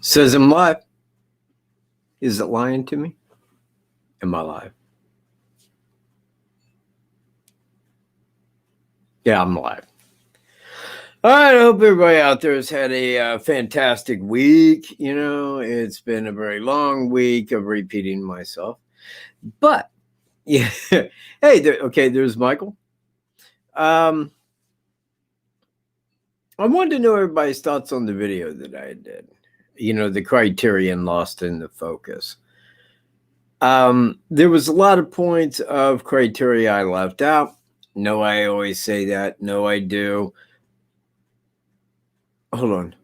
Says I'm live. Is it lying to me? Am I live? Yeah, I'm live. All right, I hope everybody out there has had a fantastic week. You know, it's been a very long week of repeating myself. But, yeah. Hey, there's Michael. I wanted to know everybody's thoughts on the video that I did. You know, the criterion lost in the focus. There was a lot of points of criteria I left out. No, I always say that. No, I do. Hold on.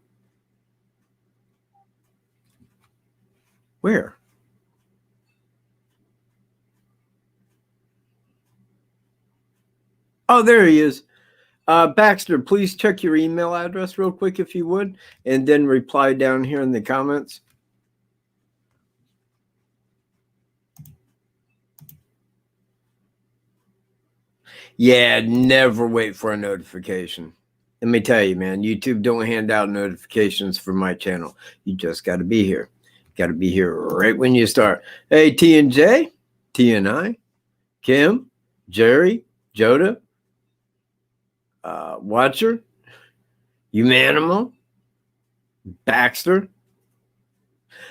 Where? Oh, there he is. Baxter, please check your email address real quick if you would, and then reply down here in the comments. Yeah, never wait for a notification. Let me tell you, man, YouTube don't hand out notifications for my channel. You just got to be here. Got to be here right when you start. Hey, T and J, T and I, Kim, Jerry, Joda, Watcher, Humanimal, Baxter.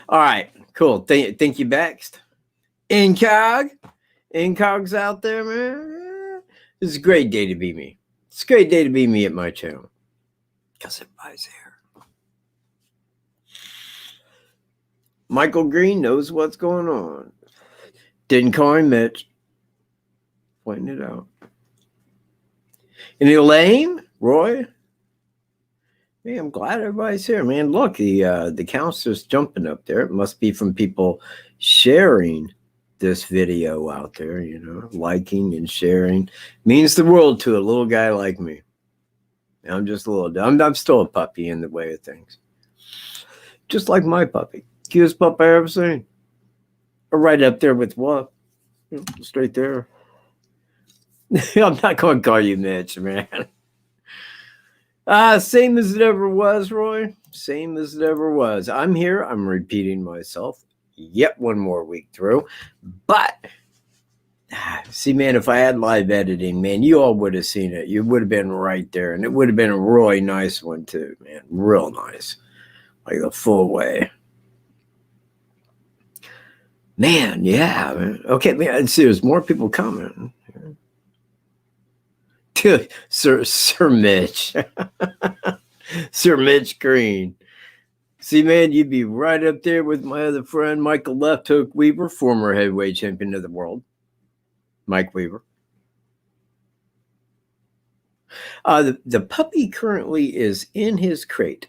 All right, cool. Thank you, Baxt. Incog's out there, man. It's a great day to be me. It's a great day to be me at my channel. Because everybody's here. Michael Green knows what's going on. Didn't call him Mitch. Pointing it out. And Elaine, Roy. Hey, I'm glad everybody's here, man. Look, the count's just jumping up there. It must be from people sharing this video out there, you know, liking and sharing. Means the world to a little guy like me. I'm just a little, I'm still a puppy in the way of things. Just like my puppy. Cutest pup I ever seen. Or right up there with what? Straight there. I'm not going to call you Mitch, man. Same as it ever was, Roy. Same as it ever was. I'm here. I'm repeating myself yet one more week through. But, see, man, if I had live editing, man, you all would have seen it. You would have been right there. And it would have been a really nice one, too, man. Real nice. Like the full way. Man, yeah. Man. Okay, man, see, there's more people coming. Sir Mitch. Sir Mitch Green. See, man, you'd be right up there with my other friend, Michael Left Hook Weaver, former heavyweight champion of the world. Mike Weaver. The puppy currently is in his crate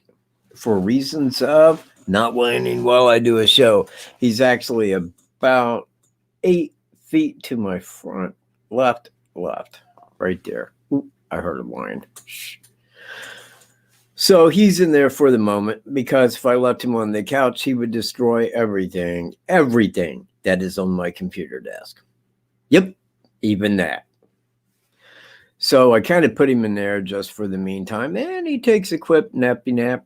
for reasons of not whining while I do a show. He's actually about 8 feet to my front. Left. Right there. Ooh, I heard a whine. Shh. So he's in there for the moment because if I left him on the couch, he would destroy everything that is on my computer desk. Yep, even that. So I kind of put him in there just for the meantime, and he takes a quick nappy nap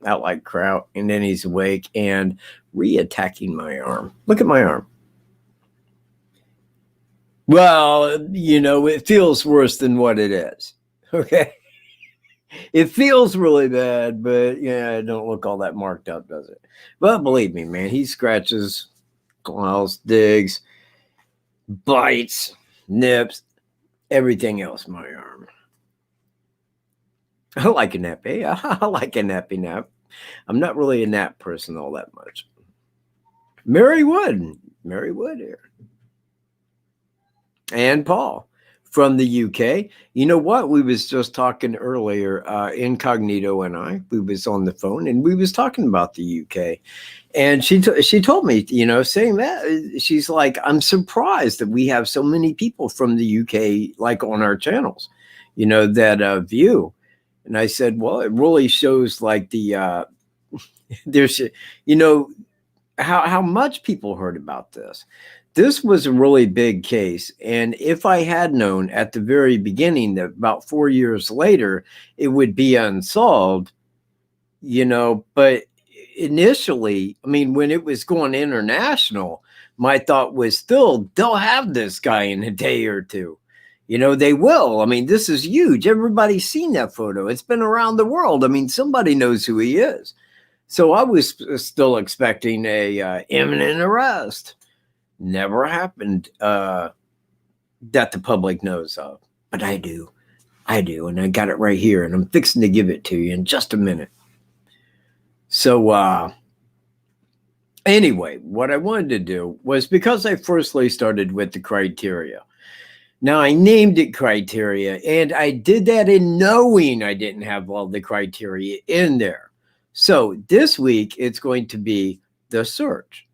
out like kraut, and then he's awake and re-attacking my arm. Look at my arm. Well, you know, it feels worse than what it is. Okay. It feels really bad, but yeah, it don't look all that marked up, does it? But believe me, man, he scratches, claws, digs, bites, nips, everything else my arm. I like a nap, eh? I like a nappy nap. I'm not really a nap person all that much. Mary Wood here. And Paul from the UK. You know what? We was just talking earlier, Incognito and I, we was on the phone and we was talking about the UK. And she told me, you know, saying that, she's like, I'm surprised that we have so many people from the UK, like on our channels, you know, that view. And I said, well, it really shows like the, there's, you know, how much people heard about this. This was a really big case. And if I had known at the very beginning that about 4 years later, it would be unsolved, you know, but initially, I mean, when it was going international, my thought was still, they'll have this guy in a day or two. You know, they will. I mean, this is huge. Everybody's seen that photo. It's been around the world. I mean, somebody knows who he is. So I was still expecting a imminent arrest. Never happened that the public knows of. But I do. And I got it right here. And I'm fixing to give it to you in just a minute. So anyway, what I wanted to do was, because I firstly started with the criteria. Now, I named it criteria, and I did that in knowing I didn't have all the criteria in there. So this week, it's going to be the search.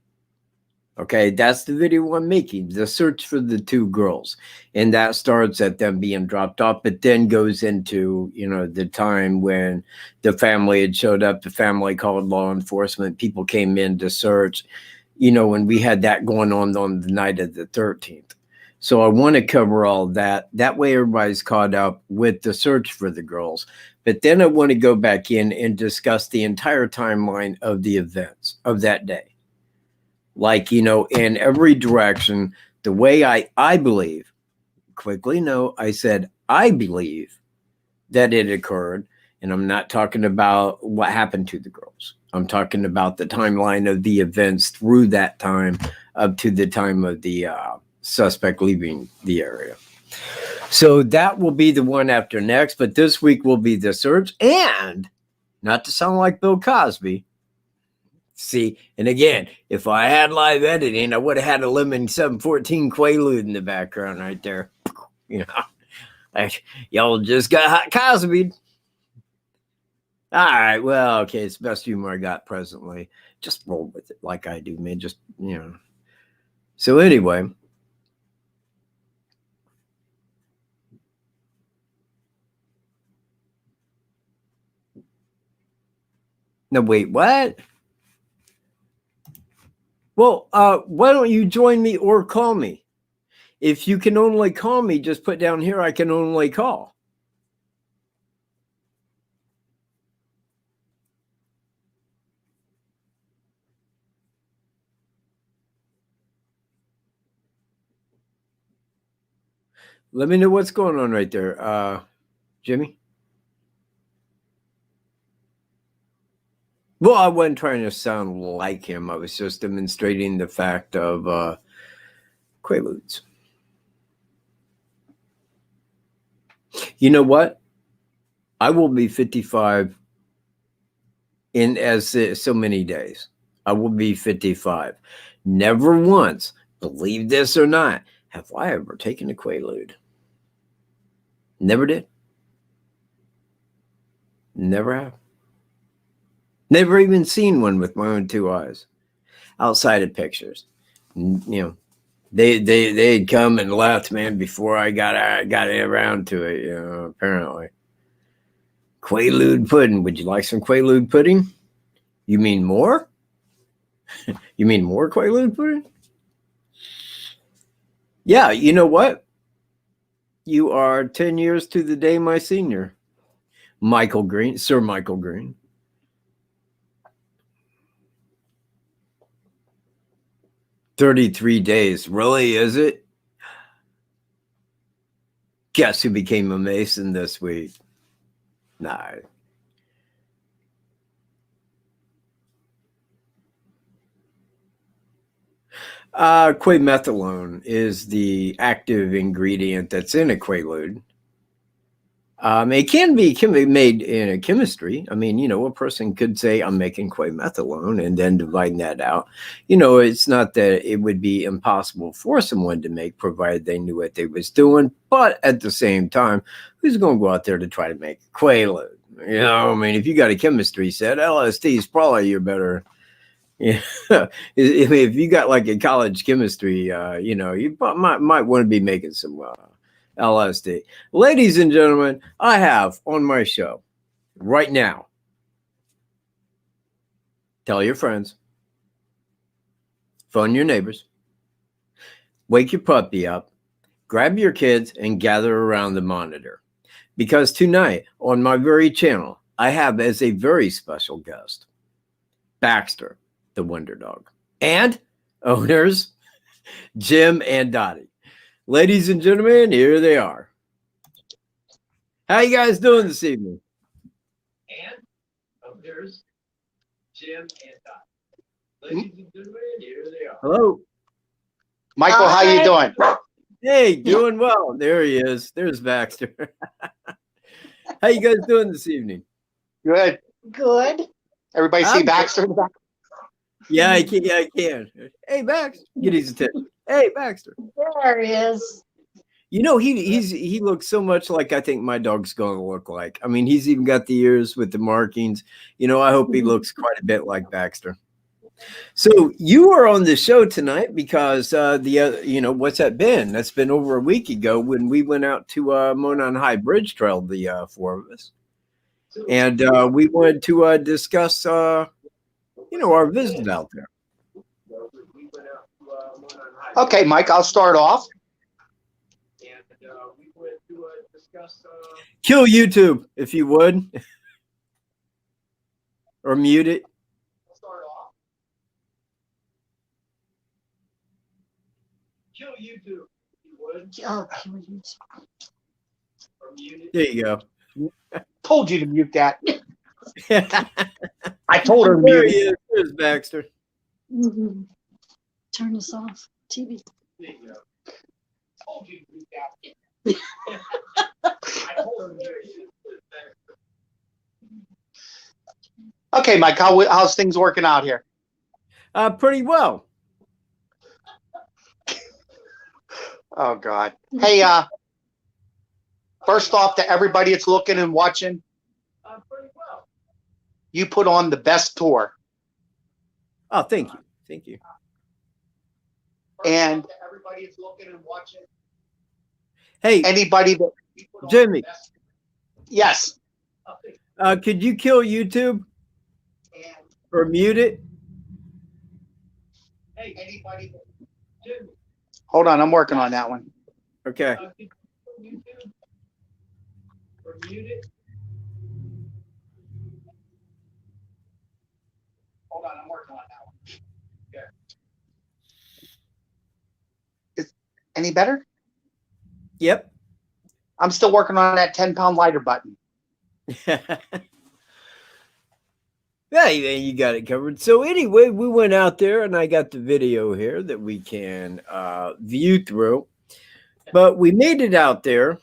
Okay, that's the video I'm making, the search for the two girls. And that starts at them being dropped off, but then goes into, you know, the time when the family had showed up, the family called law enforcement, people came in to search, you know, when we had that going on the night of the 13th. So I want to cover all that. That way everybody's caught up with the search for the girls. But then I want to go back in and discuss the entire timeline of the events of that day. Like, you know, in every direction, the way I believe, quickly note, I said, I believe that it occurred. And I'm not talking about what happened to the girls. I'm talking about the timeline of the events through that time up to the time of the suspect leaving the area. So that will be the one after next, but this week will be the search. And not to sound like Bill Cosby, see, and again, if I had live editing, I would have had a Lemon 714 Quaalude in the background right there. You know, y'all just got hot Cosby. All right, well, okay, it's the best humor I got presently. Just roll with it like I do, man. Just, you know. So anyway, no, wait, what? Well, why don't you join me or call me? If you can only call me, just put down here, I can only call. Let me know what's going on right there, Jimmy. Well, I wasn't trying to sound like him. I was just demonstrating the fact of Quaaludes. You know what? I will be 55 in as so many days. I will be 55. Never once, believe this or not, have I ever taken a Quaalude. Never did. Never have. Never even seen one with my own two eyes, outside of pictures. You know, they'd come and left, man, before I got around to it. You know, apparently. Quaalude pudding. Would you like some Quaalude pudding? You mean more? You mean more Quaalude pudding? Yeah. You know what? You are 10 years to the day my senior, Michael Green, Sir Michael Green. 33 days. Really, is it? Guess who became a Mason this week? Nah. Quamethylone is the active ingredient that's in a Quaalude. It can be made in a chemistry. I mean, you know, a person could say, I'm making quamethylone and then dividing that out. You know, it's not that it would be impossible for someone to make, provided they knew what they was doing. But at the same time, who's going to go out there to try to make Quaalude? You know, I mean, if you got a chemistry set, LSD is probably your better. Yeah, if you got like a college chemistry, you know, you might want to be making some LSD. Ladies and gentlemen, I have on my show right now, tell your friends, phone your neighbors, wake your puppy up, grab your kids, and gather around the monitor. Because tonight on my very channel, I have as a very special guest, Baxter, the Wonder Dog, and owners Jim and Dottie. Ladies and gentlemen, here they are. How you guys doing this evening? And owners Jim and Dottie. Ladies and gentlemen, here they are. Hello. Michael, how you doing? Hey, doing well. There he is. There's Baxter. How you guys doing this evening? Good. Good. Everybody see Baxter? Yeah, I can. Yeah, I can. Hey, Baxter, get his attention. Hey, Baxter. There he is. You know, he looks so much like I think my dog's going to look like. I mean, he's even got the ears with the markings. You know, I hope he looks quite a bit like Baxter. So you are on the show tonight because you know, what's that been? That's been over a week ago when we went out to Monon High Bridge Trail, the four of us, and we wanted to discuss, you know, our visit out there. Okay, Mike, I'll start off. We wanted to discuss. Kill YouTube if you would, or mute it. Kill YouTube if you would. Oh, kill you. Or mute it. There you go. Told you to mute that. I told her to There mute he it. is. There's Baxter. Mm-hmm. Turn this off. TV. There you go. Told you to mute that. I told her to mute it. Okay, Mike, how's things working out here? Pretty well. Oh God. Hey, first off, to everybody that's looking and watching, Pretty well. you put on the best tour. Oh, thank you. Thank you. And to everybody that's looking and watching, Hey, anybody that Jimmy, yes. could you kill YouTube or mute it? Hey, anybody that, Jimmy. Hold on, I'm working on that one. Okay. Or mute it. Hold on, I'm working on that one. Okay. Is any better? Yep. I'm still working on that 10-pound lighter button. Yeah, you got it covered. So anyway, we went out there and I got the video here that we can view through. But we made it out there.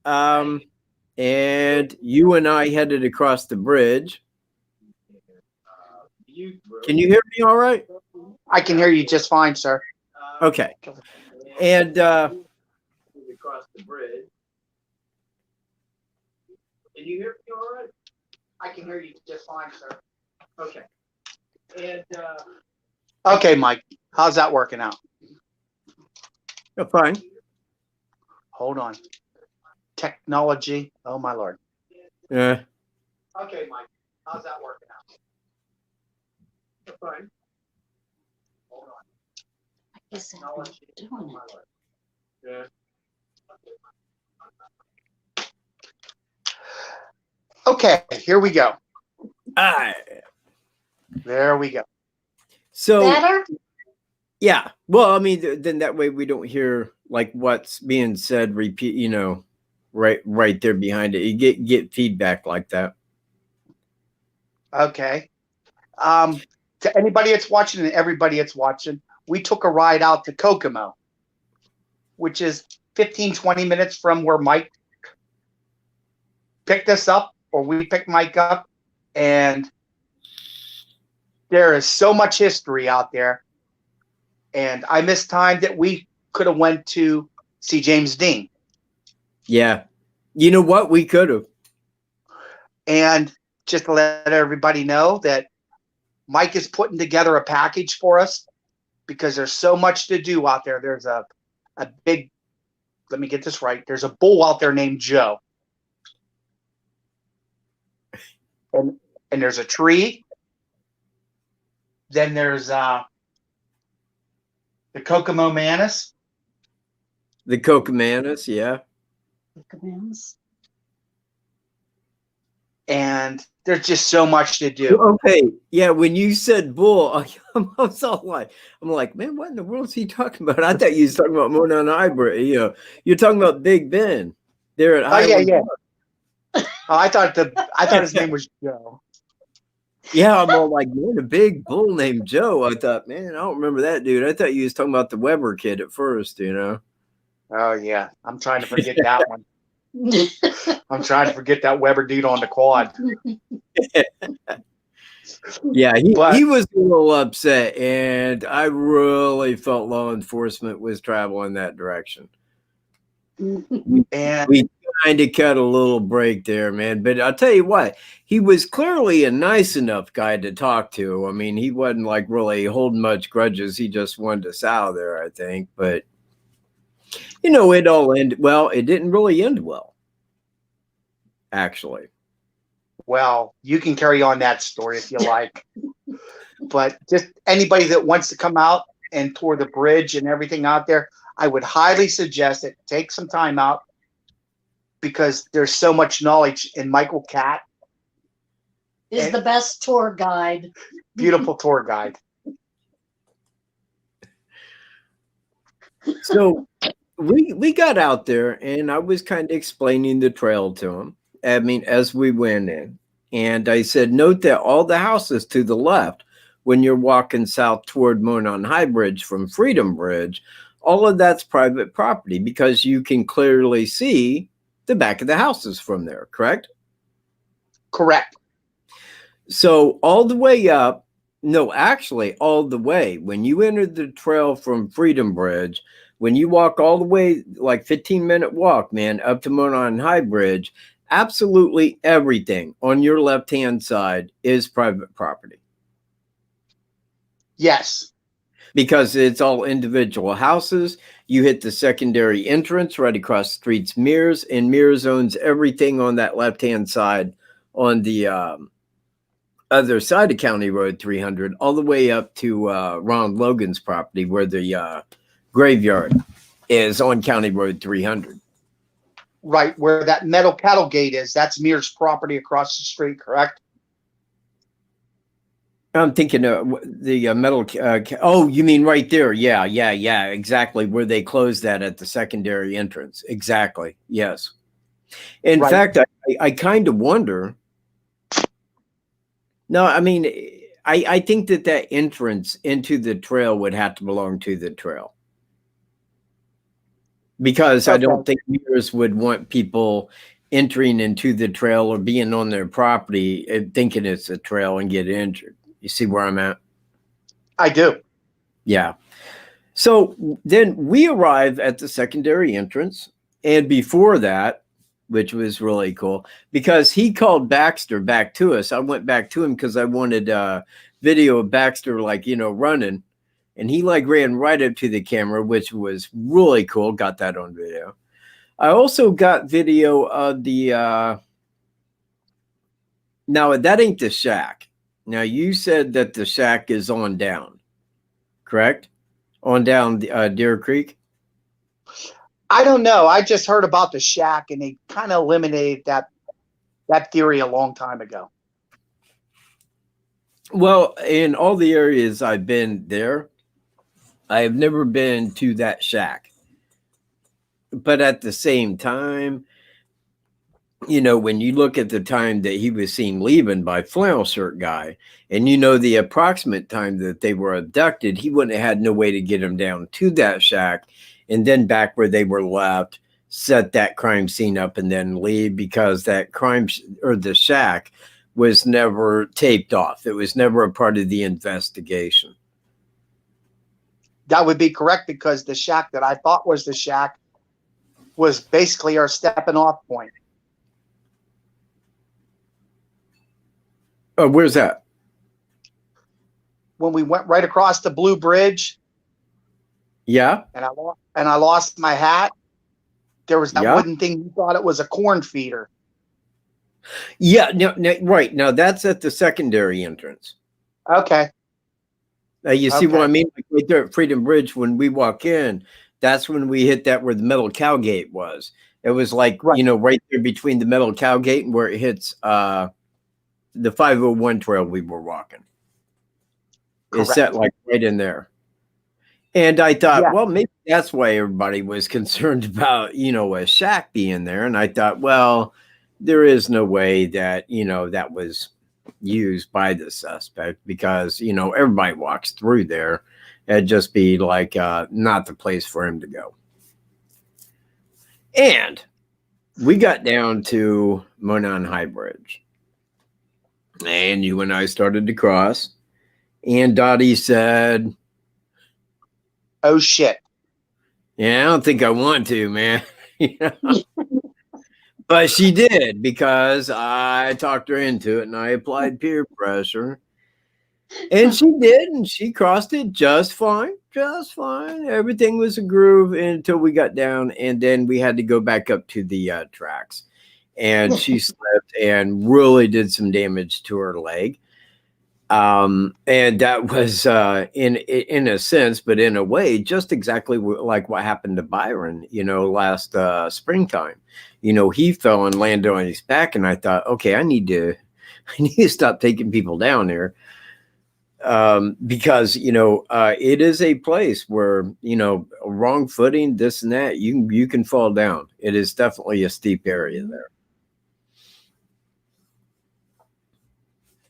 And you and I headed across the bridge. Can you hear me all right? I can hear you just fine, sir. Okay. And across the bridge. Can you hear me all right? I can hear you just fine, sir. Okay. And okay, Mike, how's that working out? fine. Hold on. Technology. Oh my Lord. Yeah. Okay, Mike, how's that working out? Fine. Hold on. I guess I'm not doing it. Yeah. Okay, here we go. All right. There we go. So Better? yeah. Well, I mean, then that way we don't hear like what's being said repeat, you know, right there behind it. You get feedback like that. Okay. To anybody that's watching and everybody that's watching, we took a ride out to Kokomo, which is 15, 20 minutes from where Mike picked us up, or we picked Mike up. And there is so much history out there. And I missed time that we could have went to see James Dean. Yeah. You know what? We could have. And just to let everybody know that Mike is putting together a package for us because there's so much to do out there. There's a big, let me get this right. There's a bull out there named Joe. And there's a tree. Then there's the Kokomo Manus. The Kokomanis, yeah. Commands. and there's just so much to do. Okay, yeah. When you said bull, I'm like, man, what in the world is he talking about? I thought you was talking about Monon Hybrid. You know, you're talking about Big Ben. There at Oh yeah, Highland yeah. Park. Oh, I thought his name was Joe. Yeah, I'm all like, man, a big bull named Joe. I thought, man, I don't remember that dude. I thought you was talking about the Weber kid at first, you know. Oh yeah, I'm trying to forget that one. I'm trying to forget that Weber dude on the quad. Yeah, he But was a little upset, and I really felt law enforcement was traveling that direction. and We kind of cut a little break there, man. But I'll tell you what, he was clearly a nice enough guy to talk to. I mean, he wasn't like really holding much grudges. He just wanted us out of there, I think. But, you know, it all ended well. It didn't really end well, actually. well, you can carry on that story if you like. But just anybody that wants to come out and tour the bridge and everything out there, I would highly suggest it. Take some time out because there's so much knowledge in Michael Katt, Is the best tour guide. beautiful tour guide. So we got out there, and I was kind of explaining the trail to him. I mean, as we went in, and I said, note that all the houses to the left, when you're walking south toward Monon High Bridge from Freedom Bridge, all of that's private property because you can clearly see the back of the houses from there, correct? Correct. So all the way up, no, actually all the way, when you enter the trail from Freedom Bridge, when you walk all the way, like 15-minute walk, man, up to Monon High Bridge, absolutely everything on your left-hand side is private property. Yes. Because it's all individual houses. You hit the secondary entrance right across the street's Mears, and Mears owns everything on that left-hand side on the other side of County Road 300, all the way up to Ron Logan's property where the graveyard is on County Road 300. Right, where that metal cattle gate is, that's Mears property across the street, correct? I'm thinking the metal. Oh, you mean right there? Yeah, exactly. Where they closed that at the secondary entrance. Exactly. Yes. In Right. fact, I kind of wonder. No, I mean, I think that entrance into the trail would have to belong to the trail. Because I don't think Mears would want people entering into the trail or being on their property and thinking it's a trail and get injured. You see where I'm at? I do. Yeah. So then we arrive at the secondary entrance. And before that, which was really cool, because he called Baxter back to us. I went back to him because I wanted a video of Baxter, like, you know, running. And he like ran right up to the camera, which was really cool. Got that on video. I also got video of the, now that ain't the shack. Now you said that the shack is on down, correct? On down Deer Creek? I don't know. I just heard about the shack and they kind of eliminated that theory a long time ago. Well, in all the areas I've been there, I have never been to that shack. But at the same time, you know, when you look at the time that he was seen leaving by Flannel Shirt Guy, and you know the approximate time that they were abducted, he wouldn't have had no way to get them down to that shack and then back where they were left, set that crime scene up and then leave, because that crime or the shack was never taped off. It was never a part of the investigation. That would be correct, because the shack that I thought was the shack was basically our stepping off point. Oh, where's that? When we went right across the Blue Bridge. Yeah. And I lost my hat. There was that wooden thing. You thought it was a corn feeder. Yeah. No, right. Now that's at the secondary entrance. Okay. You see what I mean? Like right there at Freedom Bridge, when we walk in, that's when we hit that where the metal cow gate was. It was like, you know, right there between the metal cow gate and where it hits the 501 trail we were walking. It's Correct. set like right in there. And I thought, Yeah. well, maybe that's why everybody was concerned about, a shack being there. And I thought, well, there is no way that, that was used by the suspect because, everybody walks through there. It'd just be like not the place for him to go. And we got down to Monon High Bridge. And you and I started to cross. And Dottie said, Oh shit. yeah, I don't think I want to, man. But she did because I talked her into it and I applied peer pressure. And she did, and she crossed it just fine, just fine. Everything was a groove until we got down, and then we had to go back up to the tracks. And she slipped and really did some damage to her leg. And that was in a sense, but in a way, just exactly like what happened to Byron, last springtime. He fell and landed on his back, and I thought, okay, I need to stop taking people down there. Because it is a place where wrong footing, this and that, you can fall down. It is definitely a steep area there.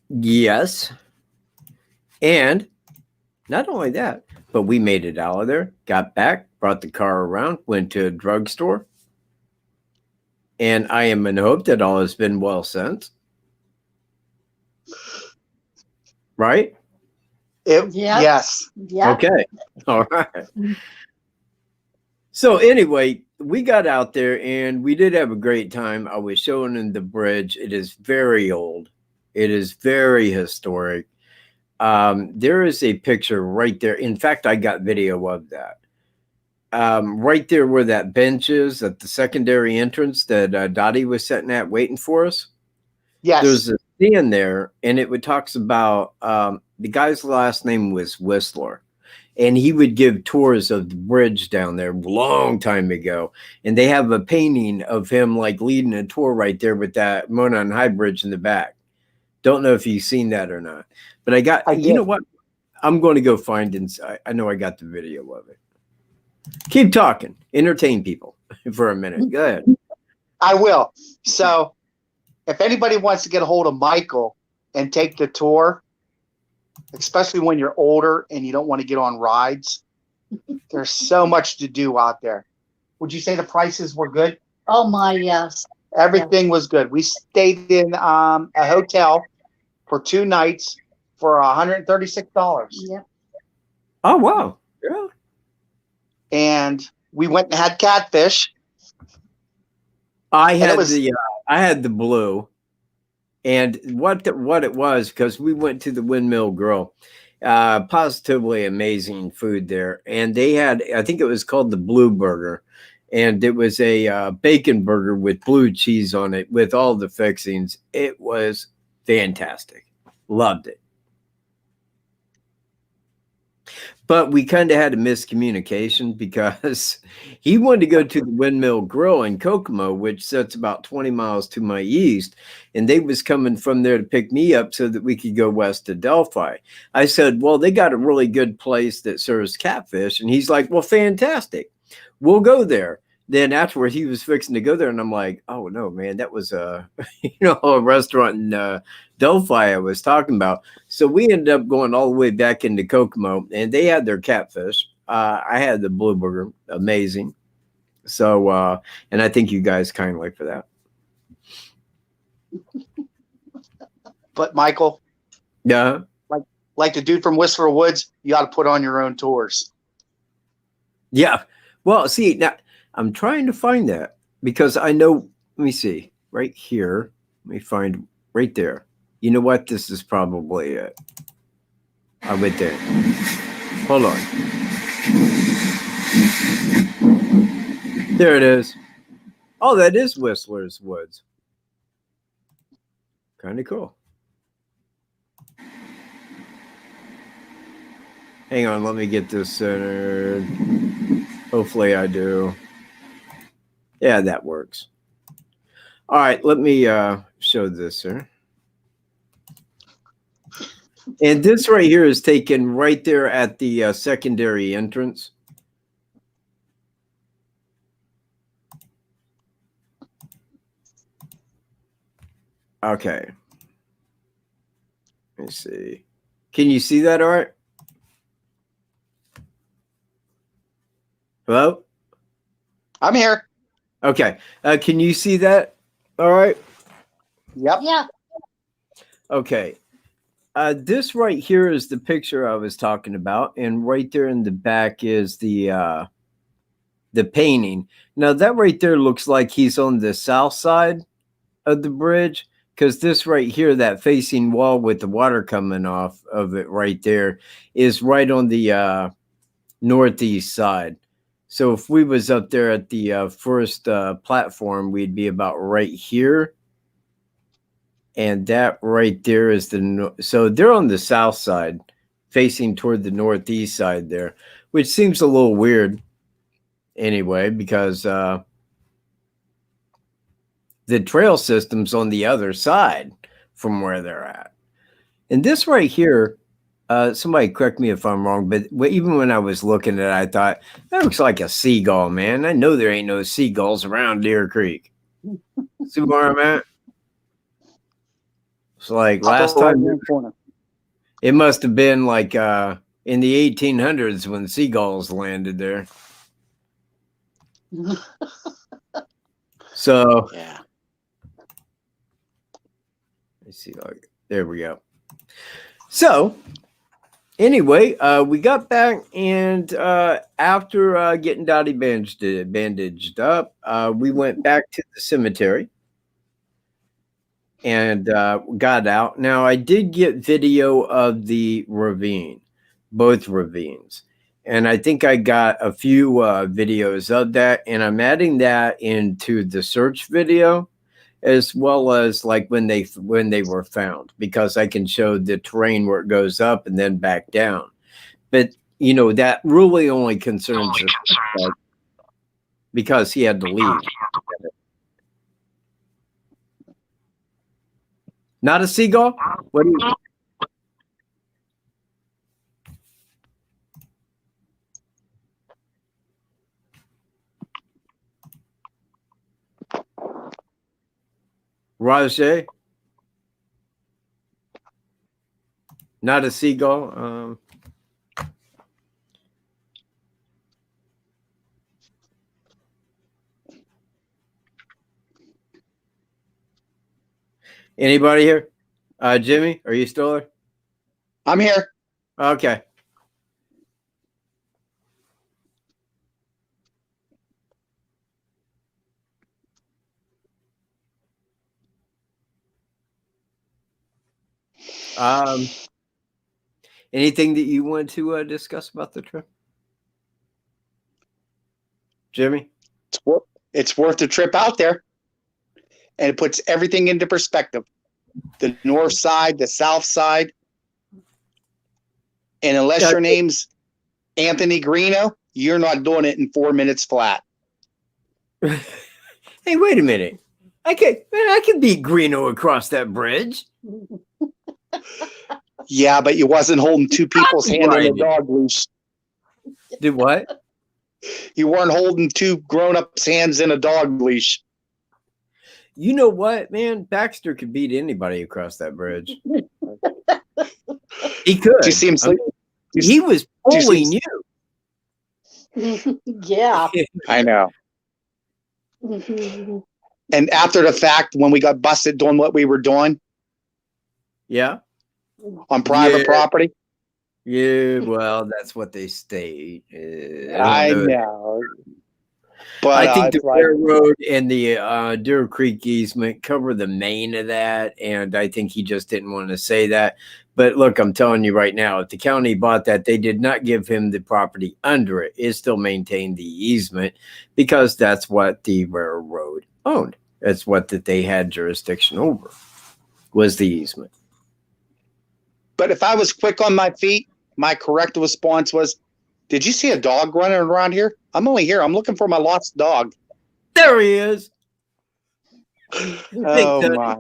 Yes. And not only that, but we made it out of there, got back, brought the car around, went to a drugstore. And I am in hope that all has been well since. Right? Yes. Yeah. Okay. All right. So anyway, we got out there and we did have a great time. I was showing them the bridge. It is very old. It is very historic. There is a picture right there. In fact, I got video of that. Right there where that bench is at the secondary entrance that Dottie was sitting at waiting for us. Yes. There's a stand there, and it talks about the guy's last name was Whistler, and he would give tours of the bridge down there a long time ago. And they have a painting of him like leading a tour right there with that Monon High Bridge in the back. Don't know if you've seen that or not, but you know what? I'm going to go find inside. I know I got the video of it. Keep talking. Entertain people for a minute. Go ahead. I will. So if anybody wants to get a hold of Michael and take the tour, especially when you're older and you don't want to get on rides, there's so much to do out there. Would you say the prices were good? Oh my, yes. Everything was good. We stayed in a hotel for 2 nights for $136. Yep. Oh, wow. Yeah. And we went and had catfish. I had the blue, and what it was, because we went to the Windmill Grill, positively amazing food there, and they had, I think it was called the Blue Burger, and it was a bacon burger with blue cheese on it with all the fixings. It was fantastic. Loved it. But we kind of had a miscommunication because he wanted to go to the Windmill Grill in Kokomo, which sits about 20 miles to my east. And they was coming from there to pick me up so that we could go west to Delphi. I said, well, they got a really good place that serves catfish. And he's like, well, fantastic. We'll go there. Then afterwards, he was fixing to go there. And I'm like, oh, no, man, that was a restaurant in Delphi I was talking about. So we ended up going all the way back into Kokomo, and they had their catfish. I had the Blue Burger. Amazing. So, and I thank you guys kindly for that. But Michael, Yeah. like the dude from Whistler Woods, you got to put on your own tours. Yeah. Well, see, now I'm trying to find that because I know, let me see, right here. Let me find right there. You know what? This is probably it. I went there. Hold on. There it is. Oh, that is Whistler's Woods. Kind of cool. Hang on, let me get this centered. Hopefully I do. Yeah, that works. All right, let me show this here. And this right here is taken right there at the secondary entrance. Okay. Let me see. Can you see that all right? Hello? I'm here. Okay. Can you see that all right? Yep. Yeah. Okay. This right here is the picture I was talking about, and right there in the back is the painting. Now that right there looks like he's on the south side of the bridge, because this right here, that facing wall with the water coming off of it right there, is right on the northeast side. So if we was up there at the first platform, we'd be about right here. And that right there is so they're on the south side, facing toward the northeast side there, which seems a little weird anyway, because the trail system's on the other side from where they're at. And this right here, somebody correct me if I'm wrong, but even when I was looking at it, I thought, that looks like a seagull, man. I know there ain't no seagulls around Deer Creek. See where I'm at? It's like last time, it must have been like in the 1800s when seagulls landed there. So, Yeah. let's see. There we go. So, anyway, we got back, and after getting Dottie bandaged up, we went back to the cemetery and got out. Now, I did get video of the ravine, both ravines. And I think I got a few videos of that, and I'm adding that into the search video, as well as like when they were found, because I can show the terrain where it goes up and then back down. But you know, that really only concerns us because he had to leave. Not a seagull? What do you? Rajay? Not a seagull? Anybody here? Jimmy, are you still there? I'm here. Okay. Anything that you want to discuss about the trip, Jimmy? It's worth the trip out there, and it puts everything into perspective. The north side, the south side, and unless your name's Anthony Greeno, you're not doing it in 4 minutes flat. Hey, wait a minute! I can beat Greeno across that bridge. Yeah, but you wasn't holding two people's hand on a dog leash. Did what? You weren't holding two grown-ups' hands in a dog leash. You know what, man? Baxter could beat anybody across that bridge. He could. Do you see him sleep? He was pulling you. Yeah. I know. And after the fact, when we got busted doing what we were doing, Yeah. on private property. Yeah, well, that's what they state. I know. But I think the railroad and the Deer Creek easement cover the main of that, and I think he just didn't want to say that. But look, I'm telling you right now, if the county bought that, they did not give him the property under it. It still maintained the easement because that's what the railroad owned. That's what that they had jurisdiction over, was the easement. But if I was quick on my feet, my correct response was, did you see a dog running around here? I'm only here. I'm looking for my lost dog. There he is. Oh, my.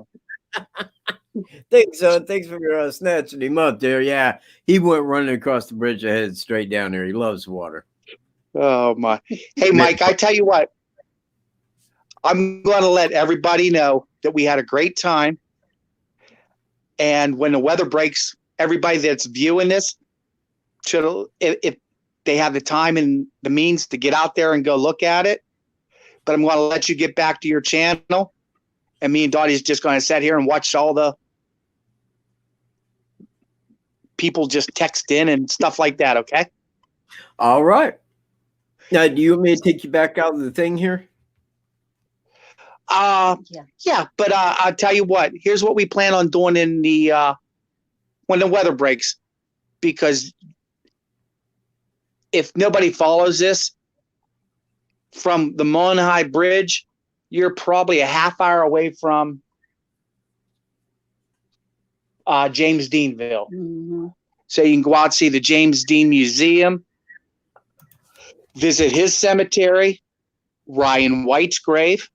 Thanks, thanks for snatching him up there. Yeah, he went running across the bridge ahead straight down there. He loves water. Oh my! Hey, Mike, I tell you what, I'm going to let everybody know that we had a great time, and when the weather breaks, everybody that's viewing this should, if they have the time and the means to get out there and go look at it. But I'm going to let you get back to your channel, and me and Dottie's just going to sit here and watch all the people just text in and stuff like that. Okay. All right. Now, do you want me to take you back out of the thing here? Yeah, but I'll tell you what. Here's what we plan on doing in the when the weather breaks, because if nobody follows this from the Mon High Bridge, you're probably a half hour away from James Deanville. Mm-hmm. So you can go out and see the James Dean Museum, visit his cemetery, Ryan White's grave.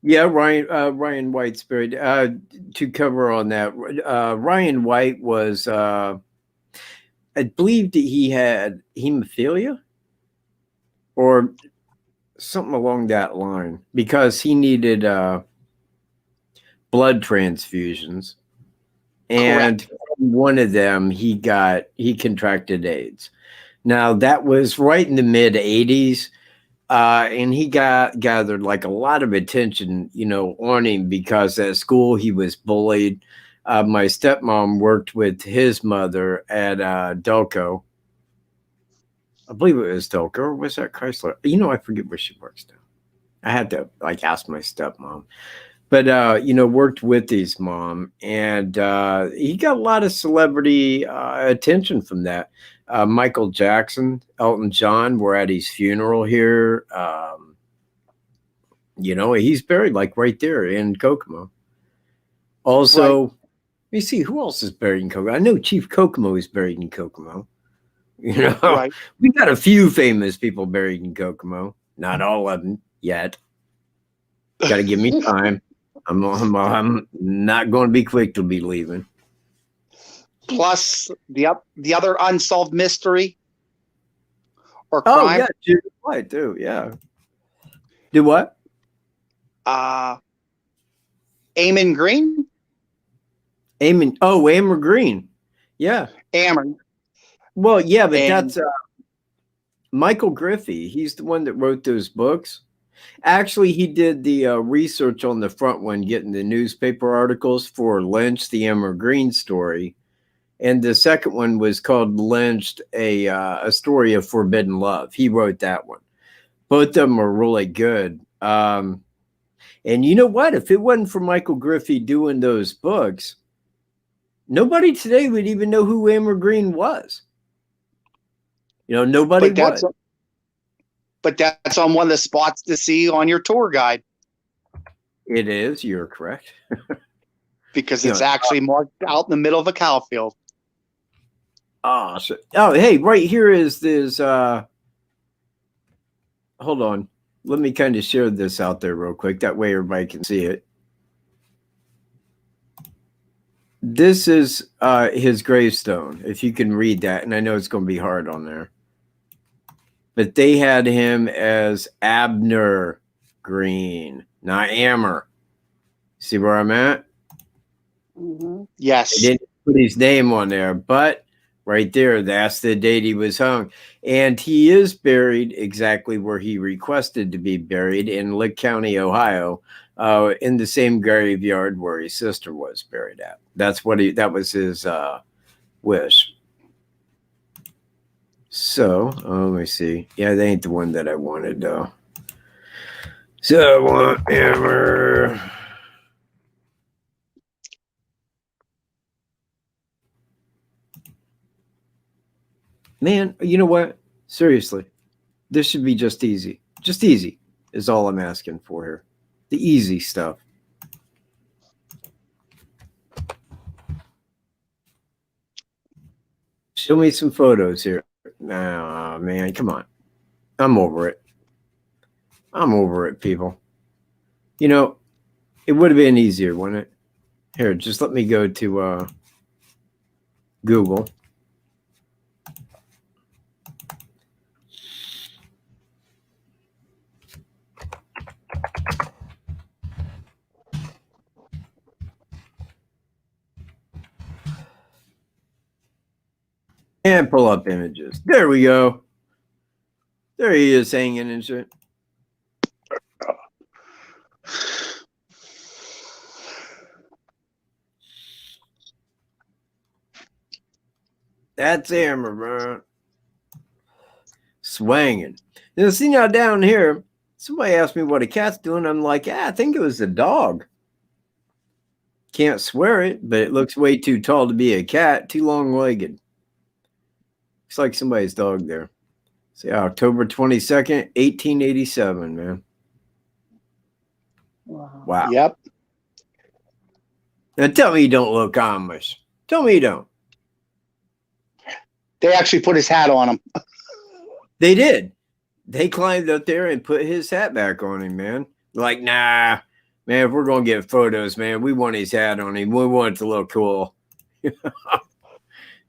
Yeah, Ryan White's buried. To cover on that, Ryan White was, I believe that he had hemophilia or something along that line, because he needed blood transfusions, and from one of them he contracted AIDS. Now that was right in the mid 80s. And he gathered like a lot of attention, on him, because at school he was bullied. My stepmom worked with his mother at Delco. I believe it was Delco, or was that Chrysler? I forget where she works now. I had to ask my stepmom. But, worked with his mom, and he got a lot of celebrity attention from that. Michael Jackson, Elton John were at his funeral here. He's buried right there in Kokomo. Also, let me see, who else is buried in Kokomo? I know Chief Kokomo is buried in Kokomo. We got a few famous people buried in Kokomo. Not all of them yet. Got to give me time. I'm not going to be quick to be leaving. Plus the other unsolved mystery or crime. Oh yeah, Judith White too. Yeah. Do what? Eamon Green. Amber Green. Yeah. Amber. Well, yeah, but that's Michael Griffey. He's the one that wrote those books. Actually, he did the research on the front one, getting the newspaper articles for Lynch, the Amber Green story. And the second one was called Lynched, a story of forbidden love. He wrote that one. Both of them are really good. And you know what? If it wasn't for Michael Griffey doing those books, nobody today would even know who Amber Green was. Nobody would. But that's on one of the spots to see on your tour guide. It is. You're correct. Because it's actually marked out in the middle of a cow field. Hey, right here is this. Hold on. Let me kind of share this out there real quick. That way everybody can see it. This is his gravestone, if you can read that. And I know it's going to be hard on there. But they had him as Abner Green, not Amber. See where I'm at? Mm-hmm. Yes. They didn't put his name on there, but right there, that's the date he was hung. And he is buried exactly where he requested to be buried, in Lick County, Ohio, in the same graveyard where his sister was buried at. That was his wish. So, let me see. Yeah, they ain't the one that I wanted, though. So I want Amber. Man, you know what? Seriously, this should be just easy. Just easy is all I'm asking for here. The easy stuff. Show me some photos here. Oh, man, come on. I'm over it. I'm over it, people. It would have been easier, wouldn't it? Here, just let me go to Google. And pull up images. There we go. There he is hanging and shit. That's Hammer, bro. Swanging. Now, see now down here, somebody asked me what a cat's doing. I'm like, yeah, I think it was a dog. Can't swear it, but it looks way too tall to be a cat. Too long-legged. Looks like somebody's dog there. See, October 22nd, 1887, man. Wow. Yep. Now tell me you don't look Amish. Tell me you don't. They actually put his hat on him. They did. They climbed up there and put his hat back on him, man. Like, nah, man, if we're going to get photos, man, we want his hat on him. We want it to look cool.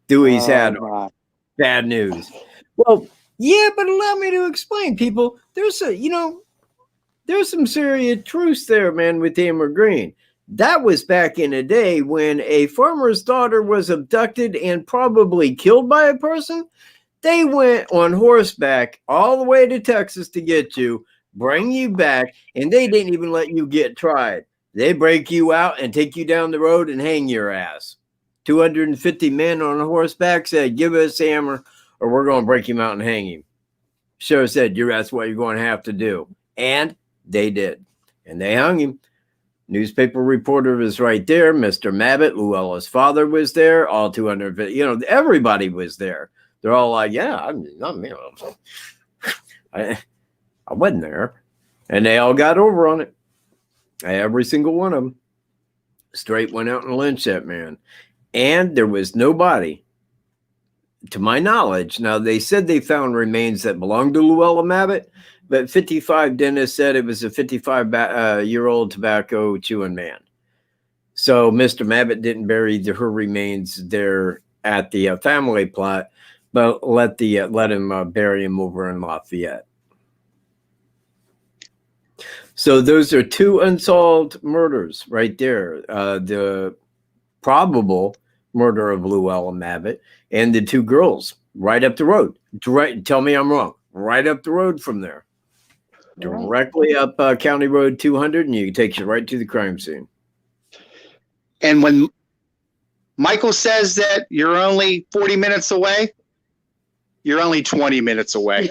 Dewey's hat on. Bad news. Well, yeah, but allow me to explain, people. There's some serious truth there, man, with Hammer Green. That was back in a day when a farmer's daughter was abducted and probably killed by a person. They went on horseback all the way to Texas to get you, bring you back, and they didn't even let you get tried. They break you out and take you down the road and hang your ass. 250 men on a horseback said, give us Hammer or we're going to break him out and hang him. Sheriff said, that's what you're going to have to do. And they did. And they hung him. Newspaper reporter was right there. Mr. Mabbitt, Luella's father, was there. All 250, everybody was there. They're all like, yeah, I wasn't there. And they all got over on it. Every single one of them. Straight went out and lynched that man. And there was nobody, to my knowledge. Now, they said they found remains that belonged to Luella Mabbitt, but 55 dentists said it was a 55-year-old tobacco chewing man. So Mr. Mabbitt didn't bury her remains there at the family plot, but let him bury him over in Lafayette. So those are two unsolved murders right there. The probable murder of Luella Mabbitt and the two girls right up the road. Tell me I'm wrong. Right up the road from there. Directly up County Road 200, and it takes you right to the crime scene. And when Michael says that you're only 40 minutes away, you're only 20 minutes away.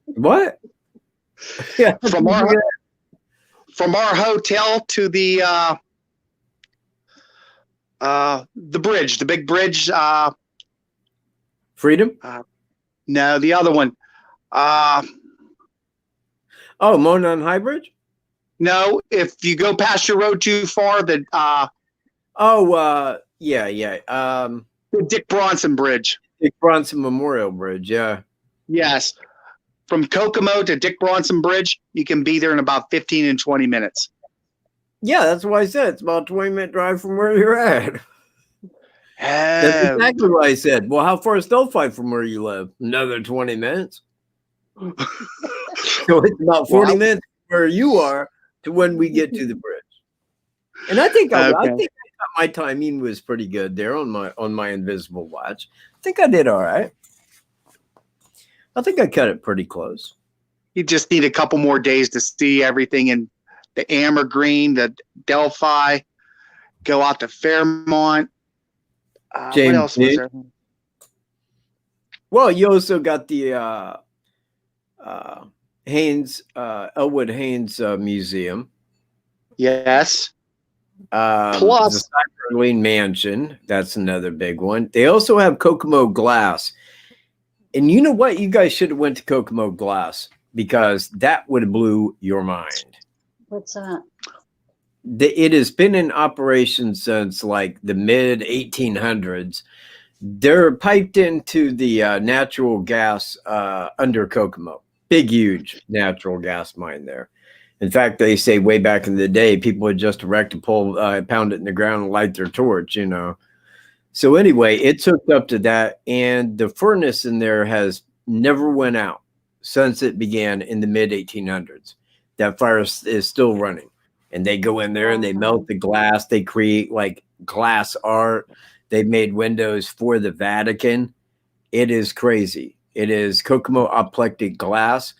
What? Yeah. From our hotel to the bridge, the big bridge. Freedom? No, the other one. Monon High Bridge? No, if you go past your road too far, the Dick Bronson Bridge. Dick Bronson Memorial Bridge, yeah. Yes. From Kokomo to Dick Bronson Bridge, you can be there in about 15 and 20 minutes. Yeah, that's why I said it's about a 20-minute drive from where you're at. That's exactly what I said. Well, how far is Delphi from where you live? Another 20 minutes. So it's about 40 minutes where you are to when we get to the bridge. And I think I think my timing was pretty good there on my invisible watch. I think I did all right. I think I cut it pretty close. You just need a couple more days to see everything in the Hammer Green, the Delphi, go out to Fairmont. What else was there? Well, you also got the Elwood Haynes Museum. Yes. Plus the Cyberlane Mansion. That's another big one. They also have Kokomo Glass. And you know what? You guys should have went to Kokomo Glass because that would have blew your mind. What's that? It has been in operation since like the mid 1800s. They're piped into the natural gas under Kokomo. Big, huge natural gas mine there. In fact, they say way back in the day, people would just erect a pole, pound it in the ground, and light their torch. So anyway, it's hooked up to that, and the furnace in there has never went out since it began in the mid 1800s. That fire is still running, and they go in there and they melt the glass. They create like glass art. They've made windows for the Vatican. It is crazy. It is Kokomo apoplectic glass.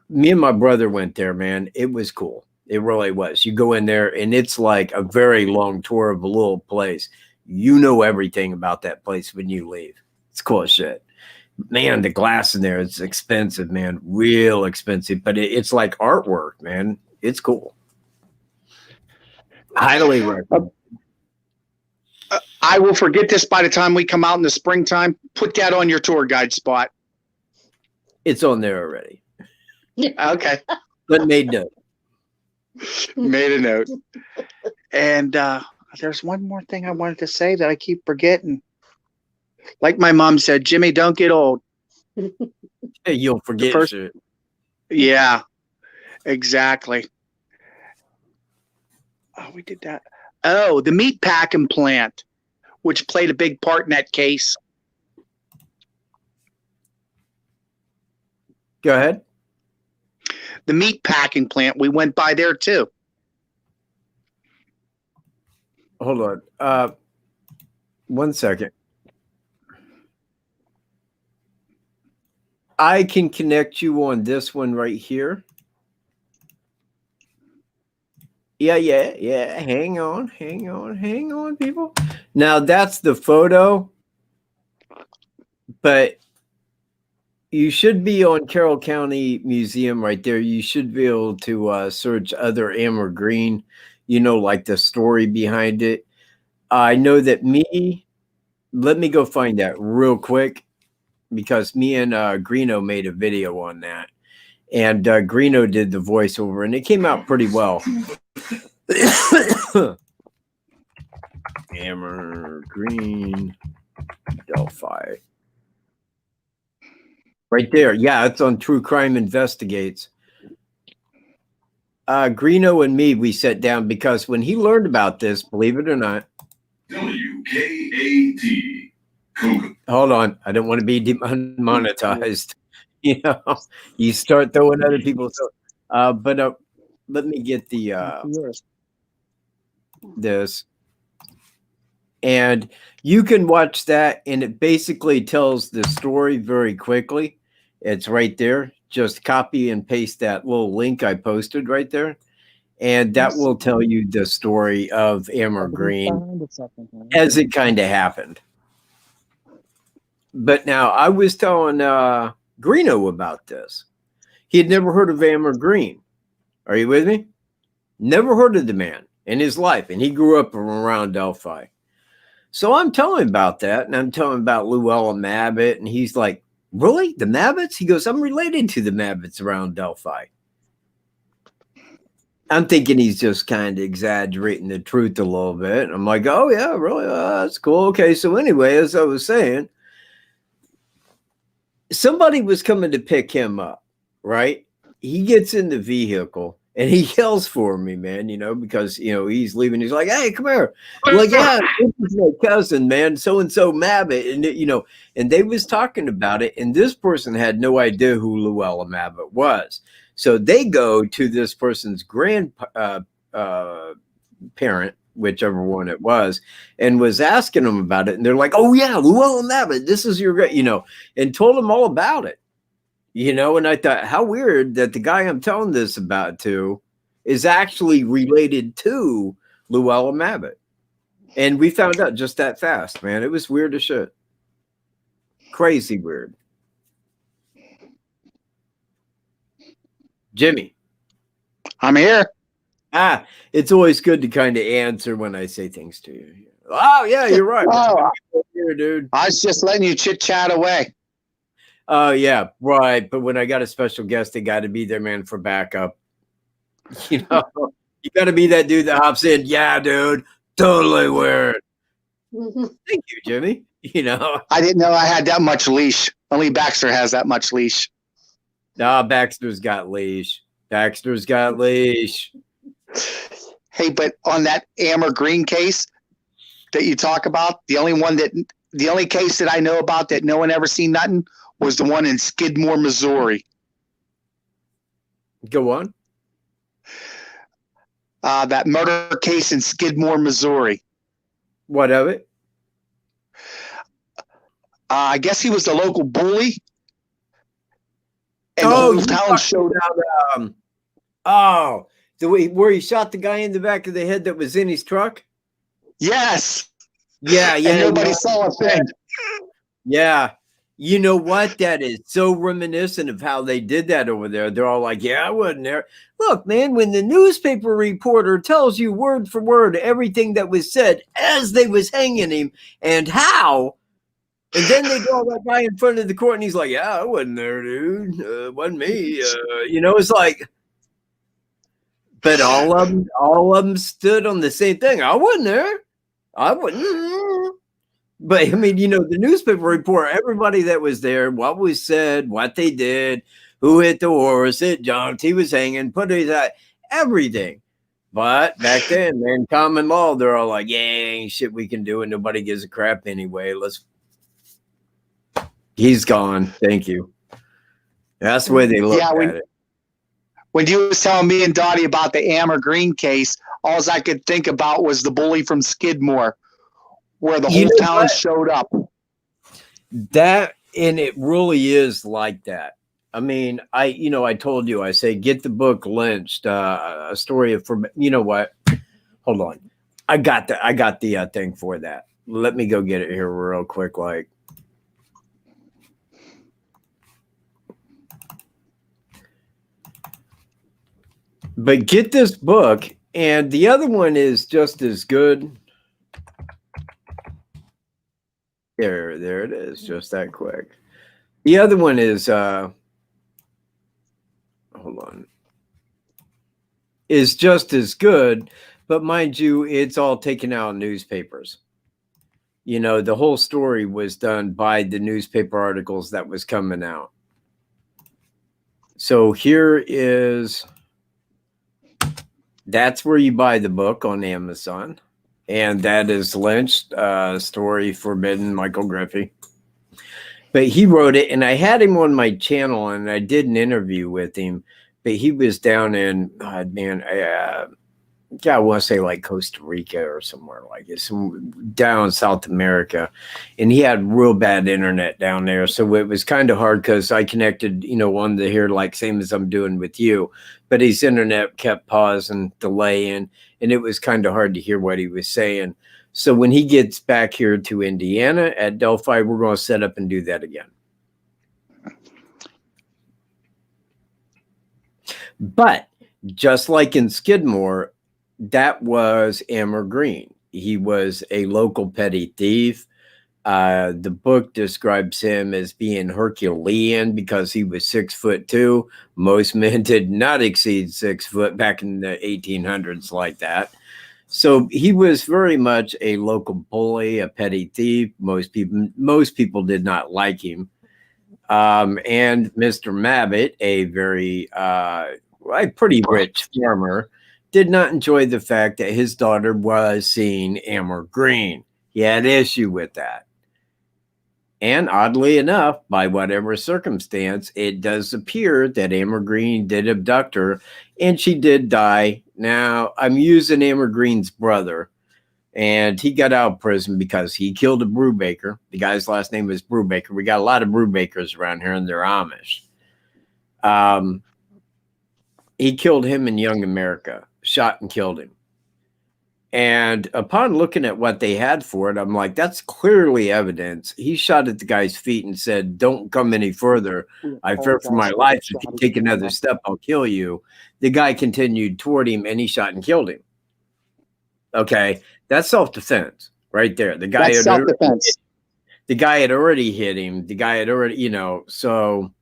Me and my brother went there, man. It was cool. It really was. You go in there, and it's like a very long tour of a little place. You know everything about that place when you leave. It's cool as shit. Man, the glass in there, it's expensive, man. Real expensive. But it's like artwork, man. It's cool. Highly recommend. I will forget this by the time we come out in the springtime. Put that on your tour guide spot. It's on there already. Okay. But made note. Made a note. And there's one more thing I wanted to say that I keep forgetting. Like my mom said, Jimmy, don't get old. Hey, you'll forget shit. Yeah, exactly. Oh, we did that. Oh, the meat packing plant, which played a big part in that case. Go ahead. The meat packing plant, we went by there too. Hold on. 1 second. I can connect you on this one right here. Yeah. Hang on, people. Now that's the photo, but you should be on Carroll County Museum right there. You should be able to search other Amber Green, like the story behind it. I know that let me go find that real quick, because me and Greeno made a video on that. And Greeno did the voiceover, and it came out pretty well. Amber Green Delphi. Right there. Yeah, it's on True Crime Investigates. Greeno and me, we sat down because when he learned about this, believe it or not. WKAT. Hold on. I don't want to be demonetized. You start throwing other people. But let me get this. And you can watch that, and it basically tells the story very quickly. It's right there. Just copy and paste that little link I posted right there. And that will tell you the story of Amber Green as it kind of happened. But now I was telling Greeno about this. He had never heard of Amber Green. Are you with me? Never heard of the man in his life. And he grew up around Delphi. So I'm telling him about that. And I'm telling him about Llewellyn Mabbitt. And he's like, really? The Mabbitts? He goes, I'm related to the Mabbitts around Delphi. I'm thinking he's just kind of exaggerating the truth a little bit. And I'm like, oh, yeah, really? That's cool. Okay. So anyway, as I was saying, somebody was coming to pick him up, right? He gets in the vehicle and he yells for me, man, because, he's leaving. He's like, hey, come here. I'm like, yeah, this is my cousin, man, so-and-so Mabbitt. And, and they was talking about it. And this person had no idea who Llewellyn Mabbitt was. So they go to this person's grandparent, whichever one it was, and was asking them about it. And they're like, oh, yeah, Llewellyn Mabbitt, this is your great, and told them all about it. And I thought, how weird that the guy I'm telling this about to is actually related to Llewellyn Mabbitt. And we found out just that fast, man. It was weird as shit. Crazy weird. Jimmy. I'm here. It's always good to kind of answer when I say things to you. Oh, yeah, you're right. Oh, here, dude. I was just letting you chit-chat away. Oh, yeah, right. But when I got a special guest, they got to be there, man, for backup. You got to be that dude that hops in. Yeah, dude, totally weird. Thank you, Jimmy. I didn't know I had that much leash. Only Baxter has that much leash. Nah, Baxter's got leash. Baxter's got leash. Hey, but on that Amber Green case that you talk about, the only case that I know about that no one ever seen nothing was the one in Skidmore, Missouri. Go on. That murder case in Skidmore, Missouri. What of it? I guess he was the local bully. And Oh, the whole town showed up. Oh, where he shot the guy in the back of the head that was in his truck? Yes. Yeah. And nobody saw a thing. Yeah. You know what? That is so reminiscent of how they did that over there. They're all like, yeah, I wasn't there. Look, man, when the newspaper reporter tells you word for word everything that was said as they was hanging him and how, and then they draw that guy in front of the court and he's like, yeah, I wasn't there, dude. Wasn't me. It's like, but all of them stood on the same thing. I wasn't there. I wouldn't. But I mean, the newspaper report, everybody that was there, what was said, what they did, who hit the horse, it jumped, he was hanging, put his eye, everything. But back then, man, common law, they're all like, yeah, ain't shit we can do, and nobody gives a crap anyway. He's gone. Thank you. That's the way they look at it. When you was telling me and Dottie about the Amber Green case, all I could think about was the bully from Skidmore, where the whole town showed up. That, and it really is like that. I mean, I told you, I say, get the book Lynched, a story of, you know what? Hold on. I got the thing for that. Let me go get it here real quick. But get this book, and the other one is just as good. There it is, just that quick. The other one is, hold on, is just as good, but mind you, it's all taken out in newspapers. The whole story was done by the newspaper articles that was coming out. So that's where you buy the book on Amazon. And that is Lynched, story forbidden, Michael Griffey. But he wrote it, and I had him on my channel, and I did an interview with him. But he was down in, I want to say like Costa Rica or somewhere like it, down South America. And he had real bad internet down there. So it was kind of hard because I connected, on the here, like same as I'm doing with you. But his internet kept pausing, delaying, and it was kind of hard to hear what he was saying. So when he gets back here to Indiana at Delphi, we're going to set up and do that again. But just like in Skidmore, that was Amber Green. He was a local petty thief. The book describes him as being Herculean because he was 6'2". Most men did not exceed 6 foot back in the 1800s like that. So he was very much a local bully, a petty thief. Most people did not like him. And Mr. Mabbitt, a very pretty rich farmer, did not enjoy the fact that his daughter was seeing Amber Green. He had issue with that. And oddly enough, by whatever circumstance, it does appear that Amber Green did abduct her, and she did die. Now, I'm using Amber Green's brother, and he got out of prison because he killed a Brubaker. The guy's last name is Brubaker. We got a lot of Brubakers around here, and they're Amish. He killed him in Young America, shot and killed him. And upon looking at what they had for it, I'm like, that's clearly evidence. He shot at the guy's feet and said, don't come any further. I fear for my life. If you take another step, I'll kill you. The guy continued toward him, and he shot and killed him. Okay, that's self-defense right there. The guy had already hit him. The guy had already, so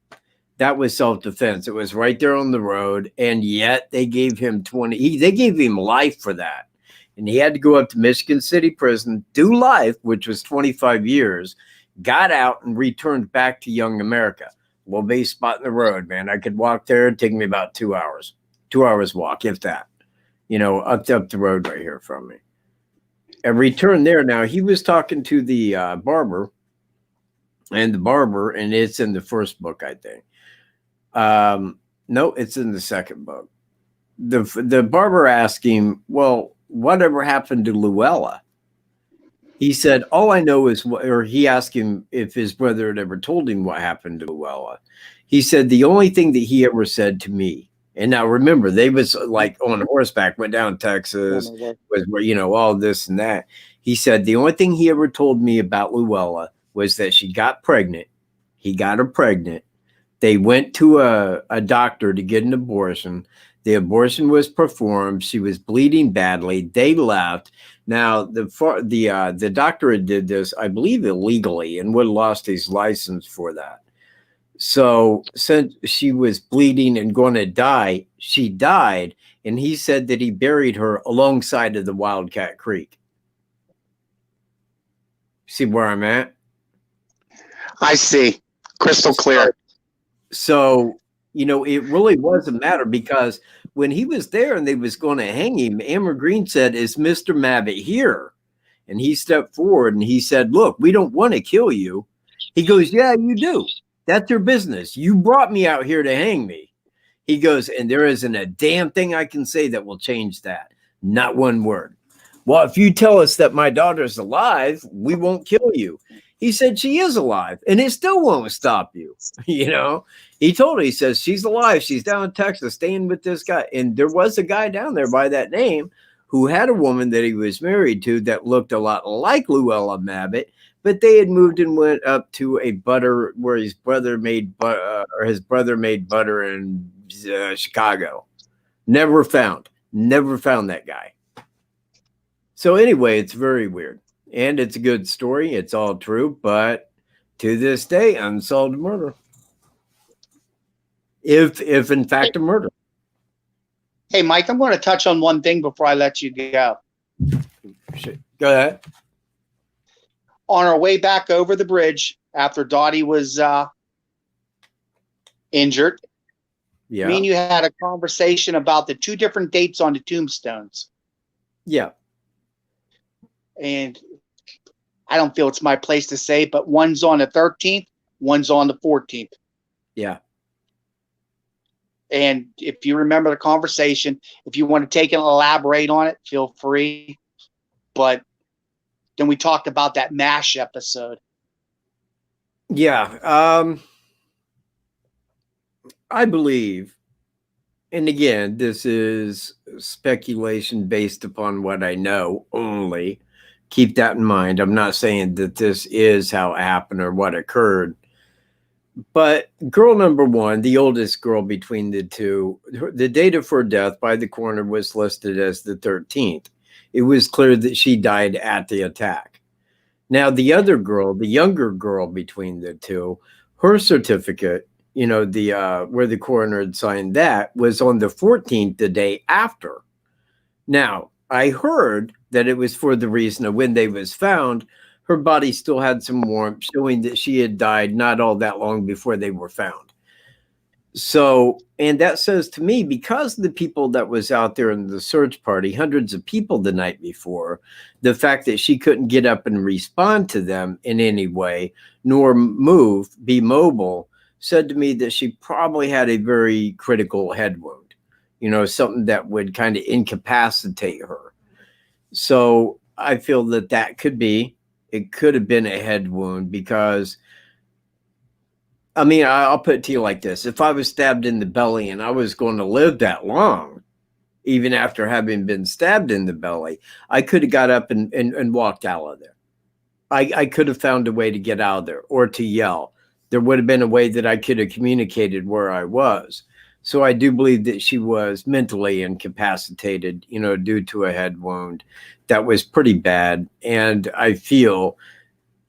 that was self-defense. It was right there on the road, and yet they gave him they gave him life for that. And he had to go up to Michigan City Prison, do life, which was 25 years, got out and returned back to Young America. Well, base spot in the road, man. I could walk there. It'd take me about 2 hours. 2 hours walk, if that, up the road right here from me. And returned there. Now, he was talking to the barber, and it's in the first book, I think. No, it's in the second book. The barber asked him, well, whatever happened to Luella? He said, all I know is, or he asked him if his brother had ever told him what happened to Luella. He said, the only thing that he ever said to me, and now remember, they was like on horseback, went down Texas, was, all this and that. He said, the only thing he ever told me about Luella was that she got pregnant. He got her pregnant. They went to a doctor to get an abortion. The abortion was performed. She was bleeding badly. They left. Now, the doctor did this, I believe, illegally and would have lost his license for that. So since she was bleeding and going to die, she died. And he said that he buried her alongside of the Wildcat Creek. See where I'm at? I see. Crystal clear. So, it really wasn't matter, because when he was there and they was going to hang him, Amber Green said, is Mr. Mabbitt here? And he stepped forward and he said, look, we don't want to kill you. He goes, yeah, you do. That's your business. You brought me out here to hang me. He goes, and there isn't a damn thing I can say that will change that. Not one word. Well, if you tell us that my daughter's alive, we won't kill you. He said, she is alive, and it still won't stop you. He told her, he says, she's alive. She's down in Texas staying with this guy. And there was a guy down there by that name who had a woman that he was married to that looked a lot like Luella Mabbitt, but they had moved and went up to a butter where his brother made butter in Chicago. Never found that guy. So anyway, it's very weird. And it's a good story. It's all true. But to this day, unsolved murder. If in fact a murder. Hey, Mike, I'm going to touch on one thing before I let you go. Go ahead. On our way back over the bridge after Dottie was injured, Yeah. me and you had a conversation about the 2 different dates on the tombstones. Yeah. And I don't feel it's my place to say, but one's on the 13th, one's on the 14th. Yeah. And if you remember the conversation, if you want to take and elaborate on it, feel free. But then we talked about that MASH episode. Yeah. I believe, and again, this is speculation based upon what I know only. Keep that in mind. I'm not saying that this is how it happened or what occurred. But girl number 1, the oldest girl between the two, the date of her death by the coroner was listed as the 13th. It was clear that she died at the attack. Now, the other girl, the younger girl between the two, her certificate, where the coroner had signed that, was on the 14th, the day after. Now, I heard that it was for the reason of when they was found, her body still had some warmth, showing that she had died not all that long before they were found. So, and that says to me, because the people that was out there in the search party, hundreds of people the night before, the fact that she couldn't get up and respond to them in any way, nor be mobile, said to me that she probably had a very critical head wound, something that would kind of incapacitate her. So I feel that it could have been a head wound, because I'll put it to you like this. If I was stabbed in the belly and I was going to live that long, even after having been stabbed in the belly, I could have got up and walked out of there. I could have found a way to get out of there or to yell. There would have been a way that I could have communicated where I was. So I do believe that she was mentally incapacitated, due to a head wound that was pretty bad. And I feel,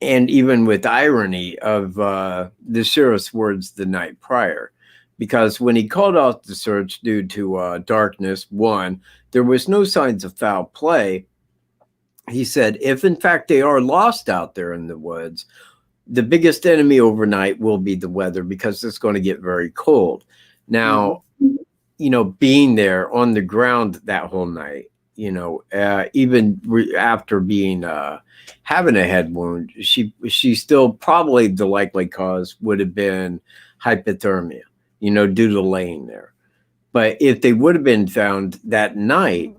and even with irony of the sheriff's words the night prior, because when he called off the search due to darkness, 1, there was no signs of foul play. He said, if in fact they are lost out there in the woods, the biggest enemy overnight will be the weather, because it's going to get very cold. Now, being there on the ground that whole night, even after being having a head wound, she still probably the likely cause would have been hypothermia, due to laying there. But if they would have been found that night,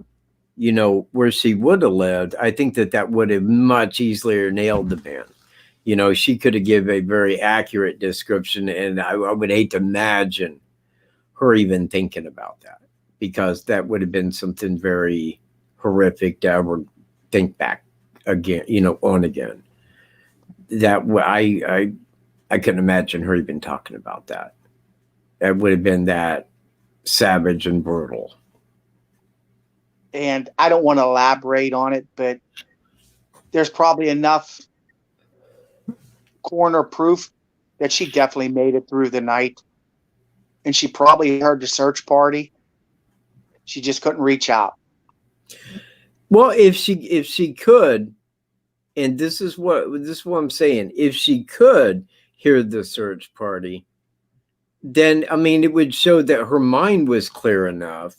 where she would have lived, I think that would have much easier nailed the man. She could have given a very accurate description, and I would hate to imagine her even thinking about that, because that would have been something very horrific to ever think back again, on again. That I couldn't imagine her even talking about that. That would have been that savage and brutal. And I don't want to elaborate on it, but there's probably enough coroner proof that she definitely made it through the night. And she probably heard the search party. She just couldn't reach out. Well, if she could, and this is what I'm saying, if she could hear the search party, then it would show that her mind was clear enough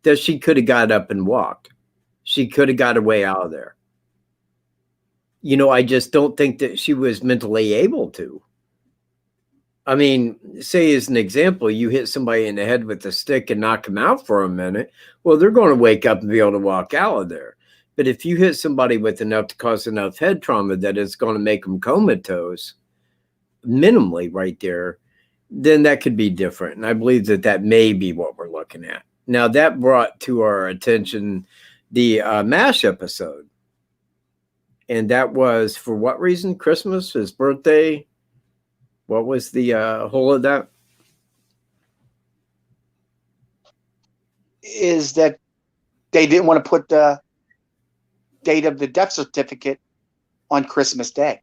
that she could have got up and walked. She could have got away out of there. I just don't think that she was mentally able to. Say as an example, you hit somebody in the head with a stick and knock them out for a minute. Well, they're going to wake up and be able to walk out of there. But if you hit somebody with enough to cause enough head trauma that it's going to make them comatose, minimally right there, then that could be different. And I believe that may be what we're looking at. Now, that brought to our attention the MASH episode. And that was for what reason? Christmas, his birthday. What was the whole of that? Is that they didn't want to put the date of the death certificate on Christmas Day.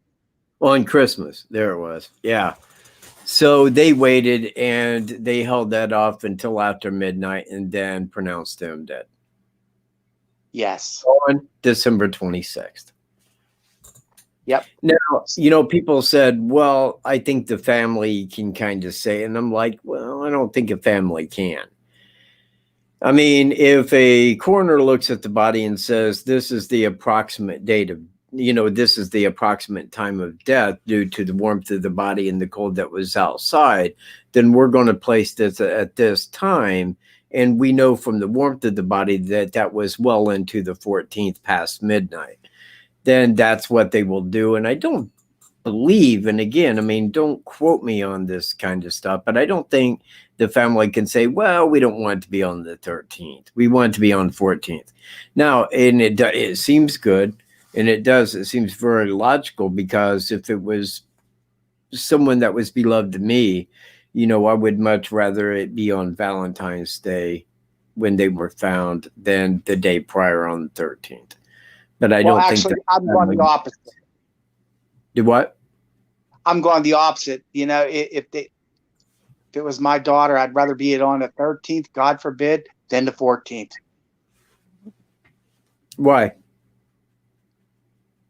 On Christmas. There it was. Yeah. So they waited and they held that off until after midnight and then pronounced him dead. Yes. On December 26th. Yep. Now, people said, well, I think the family can kind of say, and I'm like, well, I don't think a family can. If a coroner looks at the body and says, this is the approximate date of, this is the approximate time of death due to the warmth of the body and the cold that was outside, then we're going to place this at this time. And we know from the warmth of the body that was well into the 14th past midnight. Then that's what they will do. And I don't believe, and again, don't quote me on this kind of stuff, but I don't think the family can say, well, we don't want it to be on the 13th. We want it to be on 14th. Now, and it seems good, and it does. It seems very logical, because if it was someone that was beloved to me, I would much rather it be on Valentine's Day when they were found than the day prior on the 13th. But I don't think I'm going the opposite. Do what? I'm going the opposite. If it was my daughter, I'd rather be it on the 13th, God forbid, than the 14th. Why?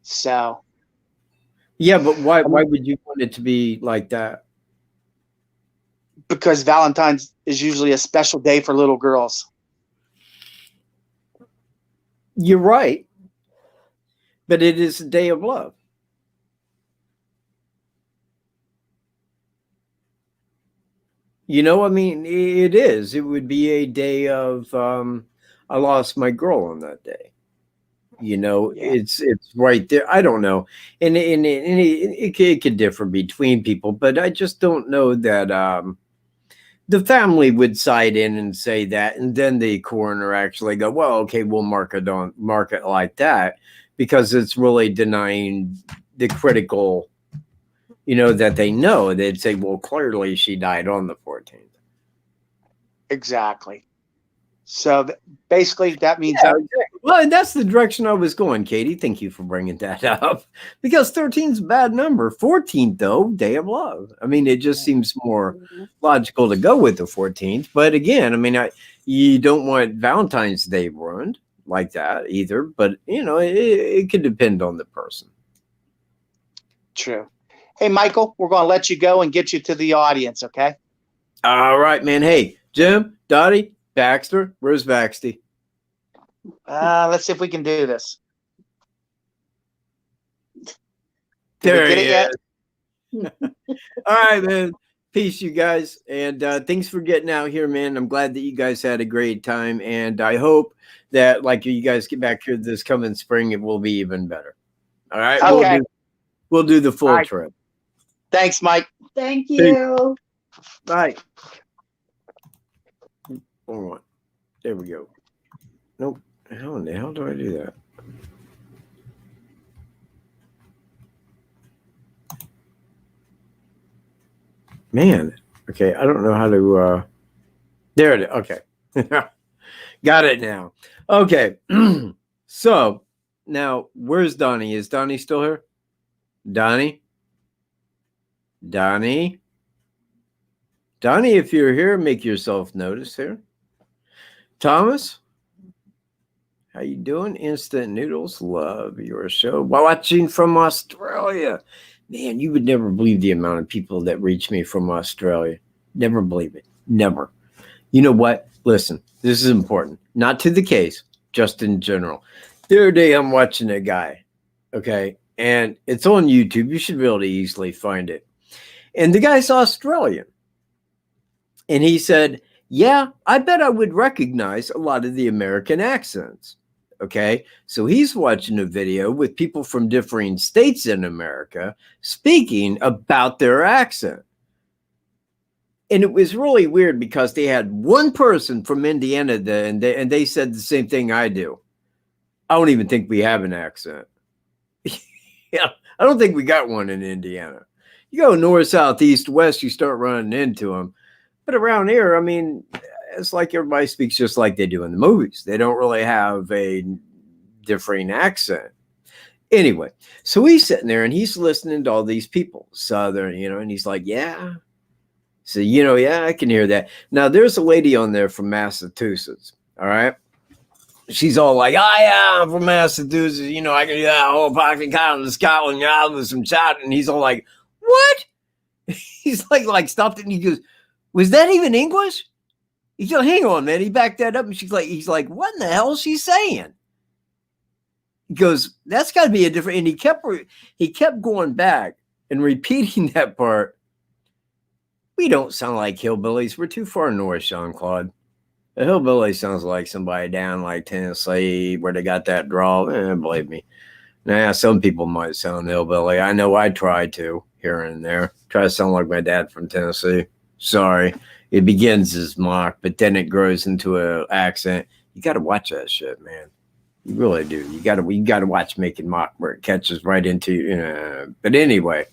So. Yeah, but why would you want it to be like that? Because Valentine's is usually a special day for little girls. You're right. But it is a day of love. It is. It would be a day of, I lost my girl on that day. It's right there. I don't know. And it could differ between people, but I just don't know that the family would side in and say that. And then the coroner actually go, well, okay, we'll mark it like that. Because it's really denying the critical, that they know. They'd say, well, clearly she died on the 14th. Exactly. So basically that means exactly. Well, that's the direction I was going, Katie. Thank you for bringing that up. Because 13 is a bad number. 14th, though, day of love. It just seems more logical to go with the 14th. But again, you don't want Valentine's Day ruined like that either, but it could depend on the person. True. Hey, Michael, we're going to let you go and get you to the audience, okay? All right, man. Hey, Jim, Dottie, Baxter, where's Baxty? Let's see if we can do this. Did There we get he it yet? is. All right, man. Peace, you guys. And thanks for getting out here, man. I'm glad that you guys had a great time. And I hope that, like, you guys get back here this coming spring, it will be even better. All right. Okay. We'll do the full All right. trip. Thanks, Mike. Thank you. Bye. Hold on. There we go. Nope. How in the hell do I do that? Man. Okay. I don't know how to there it is. Okay. Got it now. Okay. So now where's Donnie? Is Donnie still here? Donnie? Donnie? Donnie, if you're here, make yourself notice here. Thomas? How you doing? Instant Noodles, love your show. Watching from Australia. Man, you would never believe the amount of people that reach me from Australia. Never believe it. Never. You know what? Listen, this is important. Not to the case, just in general. The other day, I'm watching a guy, okay? And it's on YouTube. You should be able to easily find it. And the guy's Australian. And he said, yeah, I bet I would recognize a lot of the American accents. Okay, so he's watching a video with people from differing states in America speaking about their accent. And it was really weird because they had one person from Indiana there, and they said the same thing I do. I don't even think we have an accent. Yeah, I don't think we got one in Indiana. You go north, south, east, west, you start running into them. But around here, I mean, it's like everybody speaks just like they do in the movies. They don't really have a differing accent. Anyway, so he's sitting there and he's listening to all these people, Southern, and he's like, yeah. So, yeah, I can hear that. Now, there's a lady on there from Massachusetts, all right? She's all like, oh, yeah, I'm from Massachusetts. I can do that whole pocket count in Scotland. Yeah, with some chat. And he's all like, what? He's like stopped it and he goes, was that even English? He's like, hang on, man. He backed that up and he's like, what in the hell is she saying? He goes, that's got to be a different. And he kept going back and repeating that part. We don't sound like hillbillies. We're too far north, Jean-Claude. A hillbilly sounds like somebody down like Tennessee where they got that drawl. Believe me. Nah, some people might sound hillbilly. I know I try to here and there. Try to sound like my dad from Tennessee. Sorry. It begins as mock, but then it grows into an accent. You got to watch that shit, man. You really do. You got to watch Making Mock where it catches right into. But anyway,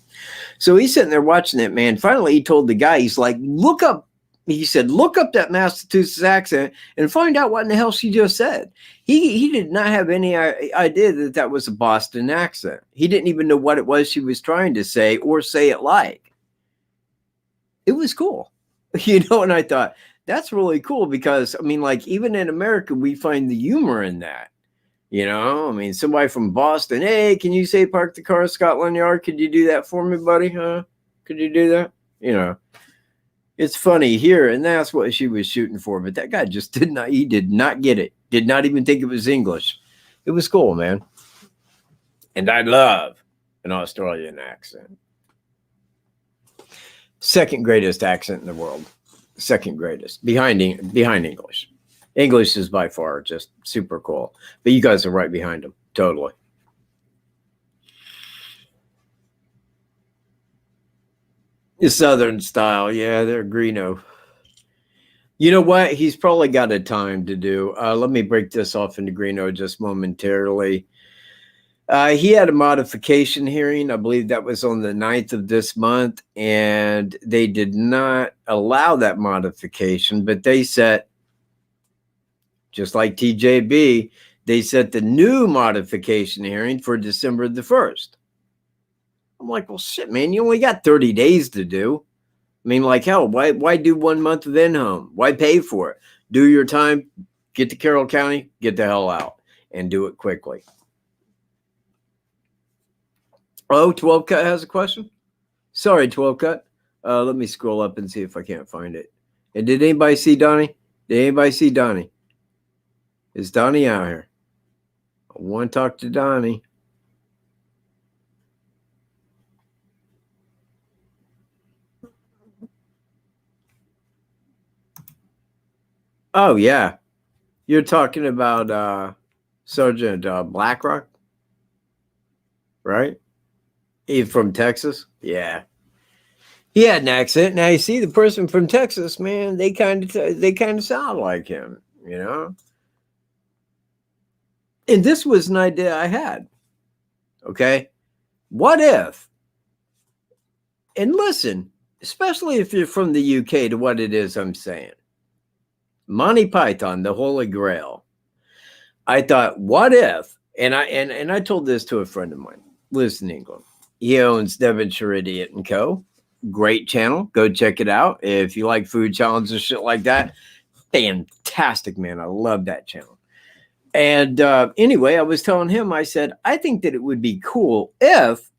so he's sitting there watching it, man. Finally, he told the guy, he's like, look up. He said, look up that Massachusetts accent and find out what in the hell she just said. He did not have any idea that was a Boston accent. He didn't even know what it was she was trying to say or say it like. It was cool. And I thought, that's really cool because, I mean, like, even in America, we find the humor in that. I mean, somebody from Boston, hey, can you say park the car in Scotland Yard? Could you do that for me, buddy? Huh? Could you do that? It's funny here, and that's what she was shooting for. But that guy just did not get it. Did not even think it was English. It was cool, man. And I love an Australian accent. Second greatest accent in the world. Second greatest. Behind English. English is by far just super cool. But you guys are right behind them. Totally. The Southern style. Yeah, they're Greeno. You know what? He's probably got a time to do. Let me break this off into Greeno just momentarily. He had a modification hearing. I believe that was on the 9th of this month. And they did not allow that modification. But they set, just like TJB, they set the new modification hearing for December the 1st. I'm like, well, shit, man, you only got 30 days to do. I mean, like, hell, why do 1 month of in-home? Why pay for it? Do your time, get to Carroll County, get the hell out, and do it quickly. Oh, 12 Cut has a question? Sorry, 12 Cut. Let me scroll up and see if I can't find it. And did anybody see Donnie? Did anybody see Donnie? Is Donnie out here? I want to talk to Donnie. Oh, yeah. You're talking about Sergeant Blackrock, right? He's from Texas. Yeah. He had an accent. Now you see the person from Texas, man, they kind of sound like him, you know? And this was an idea I had. Okay? What if, and listen, especially if you're from the UK, to what it is I'm saying. Monty Python, the Holy Grail. I thought, what if, and I told this to a friend of mine, lives in England. He owns Devonshire Idiot and Co. Great channel. Go check it out. If you like food challenges, shit like that, fantastic, man. I love that channel. And anyway, I was telling him, I said, I think that it would be cool if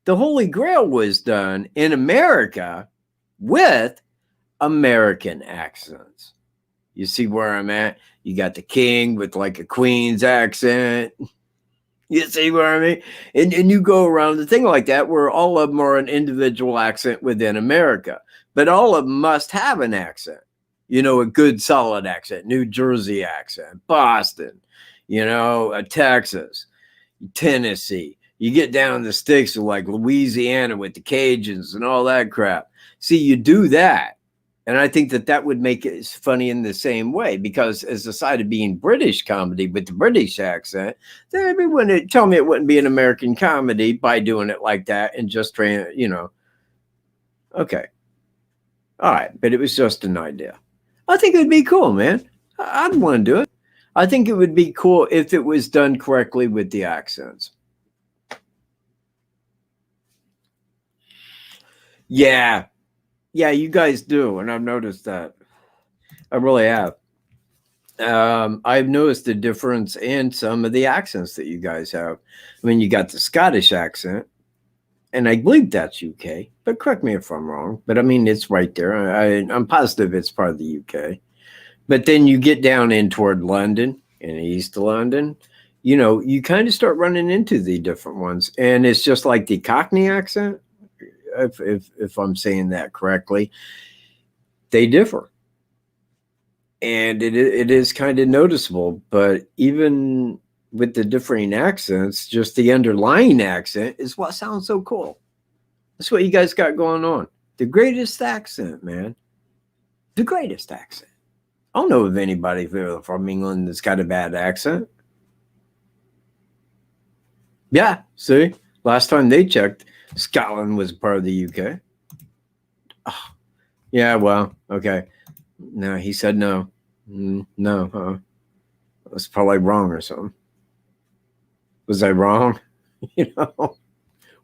the Holy Grail was done in America with American accents. You see where I'm at? You got the king with like a queen's accent. You see what I mean? And you go around the thing like that where all of them are an individual accent within America. But all of them must have an accent. You know, a good solid accent. New Jersey accent. Boston. You know, Texas. Tennessee. You get down the sticks of like Louisiana with the Cajuns and all that crap. See, you do that. And I think that that would make it funny in the same way, because as a side of being British comedy with the British accent, then everyone tell me it wouldn't be an American comedy by doing it like that and just trying, you know. Okay. All right. But it was just an idea. I think it would be cool, man. I'd want to do it. I think it would be cool if it was done correctly with the accents. Yeah. Yeah, you guys do, and I've noticed that. I really have. I've noticed the difference in some of the accents that you guys have. I mean, you got the Scottish accent, and I believe that's UK, but correct me if I'm wrong. But I mean, it's right there. I'm positive it's part of the UK. But then you get down in toward London and East London, you know, you kind of start running into the different ones. And it's just like the Cockney accent. If I'm saying that correctly, they differ, and it is kind of noticeable. But even with the differing accents, just the underlying accent is what sounds so cool. That's what you guys got going on. The greatest accent, man. The greatest accent. I don't know of anybody from England that's got a bad accent. Yeah, see, last time they checked, Scotland was part of the UK. Oh, yeah, well, okay. No, he said no. No, that's probably wrong or something. Was I wrong? You know,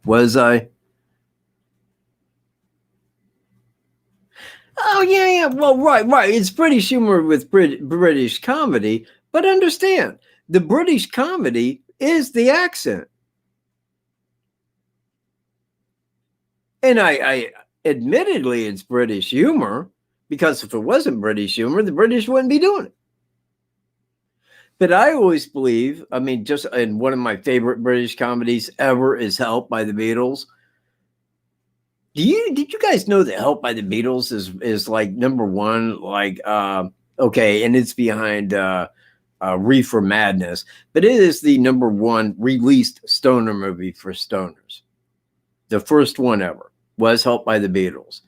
was I? Oh, yeah. Well, right. It's British humor with British comedy, but understand, the British comedy is the accent. And I admittedly, it's British humor, because if it wasn't British humor, the British wouldn't be doing it. But I always believe, I mean, just in one of my favorite British comedies ever is Help by the Beatles. Did you guys know that Help by the Beatles is like number one, like okay, and it's behind Reefer Madness, but it is the number one released stoner movie for stoners. The first one ever was Help by the Beatles.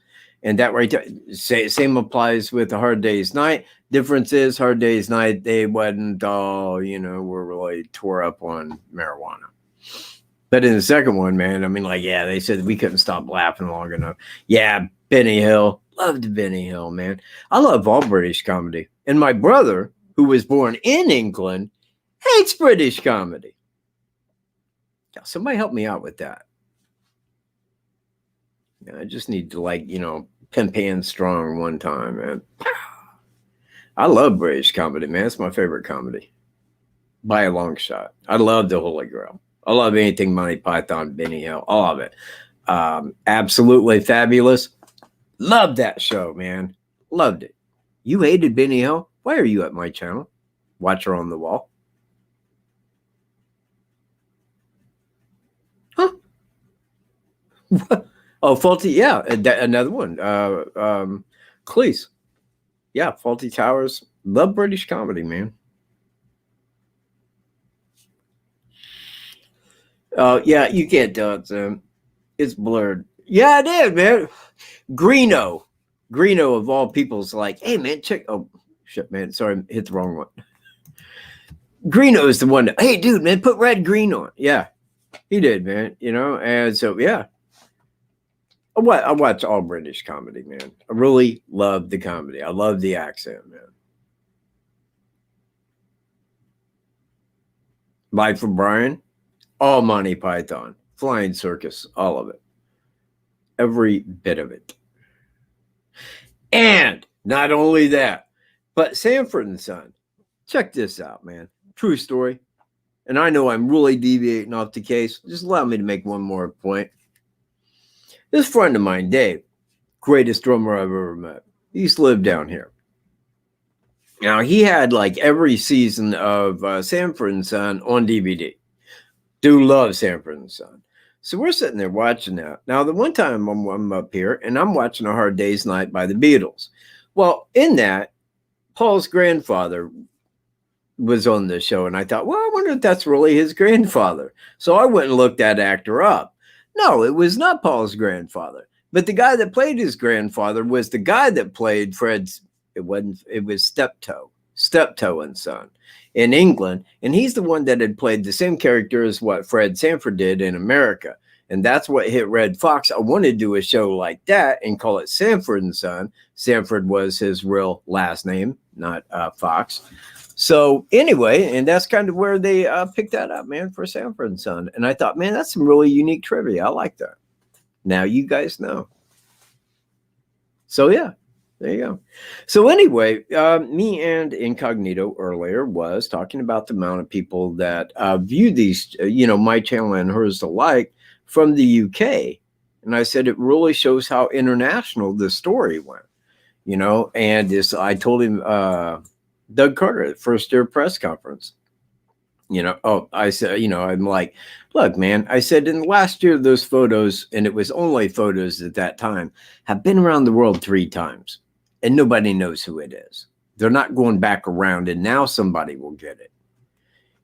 And that right there, same applies with A Hard Day's Night. Difference is Hard Day's Night, they wasn't all, you know, were really tore up on marijuana. But in the second one, man, I mean, like, yeah, they said we couldn't stop laughing long enough. Yeah, Benny Hill. Loved Benny Hill, man. I love all British comedy. And my brother, who was born in England, hates British comedy. Yeah, somebody help me out with that. I just need to, like, you know, pimp hands strong one time, man. I love British comedy, man. It's my favorite comedy by a long shot. I love the Holy Grail. I love anything Monty Python, Benny Hill, all of it. Absolutely Fabulous. Loved that show, man. Loved it. You hated Benny Hill? Why are you at my channel? Watcher on the wall. Huh? Oh, Faulty, yeah, another one. Cleese. Yeah, Faulty Towers. Love British comedy, man. Yeah, you can't tell it's blurred. Yeah, it is, man. Greeno of all people's like, hey man, check. Oh shit, man, sorry, hit the wrong one. Greeno is the one that, hey dude, man, put red green on. Yeah, he did, man. You know, and so yeah. I watch all British comedy, man. I really love the comedy. I love the accent, man. Life of Brian, all Monty Python, Flying Circus, all of it. Every bit of it. And not only that, but Sanford and Son. Check this out, man. True story. And I know I'm really deviating off the case. Just allow me to make one more point. This friend of mine, Dave, greatest drummer I've ever met. He used to live down here. Now, he had like every season of Sanford and Son on DVD. Do love Sanford and Son. So we're sitting there watching that. Now, the one time I'm up here and I'm watching A Hard Day's Night by the Beatles. Well, in that, Paul's grandfather was on the show, and I thought, well, I wonder if that's really his grandfather. So I went and looked that actor up. No, it was not Paul's grandfather. But the guy that played his grandfather was the guy that played Fred's, it was Steptoe and Son in England. And he's the one that had played the same character as what Fred Sanford did in America. And that's what hit Red Fox. I wanted to do a show like that and call it Sanford and Son. Sanford was his real last name, not Fox. So anyway, and that's kind of where they picked that up, man, for Sanford and Son. And I thought, man, that's some really unique trivia. I like that. Now you guys know. So yeah, there you go. So anyway, me and Incognito earlier was talking about the amount of people that view these, my channel and hers alike from the UK. And I said, it really shows how international this story went, and I told him, Doug Carter at first year press conference, I said, I'm like, look, man, I said in the last year, those photos, and it was only photos at that time, have been around the world 3 times and nobody knows who it is. They're not going back around and now somebody will get it,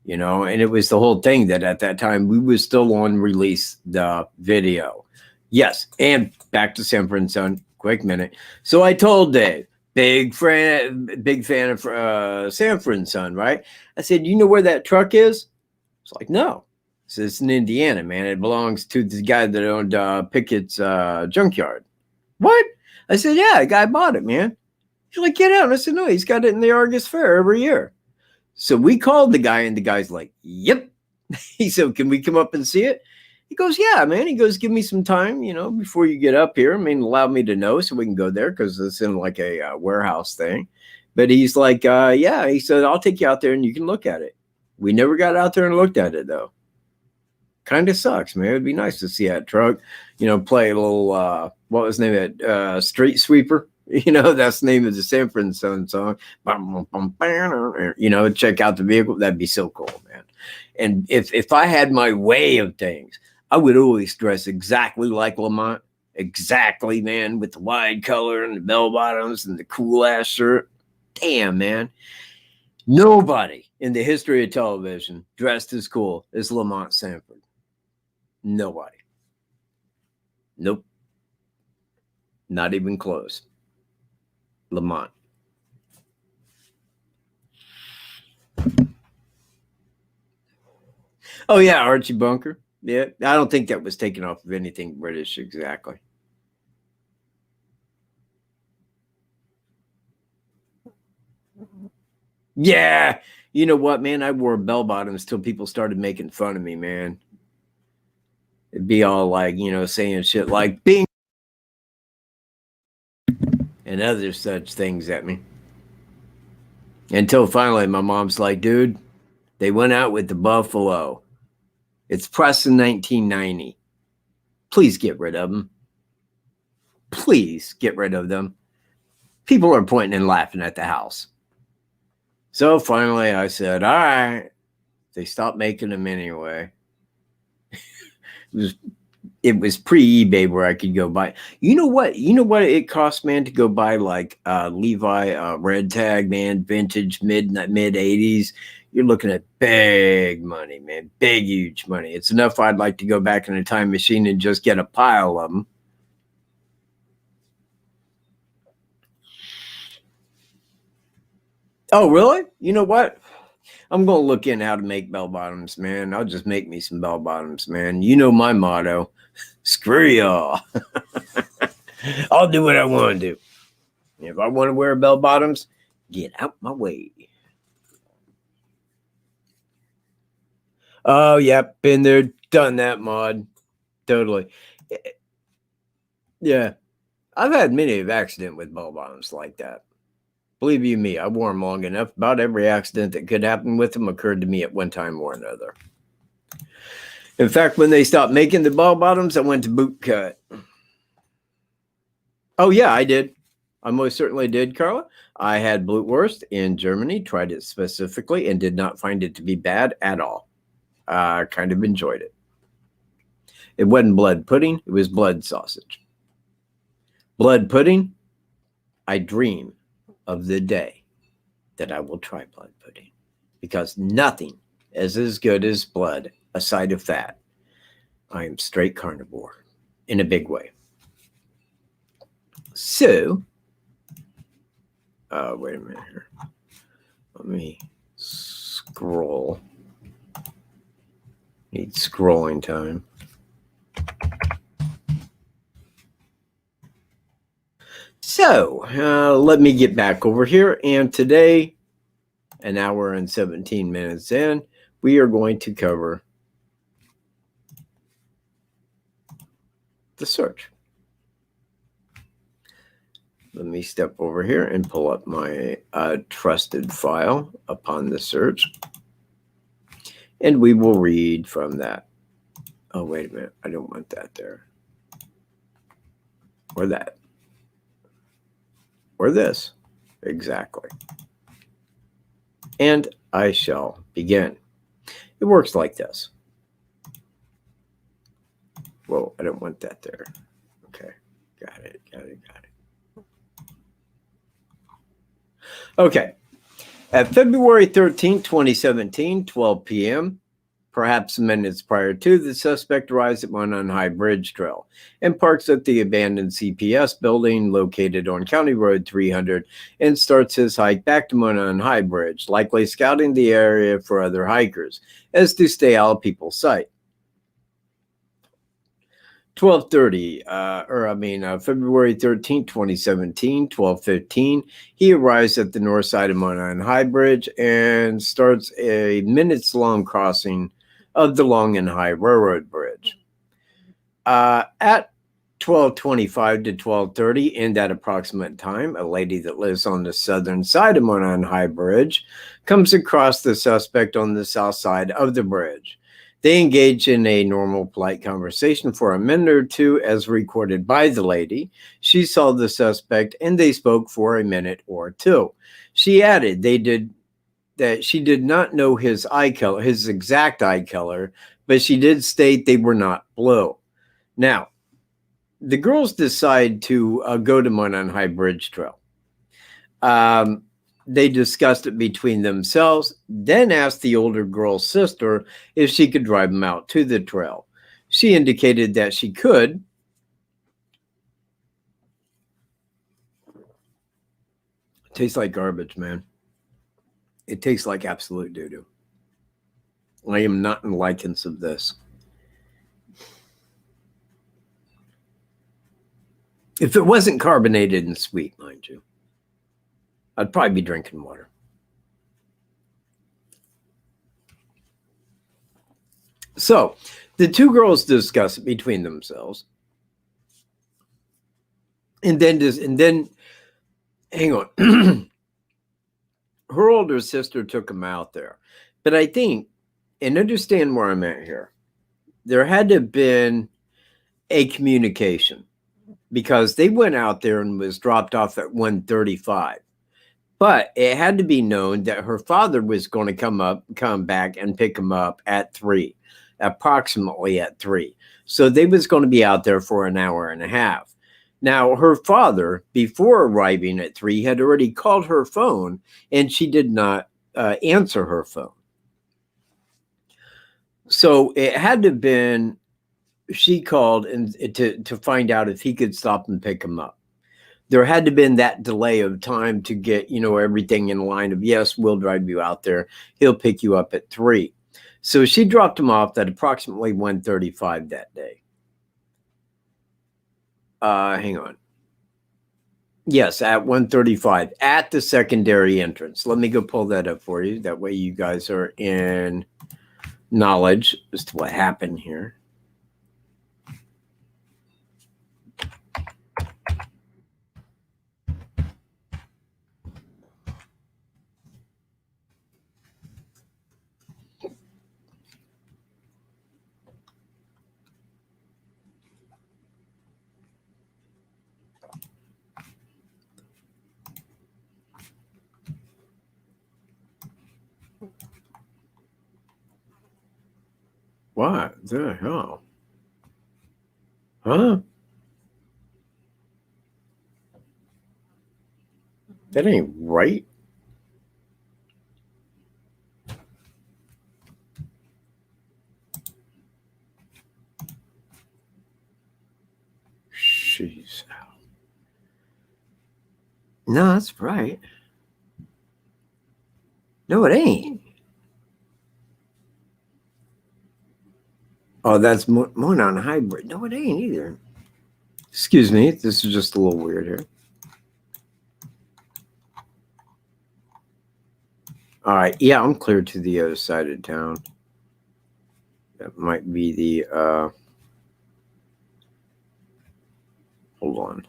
and it was the whole thing that at that time we was still on release the video. Yes. And back to Sanford and Son, quick minute. So I told Dave, big fan of Sanford and Son, right? I said, you know where that truck is? It's like, no. So it's in Indiana, man. It belongs to the guy that owned Pickett's junkyard. What? I said, yeah, the guy bought it, man. He's like, get out. And I said, no, he's got it in the Argus Fair every year. So we called the guy, and the guy's like, yep. He said, can we come up and see it? He goes, yeah, man. He goes, give me some time, before you get up here. I mean, allow me to know so we can go there because it's in like a warehouse thing. But he's like, yeah. He said, I'll take you out there and you can look at it. We never got out there and looked at it, though. Kind of sucks, man. It'd be nice to see that truck, play a little, what was the name of it? Street Sweeper. That's the name of the Sanford and Son song. Check out the vehicle. That'd be so cool, man. And if I had my way of things, I would always dress exactly like Lamont. Exactly, man, with the wide collar and the bell bottoms and the cool ass shirt. Damn, man. Nobody in the history of television dressed as cool as Lamont Sanford. Nobody. Nope. Not even close. Lamont. Oh, yeah, Archie Bunker. Yeah, I don't think that was taken off of anything British exactly. Yeah, you know what, man? I wore bell bottoms till people started making fun of me, man. It'd be all like, saying shit like "bing" and other such things at me. Until finally my mom's like, dude, they went out with the Buffalo. It's pressed in 1990. Please get rid of them. Please get rid of them. People are pointing and laughing at the house. So finally I said, all right. They stopped making them anyway. It was pre-eBay where I could go buy. You know what it cost, man, to go buy like Levi red tag, man, vintage mid 80s. You're looking at big money, man, big huge money. It's enough I'd like to go back in a time machine and just get a pile of them. Oh, really? You know what? I'm going to look in how to make bell bottoms, man. I'll just make me some bell bottoms, man. You know my motto. Screw y'all. I'll do what I want to do. If I want to wear bell bottoms, get out my way. Oh, yep. Been there, done that, mod. Totally. Yeah. I've had many of accident with bell bottoms like that. Believe you me, I wore them long enough. About every accident that could happen with them occurred to me at one time or another. In fact, when they stopped making the bell bottoms, I went to BITCHUTE. Oh, yeah, I did. I most certainly did, Carla. I had Blutwurst in Germany, tried it specifically, and did not find it to be bad at all. I kind of enjoyed it. It wasn't blood pudding. It was blood sausage. Blood pudding, I dream of the day that I will try blood pudding, because nothing is as good as blood aside of fat. I am straight carnivore in a big way. So, wait a minute here. Let me scroll. Need scrolling time. So, let me get back over here. And today, an hour and 17 minutes in, we are going to cover the search. Let me step over here and pull up my trusted file upon the search. And we will read from that. Oh, wait a minute. I don't want that there. Or that. Or this. Exactly. And I shall begin. It works like this. Whoa, I don't want that there. Okay. Got it. Okay. At February 13, 2017, 12 p.m., perhaps minutes prior to, the suspect arrives at one on High Bridge Trail and parks at the abandoned CPS building located on County Road 300 and starts his hike back to one on High Bridge, likely scouting the area for other hikers, as to stay out of people's sight. 12:30, February 13, 2017, 12:15, he arrives at the north side of Monon High Bridge and starts a minutes-long crossing of the Long and High Railroad Bridge. At 12:25 to 12:30, in that approximate time, a lady that lives on the southern side of Monon High Bridge comes across the suspect on the south side of the bridge. They engage in a normal, polite conversation for a minute or two, as recorded by the lady. She saw the suspect, and they spoke for a minute or two. She added that she did not know his eye color, his exact eye color, but she did state they were not blue. Now, the girls decide to go to Monon High Bridge Trail. They discussed it between themselves, then asked the older girl's sister if she could drive them out to the trail. She indicated that she could. It tastes like garbage, man. It tastes like absolute doo-doo. I am not in likeness of this. If it wasn't carbonated and sweet, mind you, I'd probably be drinking water. So the two girls discuss it between themselves. And then hang on. Her older sister took them out there. But I think, and understand where I'm at here, there had to have been a communication because they went out there and was dropped off at 1:35. But it had to be known that her father was going to come back and pick him up at 3, approximately at 3. So they was going to be out there for an hour and a half. Now, her father, before arriving at 3, had already called her phone, and she did not answer her phone. So it had to have been, she called and to find out if he could stop and pick him up. There had to have been that delay of time to get, everything in line of, yes, we'll drive you out there. He'll pick you up at 3. So she dropped him off at approximately 1:35 that day. Hang on. Yes, at 1:35 at the secondary entrance. Let me go pull that up for you. That way you guys are in knowledge as to what happened here. What the hell? Huh? That ain't right. Jeez. No, that's right. No, it ain't. Oh, that's monon hybrid. No, it ain't either. Excuse me. This is just a little weird here. All right. Yeah, I'm clear to the other side of town. That might be the, hold on.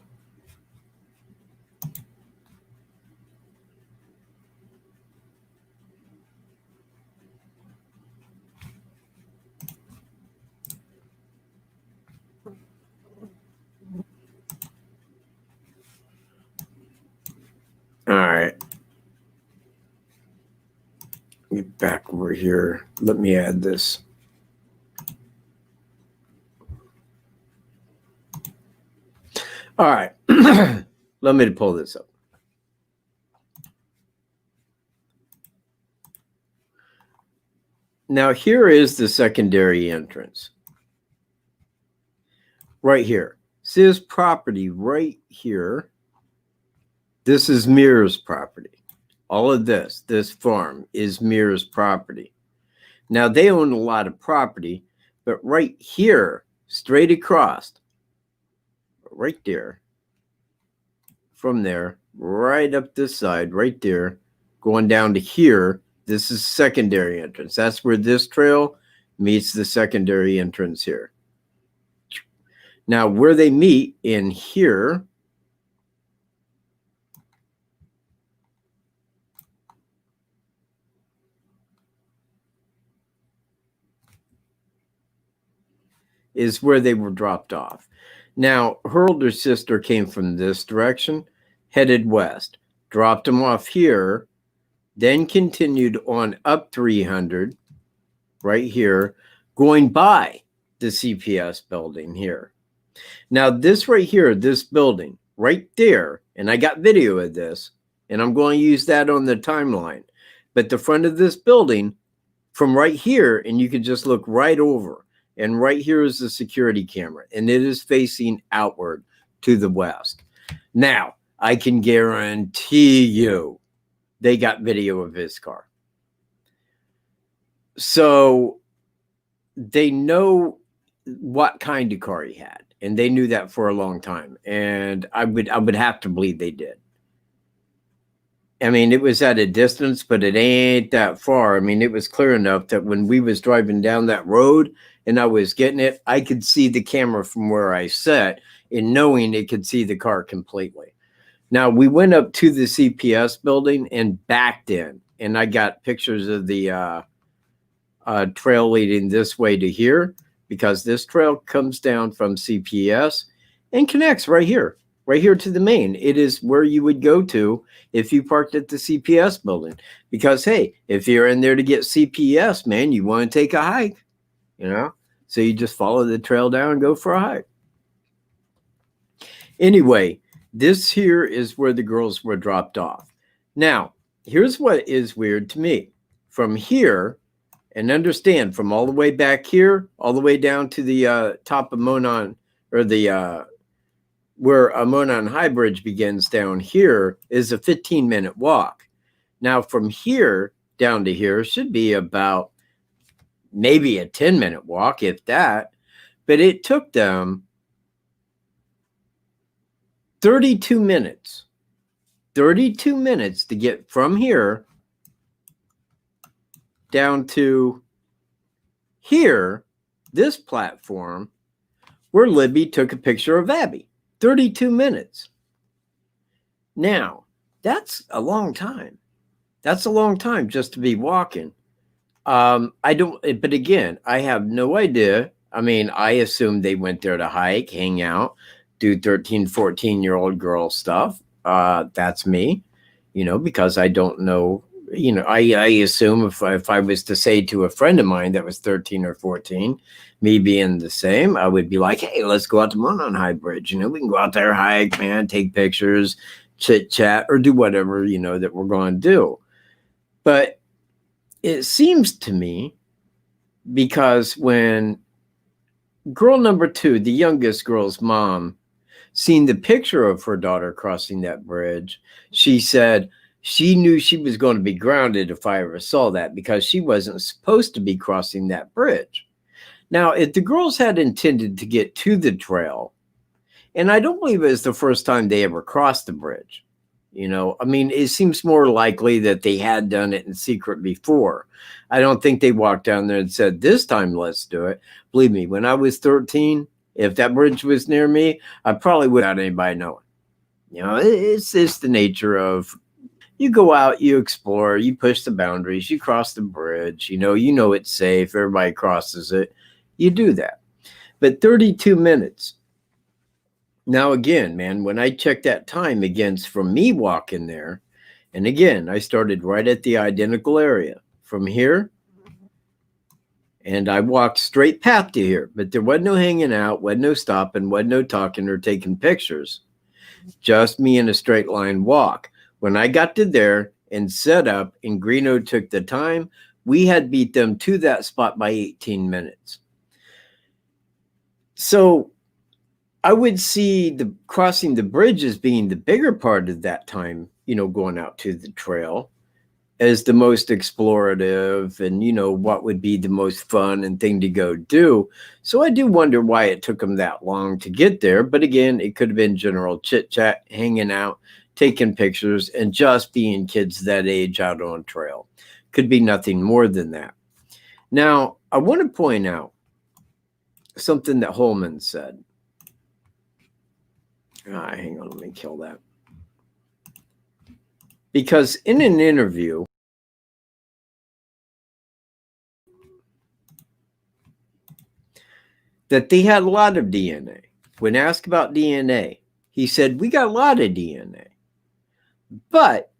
All right. Get back over here. Let me add this. All right. Let me pull this up. Now, here is the secondary entrance. Right here. See this property right here? This is Mirror's property. All of this farm is Mirror's property. Now, they own a lot of property, but right here, straight across, right there, from there, right up this side, right there, going down to here, this is secondary entrance. That's where this trail meets the secondary entrance here. Now, where they meet in here, is where they were dropped off. Now, her older sister came from this direction, headed west, dropped them off here, then continued on up 300, right here, going by the CPS building here. Now, this right here, this building, right there, and I got video of this, and I'm going to use that on the timeline, but the front of this building, from right here, and you can just look right over, and right here is the security camera, and it is facing outward to the west. Now, I can guarantee you they got video of his car. So they know what kind of car he had, and they knew that for a long time. And I would have to believe they did. I mean, it was at a distance, but it ain't that far. I mean, it was clear enough that when we was driving down that road and I was getting it, I could see the camera from where I sat, and knowing it could see the car completely. Now, we went up to the CPS building and backed in, and I got pictures of the trail leading this way to here, because this trail comes down from CPS and connects right here to the main. It is where you would go to if you parked at the CPS building. Because, hey, if you're in there to get CPS, man, you want to take a hike, you know? So you just follow the trail down and go for a hike. Anyway, this here is where the girls were dropped off. Now, here's what is weird to me. From here, and understand, from all the way back here, all the way down to the top of Monon, or the where Monon High Bridge begins down here, is a 15-minute walk. Now, from here down to here should be about maybe a 10-minute walk, if that. But it took them 32 minutes. 32 minutes to get from here down to here, this platform, where Libby took a picture of Abby. 32 minutes. Now, that's a long time. That's a long time just to be walking. I don't, but again, I have no idea. I mean, I assume they went there to hike, hang out, do 13, 14-year-old girl stuff. That's me, because I don't know. I assume if I was to say to a friend of mine that was 13 or 14, me being the same, I would be like, hey, let's go out to Monon High Bridge. We can go out there, hike, man, take pictures, chit chat, or do whatever, that we're going to do. But it seems to me, because when girl number 2, the youngest girl's mom, seen the picture of her daughter crossing that bridge, she said she knew she was going to be grounded if I ever saw that, because she wasn't supposed to be crossing that bridge. Now, if the girls had intended to get to the trail, and I don't believe it was the first time they ever crossed the bridge, I mean, it seems more likely that they had done it in secret before. I don't think they walked down there and said, this time, let's do it. Believe me, when I was 13, if that bridge was near me, I probably without anybody knowing. It's the nature of, you go out, you explore, you push the boundaries, you cross the bridge, you know it's safe, everybody crosses it, you do that. But 32 minutes. Now, again, man, when I check that time against from me walking there, and again, I started right at the identical area from here, and I walked straight path to here, but there wasn't no hanging out, wasn't no stopping, wasn't no talking or taking pictures, just me in a straight line walk. When I got to there and set up, and Greeno took the time, we had beat them to that spot by 18 minutes. So I would see the crossing the bridge as being the bigger part of that time, going out to the trail, as the most explorative and, what would be the most fun and thing to go do. So I do wonder why it took them that long to get there. But again, it could have been general chit chat, hanging out, taking pictures, and just being kids that age out on trail. Could be nothing more than that. Now, I want to point out something that Holman said. Hang on, let me kill that. Because in an interview, that they had a lot of DNA. When asked about DNA, he said, we got a lot of DNA, but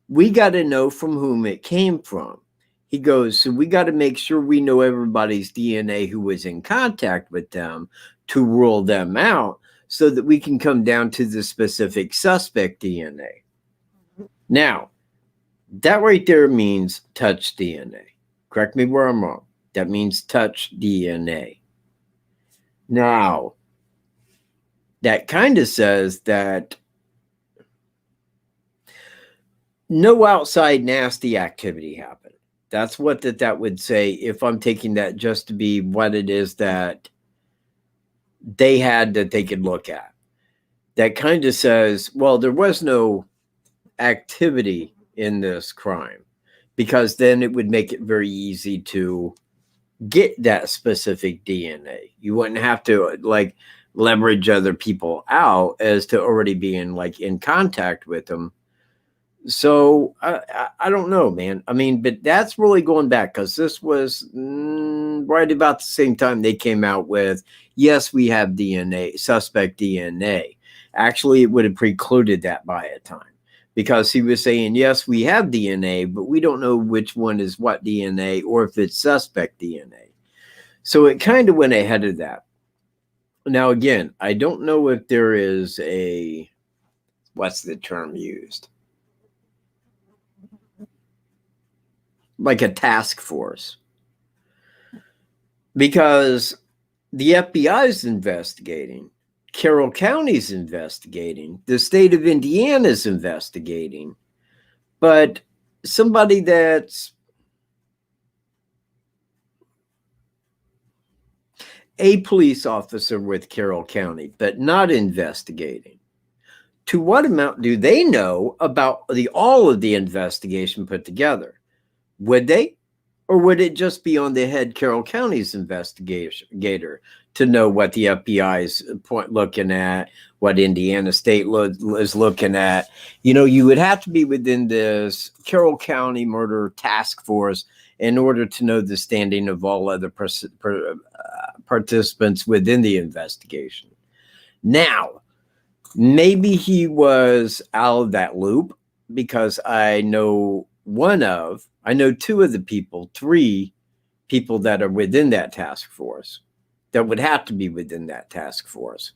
we got to know from whom it came from. He goes, so we got to make sure we know everybody's DNA who was in contact with them to rule them out, so that we can come down to the specific suspect DNA. Now, that right there means touch DNA. Correct me where I'm wrong. That means touch DNA. Now, that kind of says that no outside nasty activity happened. That's what that would say, if I'm taking that just to be what it is that they had that they could look at. That kind of says, well, there was no activity in this crime, because then it would make it very easy to get that specific DNA. You wouldn't have to leverage other people out as to already being in contact with them So I don't know, man. I mean, but that's really going back because this was right about the same time they came out with, yes, we have DNA, suspect DNA. Actually, it would have precluded that by a time because he was saying, yes, we have DNA, but we don't know which one is what DNA or if it's suspect DNA. So it kind of went ahead of that. Now, again, I don't know if there is a, what's the term used? Like a task force. Because the FBI is investigating, Carroll County's investigating, the state of Indiana is investigating, but somebody that's a police officer with Carroll County, but not investigating. To what amount do they know about all of the investigation put together? Would they? Or would it just be on the head Carroll County's investigator to know what the FBI is looking at, what Indiana State is looking at? You know, you would have to be within this Carroll County Murder Task Force in order to know the standing of all other participants within the investigation. Now, maybe he was out of that loop because I know two of the people, 3 people that are within that task force that would have to be within that task force.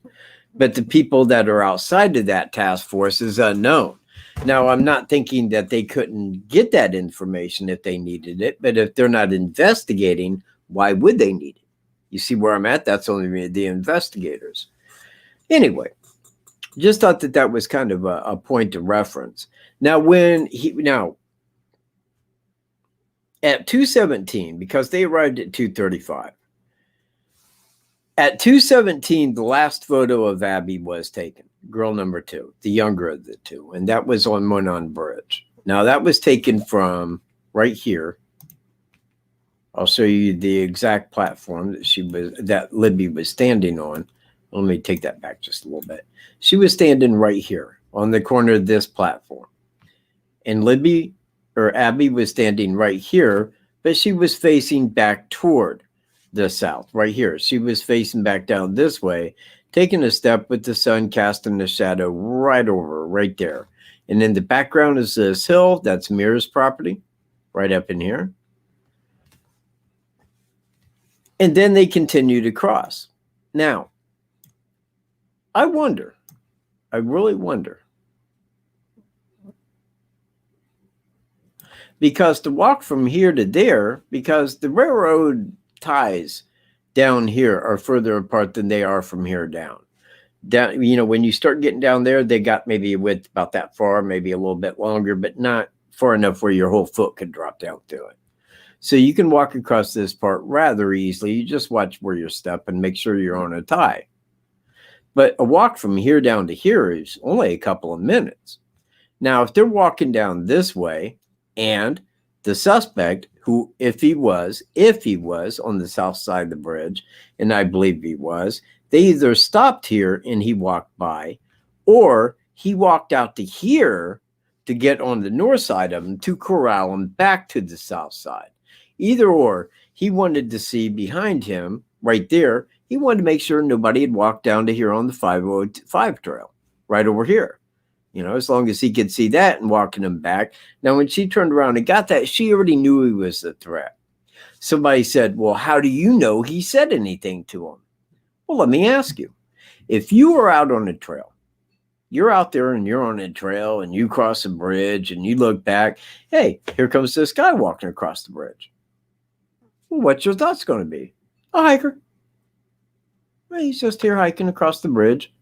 But the people that are outside of that task force is unknown. Now, I'm not thinking that they couldn't get that information if they needed it, but if they're not investigating, why would they need it? You see where I'm at? That's only the investigators. Anyway, just thought that was kind of a point of reference. Now, at 2:17, because they arrived at 2:35. At 2:17, the last photo of Abby was taken, girl number 2, the younger of the 2, and that was on Monon Bridge. Now, that was taken from right here. I'll show you the exact platform that Libby was standing on. Let me take that back just a little bit. She was standing right here on the corner of this platform, and Abby was standing right here, but she was facing back toward the south, right here. She was facing back down this way, taking a step with the sun casting the shadow right there. And in the background is this hill. That's Mira's property, right up in here. And then they continue to cross. Now, I really wonder, because to walk from here to there, because the railroad ties down here are further apart than they are from here down. You know, when you start getting down there, they got maybe a width about that far, maybe a little bit longer, but not far enough where your whole foot could drop down to it. So you can walk across this part rather easily. You just watch where you step and make sure you're on a tie. But a walk from here down to here is only a couple of minutes. Now, if they're walking down this way, and the suspect, who, if he was on the south side of the bridge, and I believe he was, they either stopped here and he walked by, or he walked out to here to get on the north side of him to corral him back to the south side. Either or, he wanted to see behind him right there. He wanted to make sure nobody had walked down to here on the 505 trail, right over here. You know, as long as he could see that and walking him back. Now, when she turned around and got that, she already knew he was a threat. Somebody said, well, how do you know he said anything to him? Well, let me ask you. If you were out on a trail, you're out there and you're on a trail and you cross a bridge and you look back, hey, here comes this guy walking across the bridge. Well, what's your thoughts going to be? A hiker. Well, he's just here hiking across the bridge.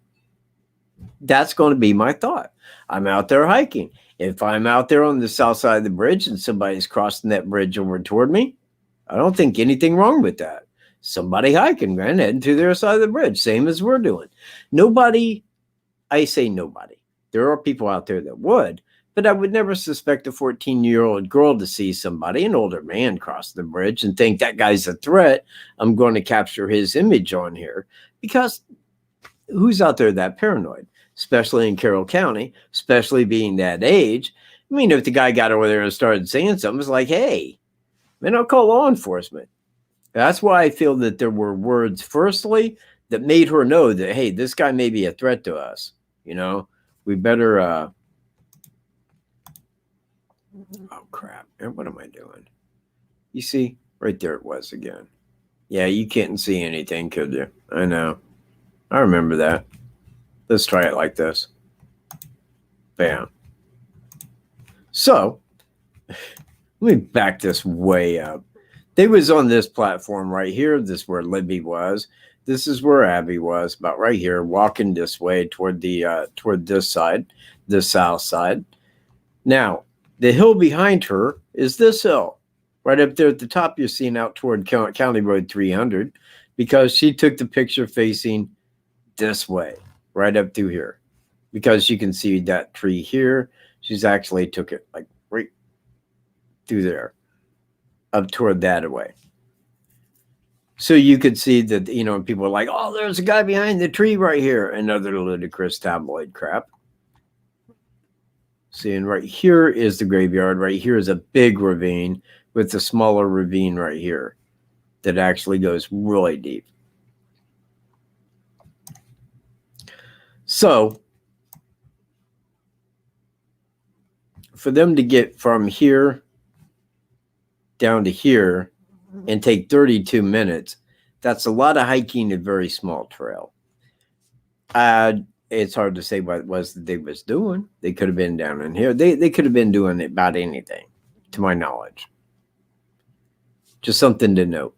That's going to be my thought. I'm out there hiking. If I'm out there on the south side of the bridge and somebody's crossing that bridge over toward me, I don't think anything wrong with that. Somebody hiking, man, heading to their side of the bridge, same as we're doing. Nobody, I say nobody. There are people out there that would, but I would never suspect a 14-year-old girl to see somebody, an older man, cross the bridge and think that guy's a threat. I'm going to capture his image on here, because who's out there that paranoid? Especially in Carroll County, especially being that age. I mean, if the guy got over there and started saying something, it's like, hey, man, I'll call law enforcement. That's why I feel that there were words, firstly, that made her know that, hey, this guy may be a threat to us. You know, we better, oh, crap. What am I doing? You see, right there it was again. Yeah, you can't see anything, could you? I know. I remember that. Let's try it like this. Bam. So, let me back this way up. They was on this platform right here. This is where Libby was. This is where Abby was, about right here, walking this way toward the toward this side, the south side. Now, the hill behind her is this hill. Right up there at the top, you're seeing out toward County Road 300, because she took the picture facing this way, right up through here. Because you can see that tree here. She's actually took it like right through there, up toward that way. So you could see that, you know, people are like, oh, there's a guy behind the tree right here. Another ludicrous tabloid crap. Seeing right here is the graveyard. Right here is a big ravine with a smaller ravine right here that actually goes really deep. So for them to get from here down to here and take 32 minutes, that's a lot of hiking a very small trail. It's hard to say what it was that they was doing. They could have been down in here. They could have been doing about anything, to my knowledge. Just something to note.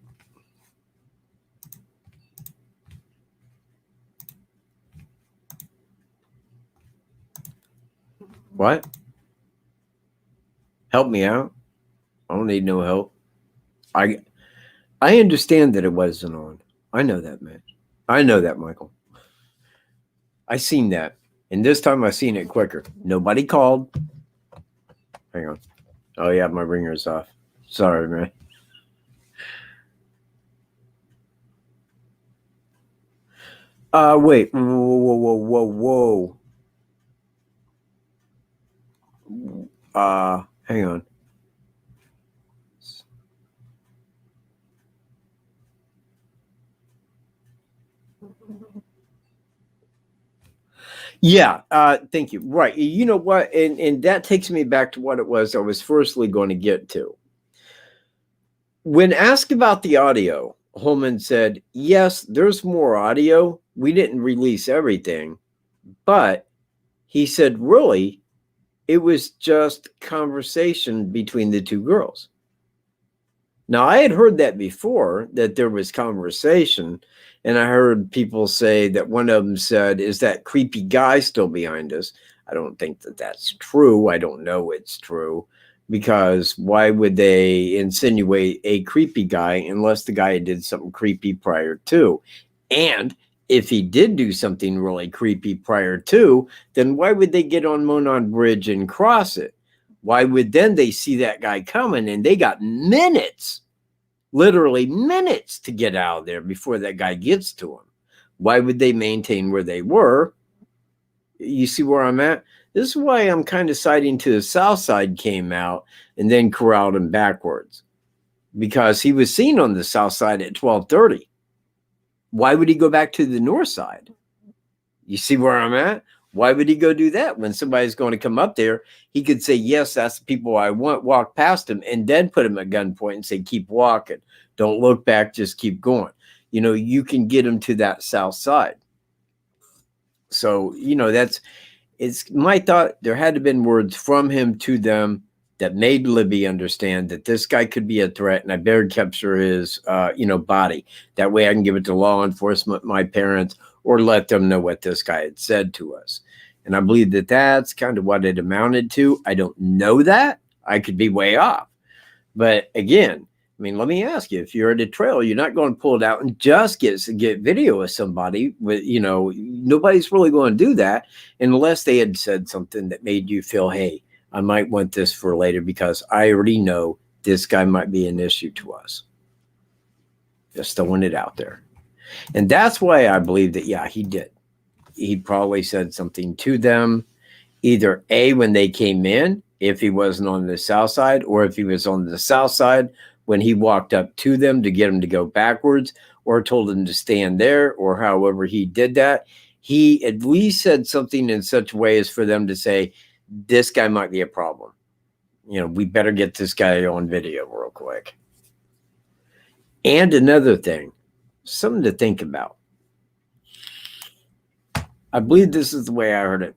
What? Help me out. I don't need no help. I understand that it wasn't on. I know that, man. I know that, Michael. I seen that. And this time I seen it quicker. Nobody called. Hang on. Oh, yeah, my ringer's off. Sorry, man. Wait. Whoa. Hang on. Yeah, thank you. Right. You know what? And that takes me back to what it was I was firstly going to get to. When asked about the audio, Holman said, yes, there's more audio. We didn't release everything. But he said, really, it was just conversation between the two girls. Now, I had heard that before, that there was conversation. And I heard people say that one of them said, is that creepy guy still behind us? I don't think that that's true. I don't know it's true. Because why would they insinuate a creepy guy unless the guy did something creepy prior to? And if he did do something really creepy prior to, then why would they get on Monon Bridge and cross it? Why would then they see that guy coming and they got minutes, literally minutes to get out of there before that guy gets to them? Why would they maintain where they were? You see where I'm at? This is why I'm kind of siding to the south side came out and then corralled him backwards. Because he was seen on the south side at 12:30. Why would he go back to the north side? You see where I'm at? Why would he go do that when somebody's going to come up there? He could say, yes, that's the people I want, walk past him, and then put him at gunpoint and say, keep walking. Don't look back, just keep going. You know, you can get him to that south side. So, you know, it's my thought. There had to have been words from him to them that made Libby understand that this guy could be a threat, and I better capture his, body. That way I can give it to law enforcement, my parents, or let them know what this guy had said to us. And I believe that that's kind of what it amounted to. I don't know that. I could be way off. But again, I mean, let me ask you, if you're at a trail, you're not going to pull it out and just get video of somebody with, nobody's really going to do that unless they had said something that made you feel, hey, I might want this for later because I already know this guy might be an issue to us. Just throwing it out there. And that's why I believe that, yeah, he did. He probably said something to them, either A, when they came in, if he wasn't on the south side, or if he was on the south side when he walked up to them to get them to go backwards, or told them to stand there, or however he did that. He at least said something in such a way as for them to say, this guy might be a problem. You know, we better get this guy on video real quick. And another thing, something to think about. I believe this is the way I heard it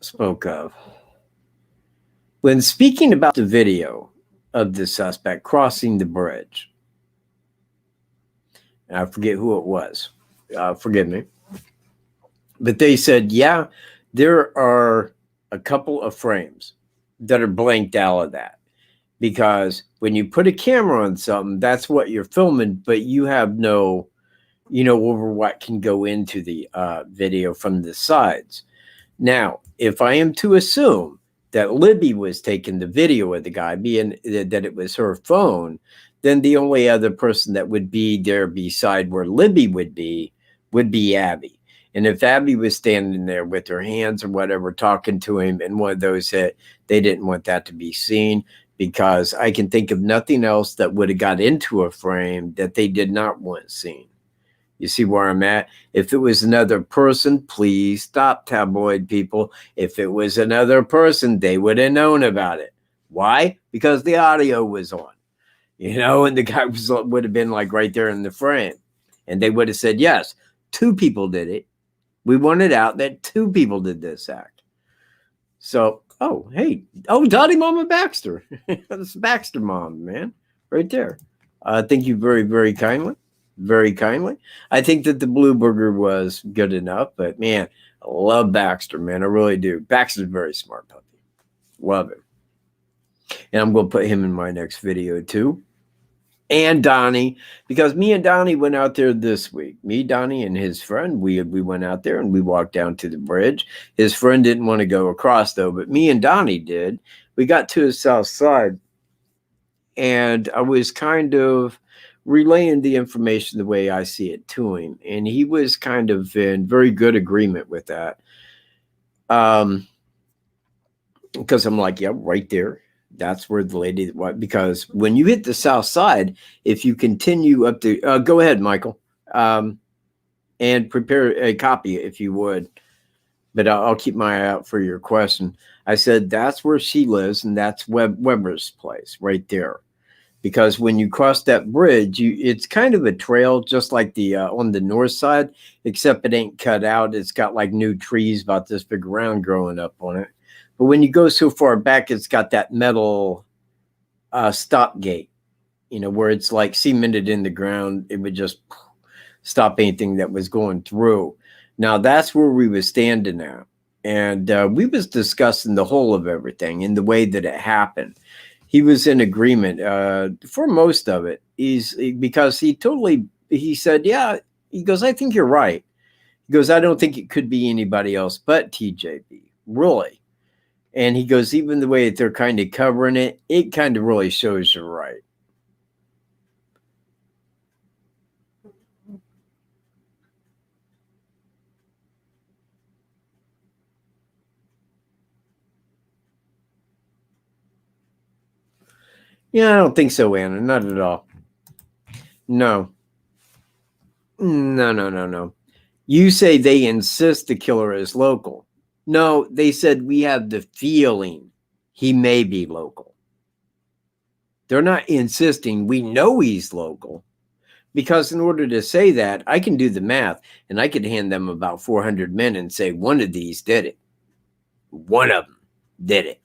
spoke of. When speaking about the video of the suspect crossing the bridge, and I forget who it was, forgive me, but they said, yeah, there are a couple of frames that are blanked out of that, because when you put a camera on something, that's what you're filming, but you have no, over what can go into the video from the sides. Now, if I am to assume that Libby was taking the video of the guy, being that it was her phone, then the only other person that would be there beside where Libby would be Abby. And if Abby was standing there with her hands or whatever, talking to him, and one of those hit, they didn't want that to be seen, because I can think of nothing else that would have got into a frame that they did not want seen. You see where I'm at? If it was another person, please stop, tabloid people. If it was another person, they would have known about it. Why? Because the audio was on, and the guy would have been like right there in the frame. And they would have said, yes, 2 people did it. We wanted out that 2 people did this act. So, Dottie Mama Baxter. That's Baxter Mom, man, right there. Thank you very, very kindly. Very kindly. I think that the Blue Burger was good enough, but man, I love Baxter, man. I really do. Baxter's a very smart puppy. Love him. And I'm going to put him in my next video too. And Donnie, because me and Donnie went out there this week. Me, Donnie, and his friend, we went out there and we walked down to the bridge. His friend didn't want to go across though, but me and Donnie did. We got to the south side, and I was kind of relaying the information the way I see it to him, and he was kind of in very good agreement with that. Because I'm like, yeah, right there. That's where the lady, because when you hit the south side, if you continue up to, go ahead, Michael, and prepare a copy if you would, but I'll keep my eye out for your question. I said, that's where she lives, and that's Weber's place right there. Because when you cross that bridge, it's kind of a trail, just like the on the north side, except it ain't cut out. It's got like new trees about this big around growing up on it. But when you go so far back, it's got that metal stop gate, where it's like cemented in the ground. It would just stop anything that was going through. Now, that's where we was standing at. And we was discussing the whole of everything and the way that it happened. He was in agreement for most of it. Because he said, yeah, he goes, I think you're right. He goes, I don't think it could be anybody else but TJB, really. And he goes, even the way that they're kind of covering it, it kind of really shows you're right. Yeah, I don't think so, Anna. Not at all. No. No. You say they insist the killer is local. No, they said we have the feeling he may be local. They're not insisting we know he's local. Because in order to say that, I can do the math, and I could hand them about 400 men and say one of these did it. One of them did it.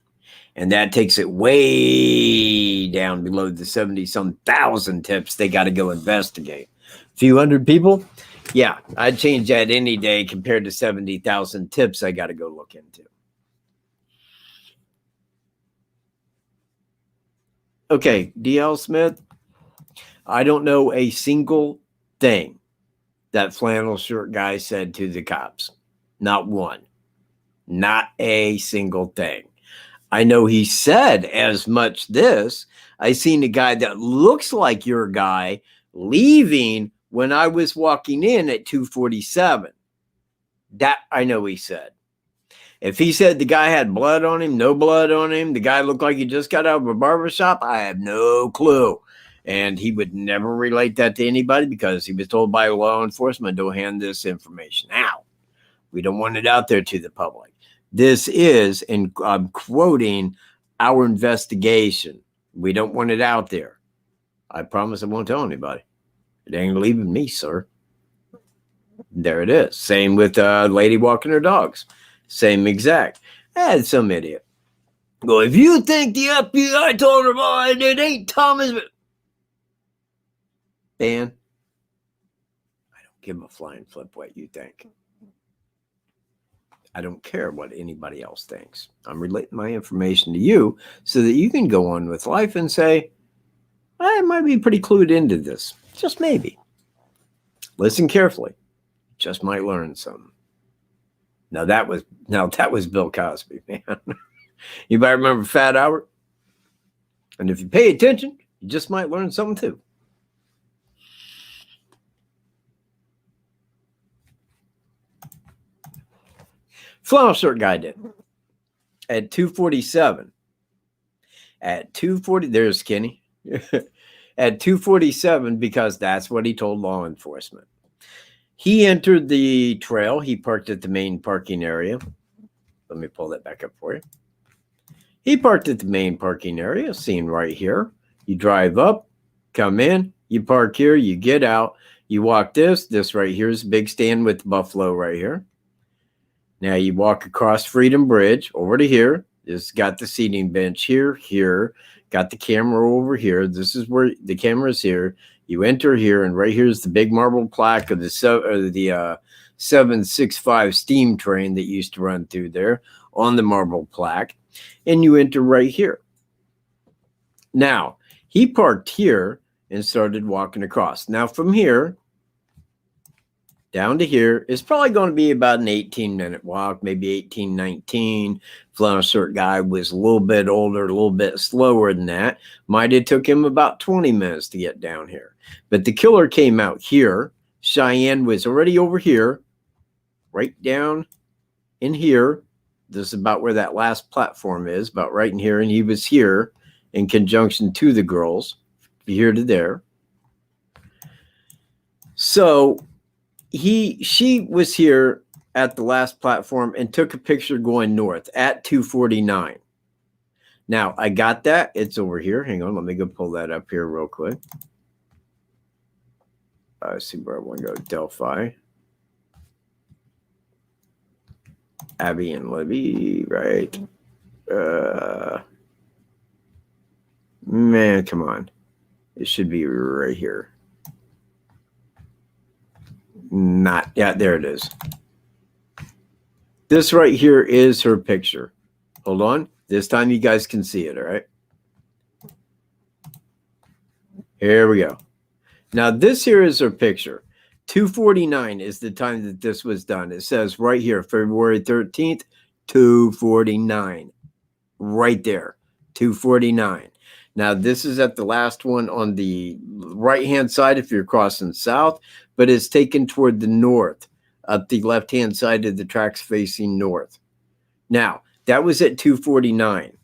And that takes it way down below the 70-some thousand tips they got to go investigate. A few hundred people? Yeah, I'd change that any day compared to 70,000 tips I got to go look into. Okay, DL Smith, I don't know a single thing that flannel shirt guy said to the cops. Not one. Not a single thing. I know he said as much this. I seen a guy that looks like your guy leaving when I was walking in at 247. That I know he said. If he said the guy had blood on him, no blood on him, the guy looked like he just got out of a barber shop, I have no clue. And he would never relate that to anybody because he was told by law enforcement, don't hand this information out. We don't want it out there to the public. This is, and I'm quoting, our investigation. We don't want it out there. I promise I won't tell anybody. It ain't leaving me, sir. There it is. Same with a lady walking her dogs. Same exact. I had some idiot go, if you think the FBI told her, boy, it ain't Thomas. Dan, I don't give a flying flip what you think. I don't care what anybody else thinks. I'm relating my information to you so that you can go on with life and say, I might be pretty clued into this. Just maybe. Listen carefully. Just might learn something. Now that was Bill Cosby, man. You might remember Fat Albert. And if you pay attention, you just might learn something too. Flannel shirt guy did. At 2:47. At 2:40, there's Skinny. At 2:47, because that's what he told law enforcement. He entered the trail. He parked at the main parking area. Let me pull that back up for you. He parked at the main parking area, seen right here. You drive up, come in, you park here, you get out, you walk this. This right here is a big stand with the buffalo right here. Now you walk across Freedom Bridge over to here. This got the seating bench here, here. Got the camera over here. This is where the camera is here. You enter here, and right here is the big marble plaque of the 765 steam train that used to run through there on the marble plaque. And you enter right here. Now, he parked here and started walking across. Now, from here down to here is probably going to be about an 18-minute walk, maybe 18, 19. Flannel shirt guy was a little bit older, a little bit slower than that. Might have took him about 20 minutes to get down here. But the killer came out here. Cheyenne was already over here, right down in here. This is about where that last platform is, about right in here. And he was here in conjunction to the girls, here to there. So she was here at the last platform and took a picture going north at 2:49. Now, I got that. It's over here. Hang on. Let me go pull that up here real quick. See where I want to go. Delphi. Abby and Libby, right? Man, come on. It should be right here. Not, yeah, there it is. This right here is her picture. Hold on. This time you guys can see it, all right? Here we go. Now, this here is her picture. 2:49 is the time that this was done. It says right here, February 13th, 2:49. Right there, 2:49. Now, this is at the last one on the right-hand side if you're crossing south, but it's taken toward the north, up the left-hand side of the tracks facing north. Now, that was at 2:49.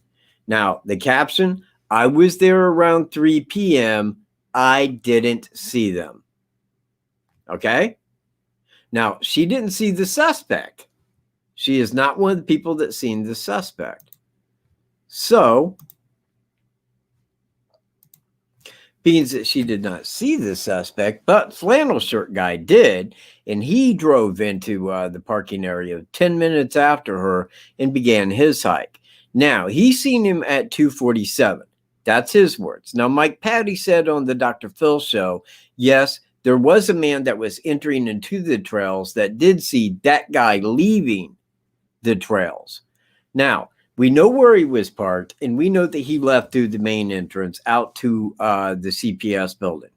Now, the caption, I was there around 3 p.m. I didn't see them. Okay? Now, she didn't see the suspect. She is not one of the people that seen the suspect. So, means that she did not see the suspect, but flannel shirt guy did, and he drove into the parking area 10 minutes after her and began his hike. Now, he seen him at 2:47. That's his words. Now, Mike Patty said on the Dr. Phil show, yes, there was a man that was entering into the trails that did see that guy leaving the trails. Now, we know where he was parked, and we know that he left through the main entrance out to the CPS building.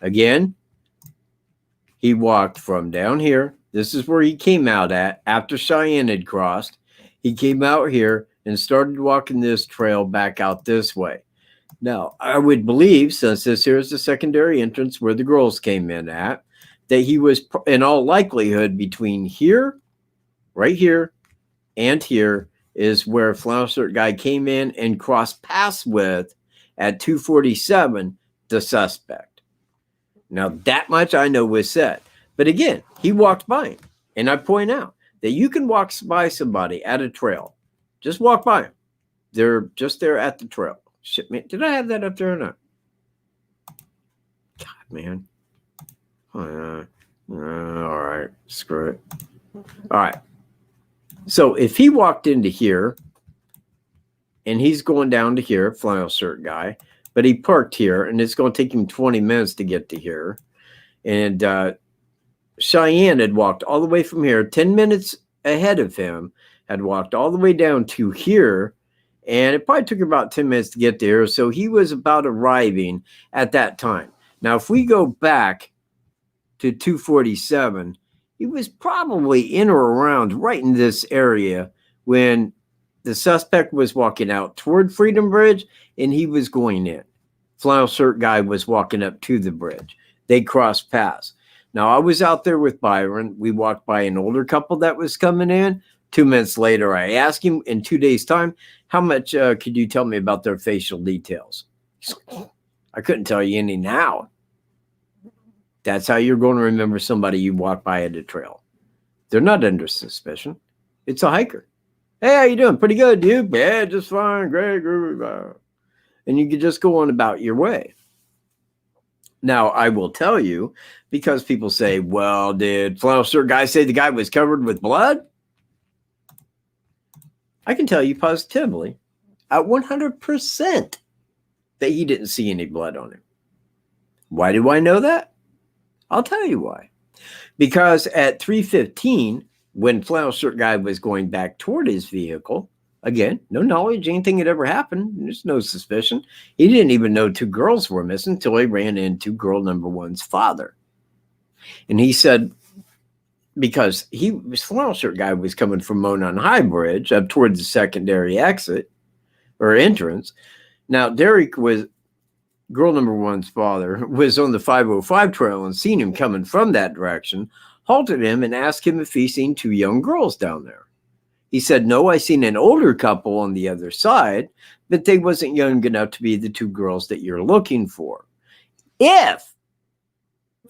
Again, he walked from down here. This is where he came out at after Cheyenne had crossed. He came out here and started walking this trail back out this way. Now, I would believe, since this here is the secondary entrance where the girls came in at, that he was in all likelihood between here, right here, and here is where flannel shirt guy came in and crossed paths with at 247 the suspect. Now that much I know was said. But again, he walked by him. And I point out that you can walk by somebody at a trail. Just walk by them. They're just there at the trail. Shit, man. Did I have that up there or not? God, man. All right. Screw it. All right. So if he walked into here and he's going down to here, flannel shirt guy, but he parked here and it's going to take him 20 minutes to get to here. And Cheyenne had walked all the way from here, 10 minutes ahead of him, had walked all the way down to here. And it probably took about 10 minutes to get there. So he was about arriving at that time. Now, if we go back to 247, he was probably in or around right in this area when the suspect was walking out toward Freedom Bridge and he was going in. Flannel shirt guy was walking up to the bridge. They crossed paths. Now, I was out there with Byron. We walked by an older couple that was coming in. 2 minutes later, I asked him in 2 days' time, how much could you tell me about their facial details? I couldn't tell you any now. That's how you're going to remember somebody you walk by at a trail. They're not under suspicion. It's a hiker. Hey, how you doing? Pretty good, dude. Yeah, just fine. Great. And you can just go on about your way. Now, I will tell you, because people say, well, did flannel shirt guy say the guy was covered with blood? I can tell you positively at 100% that he didn't see any blood on him. Why do I know that? I'll tell you why. Because at 3:15, when flannel shirt guy was going back toward his vehicle, again, no knowledge anything had ever happened. There's no suspicion. He didn't even know 2 girls were missing until he ran into girl number 1's father. And he said, because flannel shirt guy was coming from Monon High Bridge up towards the secondary exit or entrance. Now, Derek was, girl number 1's father, was on the 505 trail and seen him coming from that direction, halted him and asked him if he seen 2 young girls down there. He said, no, I seen an older couple on the other side, but they wasn't young enough to be the 2 girls that you're looking for. If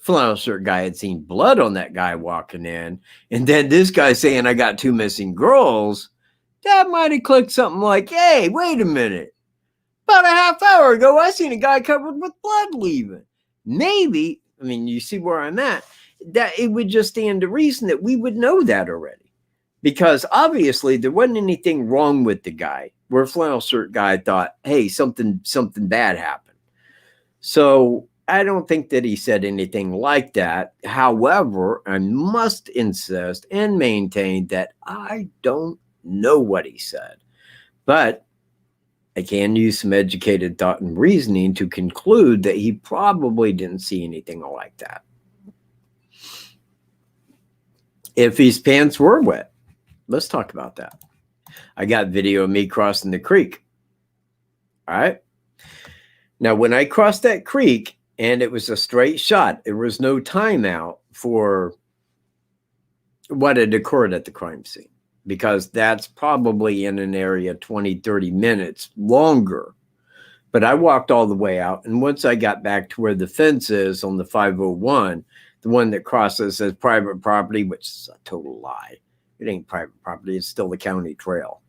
flannel shirt guy had seen blood on that guy walking in, and then this guy saying, I got 2 missing girls, that might have clicked something like, hey, wait a minute. About a half hour ago, I seen a guy covered with blood leaving. Maybe, I mean, you see where I'm at, that it would just stand to reason that we would know that already. Because obviously there wasn't anything wrong with the guy where flannel shirt guy thought, hey, something bad happened. So I don't think that he said anything like that. However, I must insist and maintain that I don't know what he said. But I can use some educated thought and reasoning to conclude that he probably didn't see anything like that. If his pants were wet, let's talk about that. I got video of me crossing the creek. All right. Now, when I crossed that creek and it was a straight shot, there was no timeout for what had occurred at the crime scene, because that's probably in an area 20, 30 minutes longer. But I walked all the way out. And once I got back to where the fence is on the 501, the one that crosses as private property, which is a total lie. It ain't private property. It's still the county trail,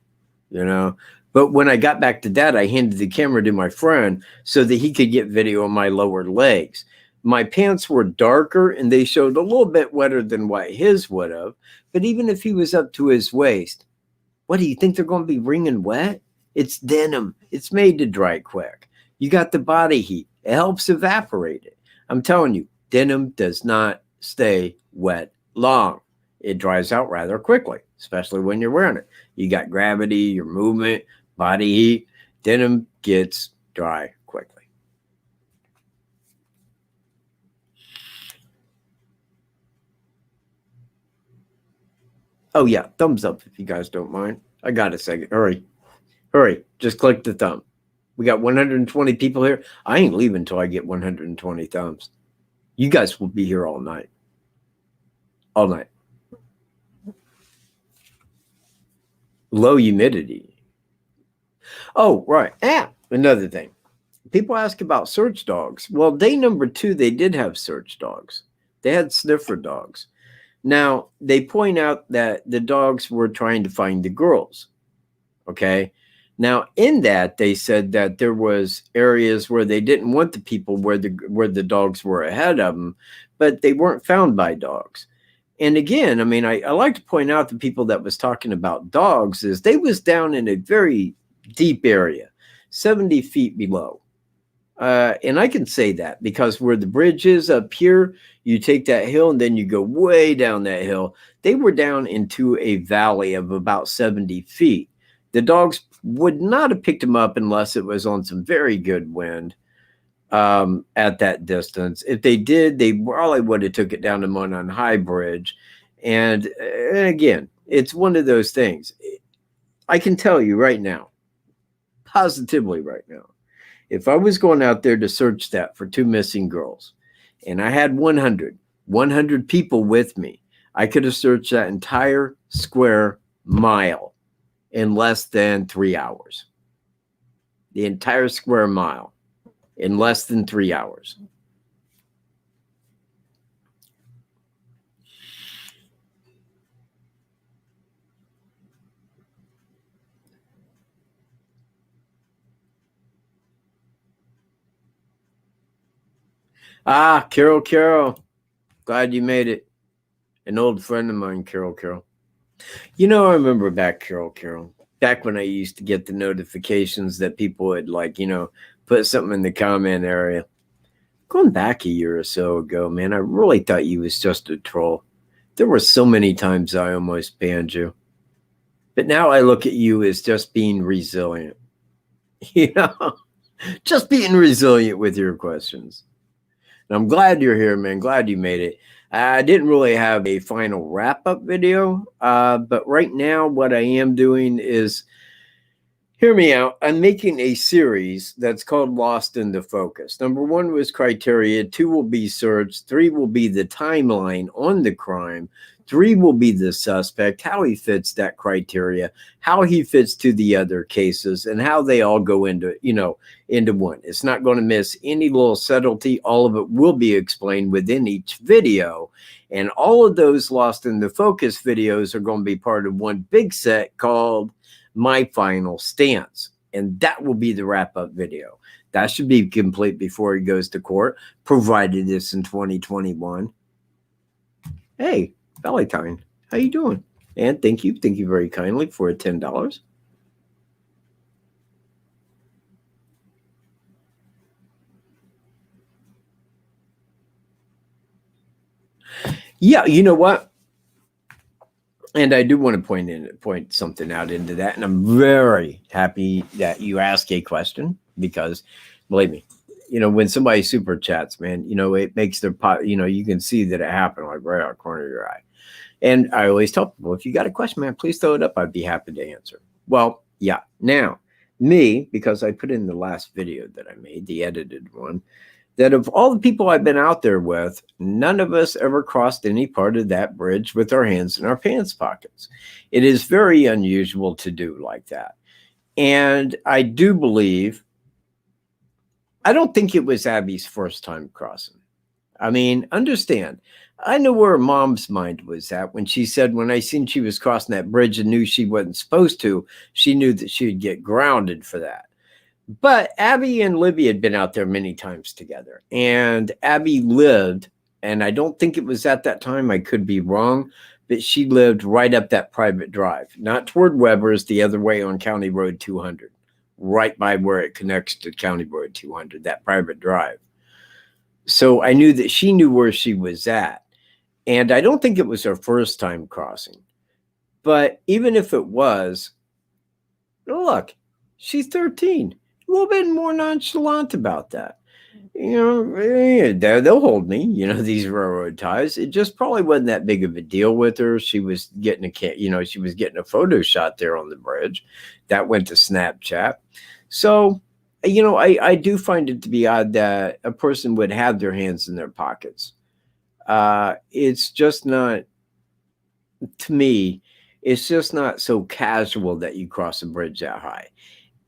you know. But when I got back to that, I handed the camera to my friend so that he could get video of my lower legs. My pants were darker and they showed a little bit wetter than what his would have. But even if he was up to his waist, what do you think they're going to be wringing wet? It's denim. It's made to dry quick. You got the body heat. It helps evaporate it. I'm telling you, denim does not stay wet long. It dries out rather quickly, especially when you're wearing it. You got gravity, your movement, body heat. Denim gets dry quickly. Oh, yeah. Thumbs up if you guys don't mind. I got a second. Hurry. Hurry. Just click the thumb. We got 120 people here. I ain't leaving until I get 120 thumbs. You guys will be here all night. All night. Low humidity. Oh, right. Another thing. People ask about search dogs. Well, day number 2, they did have search dogs. They had sniffer dogs. Now, they point out that the dogs were trying to find the girls. Okay. Now, in that, they said that there was areas where they didn't want the people where the dogs were ahead of them, but they weren't found by dogs. And again, I mean, I like to point out to people that was talking about dogs is they was down in a very deep area, 70 feet below. And I can say that because where the bridge is up here, you take that hill and then you go way down that hill. They were down into a valley of about 70 feet. The dogs would not have picked them up unless it was on some very good wind at that distance. If they did, they probably would have took it down to Monon High Bridge. And again, it's one of those things. I can tell you right now, positively right now, if I was going out there to search that for 2 missing girls and I had 100 people with me, I could have searched that entire square mile in less than 3 hours. The entire square mile in less than 3 hours. Carol. Glad you made it. An old friend of mine, Carol. You know, I remember back, Carol, back when I used to get the notifications that people would put something in the comment area. Going back a year or so ago, man, I really thought you was just a troll. There were so many times I almost banned you. But now I look at you as just being resilient. Just being resilient with your questions. And I'm glad you're here, man. Glad you made it. I didn't really have a final wrap-up video, but right now what I am doing is, hear me out, I'm making a series that's called Lost in the Focus. Number 1 was criteria, 2 will be search, 3 will be the timeline on the crime, 3 will be the suspect, how he fits that criteria, how he fits to the other cases, and how they all go into one. It's not going to miss any little subtlety. All of it will be explained within each video. And all of those Lost in the Focus videos are going to be part of one big set called My Final Stance. And that will be the wrap-up video. That should be complete before he goes to court, provided it's in 2021. Hey, Valentine, how you doing? And thank you very kindly for $10. Yeah, you know what? And I do want to point something out into that. And I'm very happy that you ask a question because, believe me, when somebody super chats, man, it makes their pot, you can see that it happened like right out of the corner of your eye. And I always tell people, if you got a question, man, please throw it up. I'd be happy to answer. Well, yeah. Now, me, because I put in the last video that I made, the edited one, that of all the people I've been out there with, none of us ever crossed any part of that bridge with our hands in our pants pockets. It is very unusual to do like that. And I do believe, I don't think it was Abby's first time crossing. I mean, understand, I know where Mom's mind was at when she said, when I seen she was crossing that bridge and knew she wasn't supposed to, she knew that she would get grounded for that. But Abby and Libby had been out there many times together. And Abby lived, and I don't think it was at that time, I could be wrong, but she lived right up that private drive, not toward Weber's, the other way on County Road 200, right by where it connects to County Road 200, that private drive. So I knew that she knew where she was at. And I don't think it was her first time crossing. But even if it was, look, she's 13. A little bit more nonchalant about that. They'll hold me, these railroad ties. It just probably wasn't that big of a deal with her. She was getting she was getting a photo shot there on the bridge. That went to Snapchat. So, I do find it to be odd that a person would have their hands in their pockets. It's just not, to me, It's just not so casual that you cross a bridge that high.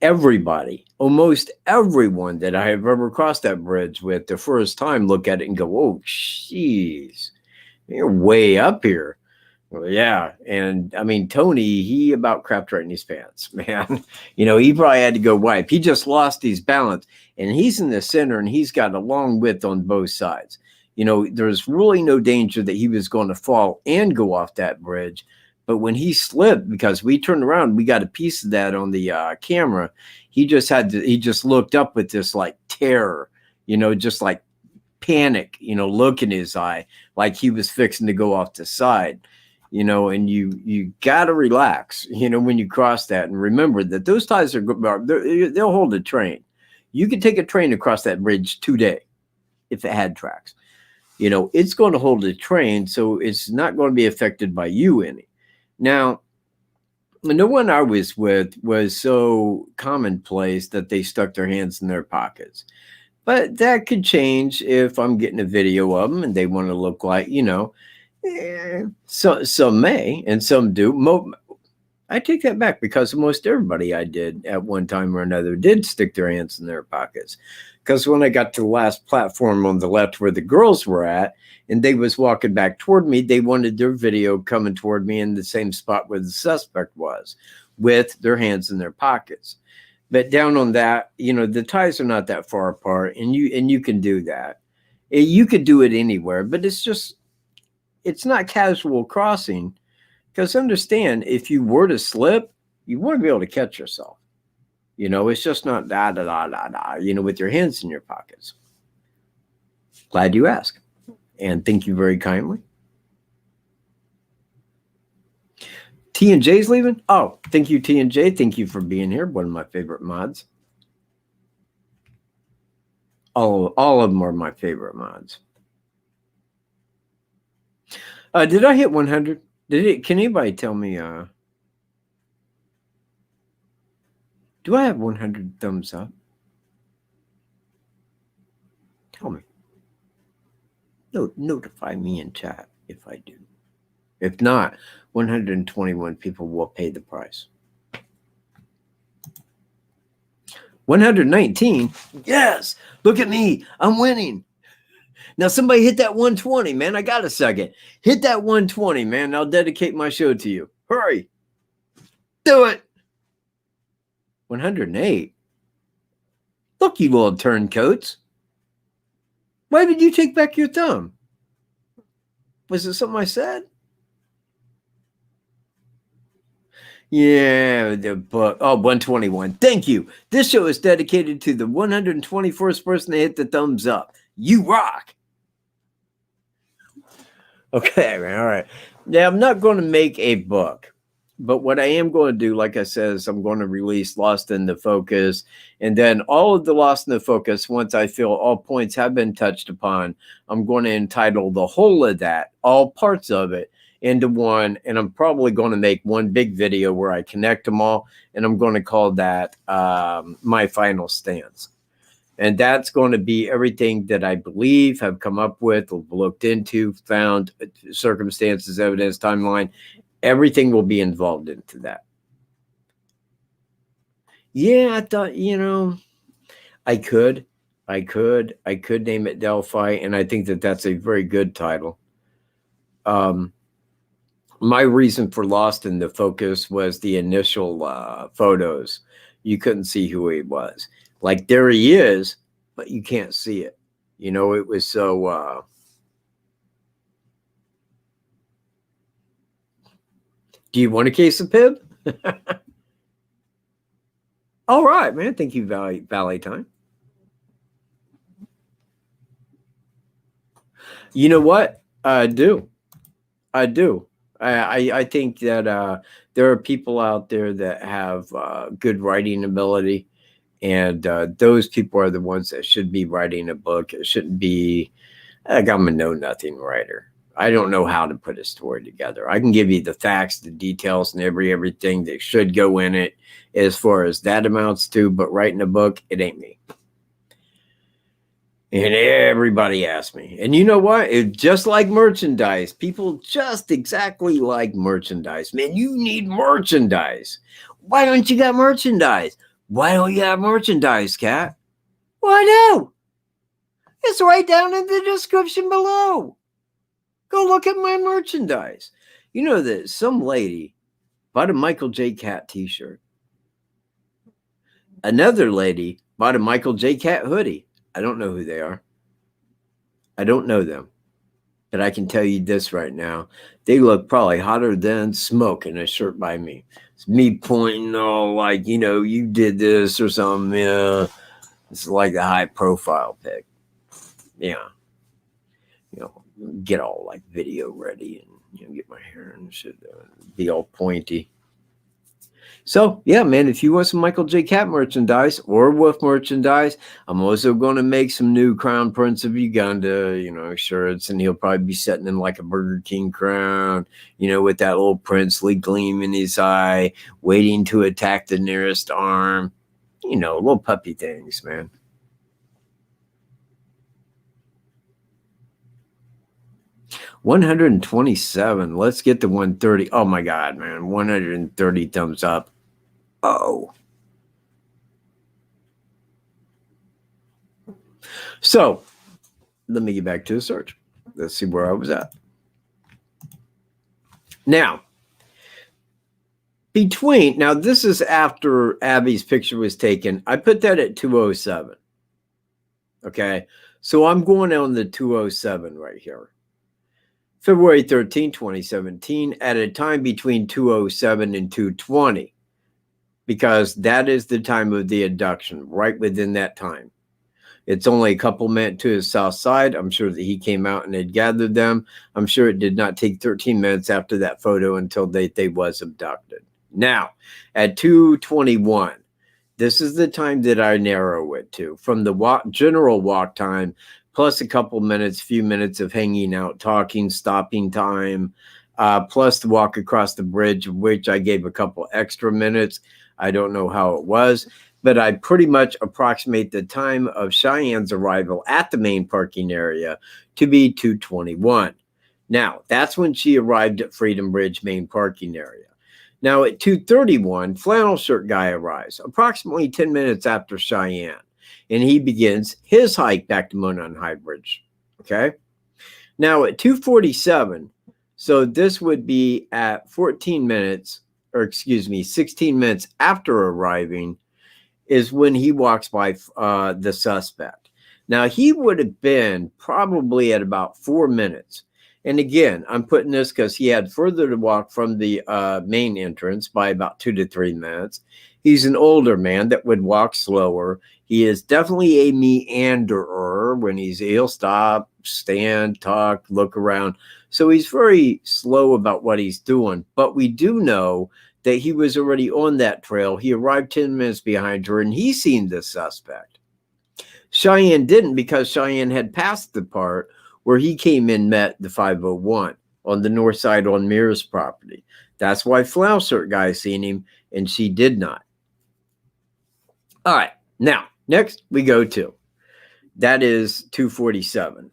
Everybody, almost everyone that I have ever crossed that bridge with the first time look at it and go, oh, jeez, you're way up here. Well, yeah. And I mean, Tony, he about crapped right in his pants, man. You know, he probably had to go wipe. He just lost his balance, and he's in the center, and he's got a long width on both sides. You know, there's really no danger that he was going to fall and go off that bridge. But when he slipped, because we turned around, we got a piece of that on the camera. He just looked up with this like terror, you know, just like panic, you know, look in his eye, like he was fixing to go off the side, you know. And you got to relax, you know, when you cross that. And remember that those ties they'll hold a train. You could take a train across that bridge today if it had tracks. You know, it's going to hold a train, so it's not going to be affected by you any. Now, no one I was with was so commonplace that they stuck their hands in their pockets. But that could change if I'm getting a video of them and they want to look like, you know, so some may and some do. I take that back, because most everybody I did at one time or another did stick their hands in their pockets. Because when I got to the last platform on the left where the girls were at, and they was walking back toward me, they wanted their video coming toward me in the same spot where the suspect was, with their hands in their pockets. But down on that, you know, the ties are not that far apart, and you can do that. You could do it anywhere, but it's not casual crossing. Because understand, if you were to slip, you want to be able to catch yourself. You know, it's just not you know, with your hands in your pockets. Glad you asked. And thank you very kindly. T&J's leaving? Oh, thank you, T&J. Thank you for being here. One of my favorite mods. All of them are my favorite mods. Did I hit 100? Can anybody tell me, do I have 100 thumbs up? Tell me. Notify me in chat if I do. If not, 121 people will pay the price. 119? Yes! Look at me. I'm winning. Now somebody hit that 120, man. I got a second. Hit that 120, man. I'll dedicate my show to you. Hurry. Do it. 108. Look, you little turncoats. Why did you take back your thumb? Was it something I said? Yeah, the book. Oh, 121. Thank you. This show is dedicated to the 121st person to hit the thumbs up. You rock. Okay, man. All right. Now, I'm not going to make a book. But what I am going to do, like I said, is I'm going to release Lost in the Focus. And then all of the Lost in the Focus, once I feel all points have been touched upon, I'm going to entitle the whole of that, all parts of it, into one. And I'm probably going to make one big video where I connect them all. And I'm going to call that My Final Stance. And that's going to be everything that I believe, have come up with, looked into, found, circumstances, evidence, timeline. Everything will be involved into that. Yeah, I thought, you know, I could name it Delphi, and I think that that's a very good title. My reason for Lost in the Focus was the initial photos. You couldn't see who he was. Like, there he is, but you can't see it. You know, it was so... Do you want a case of Pib? All right, man. Thank you, Valley Time. You know what? I do. I think that there are people out there that have good writing ability, and those people are the ones that should be writing a book. It shouldn't be like I'm a know-nothing writer. I don't know how to put a story together. I can give you the facts, the details, and everything that should go in it as far as that amounts to, but writing a book, it ain't me. And everybody asked me. And you know what? It's just like merchandise. People just exactly like merchandise. Man, you need merchandise. Why don't you got merchandise? Why don't you have merchandise, Katt? Well, I do. It's right down in the description below. Go look at my merchandise. You know that some lady bought a Michael J. Katt t-shirt. Another lady bought a Michael J. Katt hoodie. I don't know who they are. I don't know them. But I can tell you this right now. They look probably hotter than smoke in a shirt by me. It's me pointing all like, you know, you did this or something. Yeah. It's like a high profile pic. Yeah. You know, get all like video ready and, you know, get my hair and shit, be all pointy. So, yeah, man, if you want some Michael J. Katt merchandise or Wolf merchandise, I'm also going to make some new Crown Prince of Uganda, you know, shirts, and he'll probably be sitting in like a Burger King crown, you know, with that little princely gleam in his eye, waiting to attack the nearest arm, you know, little puppy things, man. $127. Let's get to 130. Oh my God, man. 130 thumbs up. Oh. So let me get back to the search. Let's see where I was at. Now, this is after Abby's picture was taken. I put that at 207. Okay. So I'm going on the 207 right here. February 13, 2017, at a time between 207 and 220, because that is the time of the abduction, right within that time. It's only a couple minutes to his south side. I'm sure that he came out and had gathered them. I'm sure it did not take 13 minutes after that photo until they was abducted. Now, at 2:21, this is the time that I narrow it to, from the general walk time, plus a couple minutes, few minutes of hanging out, talking, stopping time, plus the walk across the bridge, which I gave a couple extra minutes. I don't know how it was, but I pretty much approximate the time of Cheyenne's arrival at the main parking area to be 2:21. Now, that's when she arrived at Freedom Bridge main parking area. Now, at 2:31, Flannel Shirt Guy arrives, approximately 10 minutes after Cheyenne, and he begins his hike back to Monon High Bridge. Okay? Now, at 2:47, so this would be at 16 minutes after arriving, is when he walks by the suspect. Now, he would have been probably at about 4 minutes. And again, I'm putting this because he had further to walk from the main entrance by about 2 to 3 minutes. He's an older man that would walk slower. He is definitely a meanderer. When he'll stop, stand, talk, look around. So he's very slow about what he's doing. But we do know that he was already on that trail. He arrived 10 minutes behind her, and he seen the suspect. Cheyenne didn't, because Cheyenne had passed the part where he came in, met the 501 on the north side on Mirror's property. That's why Flannel Shirt Guy seen him, and she did not. All right, now, next we go to, that is 2:47.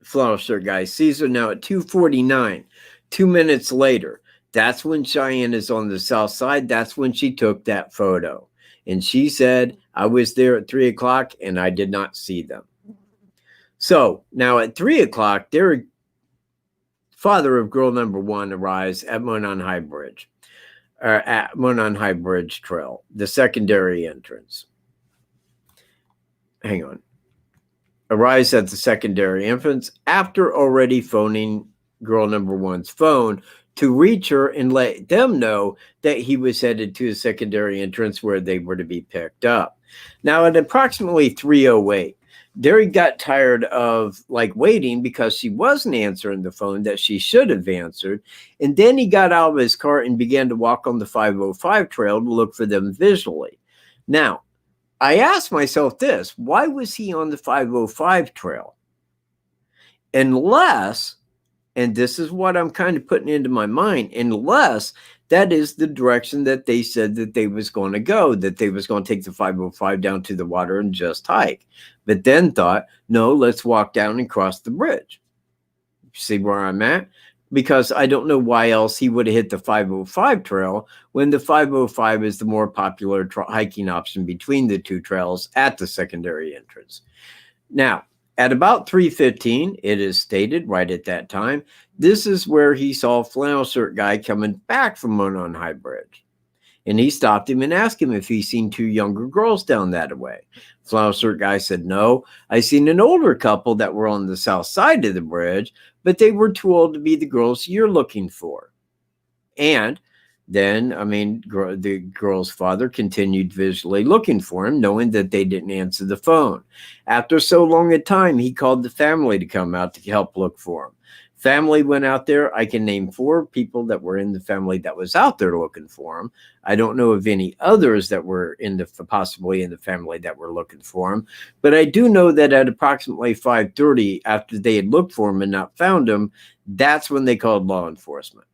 Flannel Shirt Guy sees her. Now at 2:49, 2 minutes later, that's when Cheyenne is on the south side. That's when she took that photo. And she said, I was there at 3 o'clock and I did not see them. So now at 3 o'clock, their father of girl number 1 arrives at Monon High Bridge, or at Monon High Bridge Trail, the secondary entrance. Hang on. Arrives at the secondary entrance after already phoning girl number 1's phone to reach her and let them know that he was headed to the secondary entrance where they were to be picked up. Now at approximately 3:08, Derry got tired of waiting, because she wasn't answering the phone that she should have answered. And then he got out of his car and began to walk on the 505 trail to look for them visually. Now, I asked myself this: why was he on the 505 trail? Unless And this is what I'm kind of putting into my mind, unless that is the direction that they said that they was going to go, that they was going to take the 505 down to the water and just hike. But then thought, no, let's walk down and cross the bridge. See where I'm at? Because I don't know why else he would have hit the 505 trail when the 505 is the more popular hiking option between the two trails at the secondary entrance. Now, at about 3:15, it is stated right at that time, this is where he saw a flannel shirt guy coming back from One on High Bridge. And he stopped him and asked him if he seen two younger girls down that way. Flannel shirt guy said, no, I seen an older couple that were on the south side of the bridge, but they were too old to be the girls you're looking for. And then, the girl's father continued visually looking for him, knowing that they didn't answer the phone. After so long a time, he called the family to come out to help look for him. Family went out there. I can name 4 people that were in the family that was out there looking for him. I don't know of any others that were possibly in the family that were looking for him. But I do know that at approximately 5:30, after they had looked for him and not found him, that's when they called law enforcement.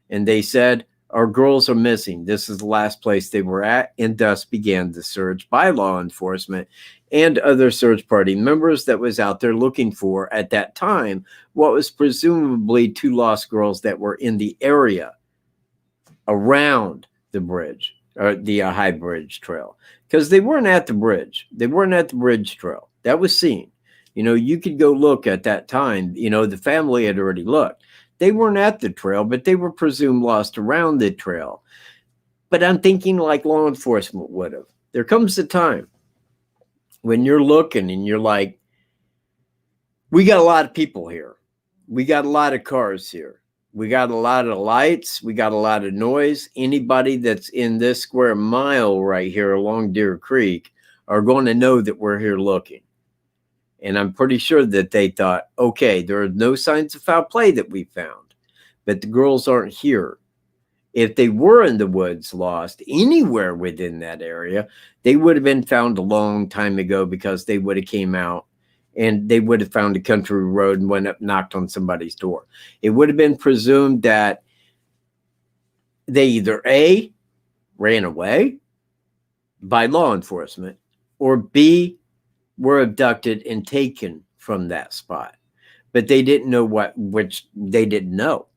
And they said, our girls are missing. This is the last place they were at, and thus began the search by law enforcement and other search party members that was out there looking for, at that time, what was presumably 2 lost girls that were in the area around the bridge, or the High Bridge Trail, because they weren't at the bridge. They weren't at the bridge trail. That was seen. You could go look at that time. The family had already looked. They weren't at the trail, but they were presumed lost around the trail. But I'm thinking like law enforcement would have. There comes a time when you're looking and you're like, we got a lot of people here. We got a lot of cars here. We got a lot of lights. We got a lot of noise. Anybody that's in this square mile right here along Deer Creek are going to know that we're here looking. And I'm pretty sure that they thought, okay, there are no signs of foul play that we found, but the girls aren't here. If they were in the woods lost anywhere within that area, they would have been found a long time ago, because they would have came out and they would have found a country road and went up, knocked on somebody's door. It would have been presumed that they either A, ran away by law enforcement, or B, were abducted and taken from that spot. But they didn't know which they didn't know.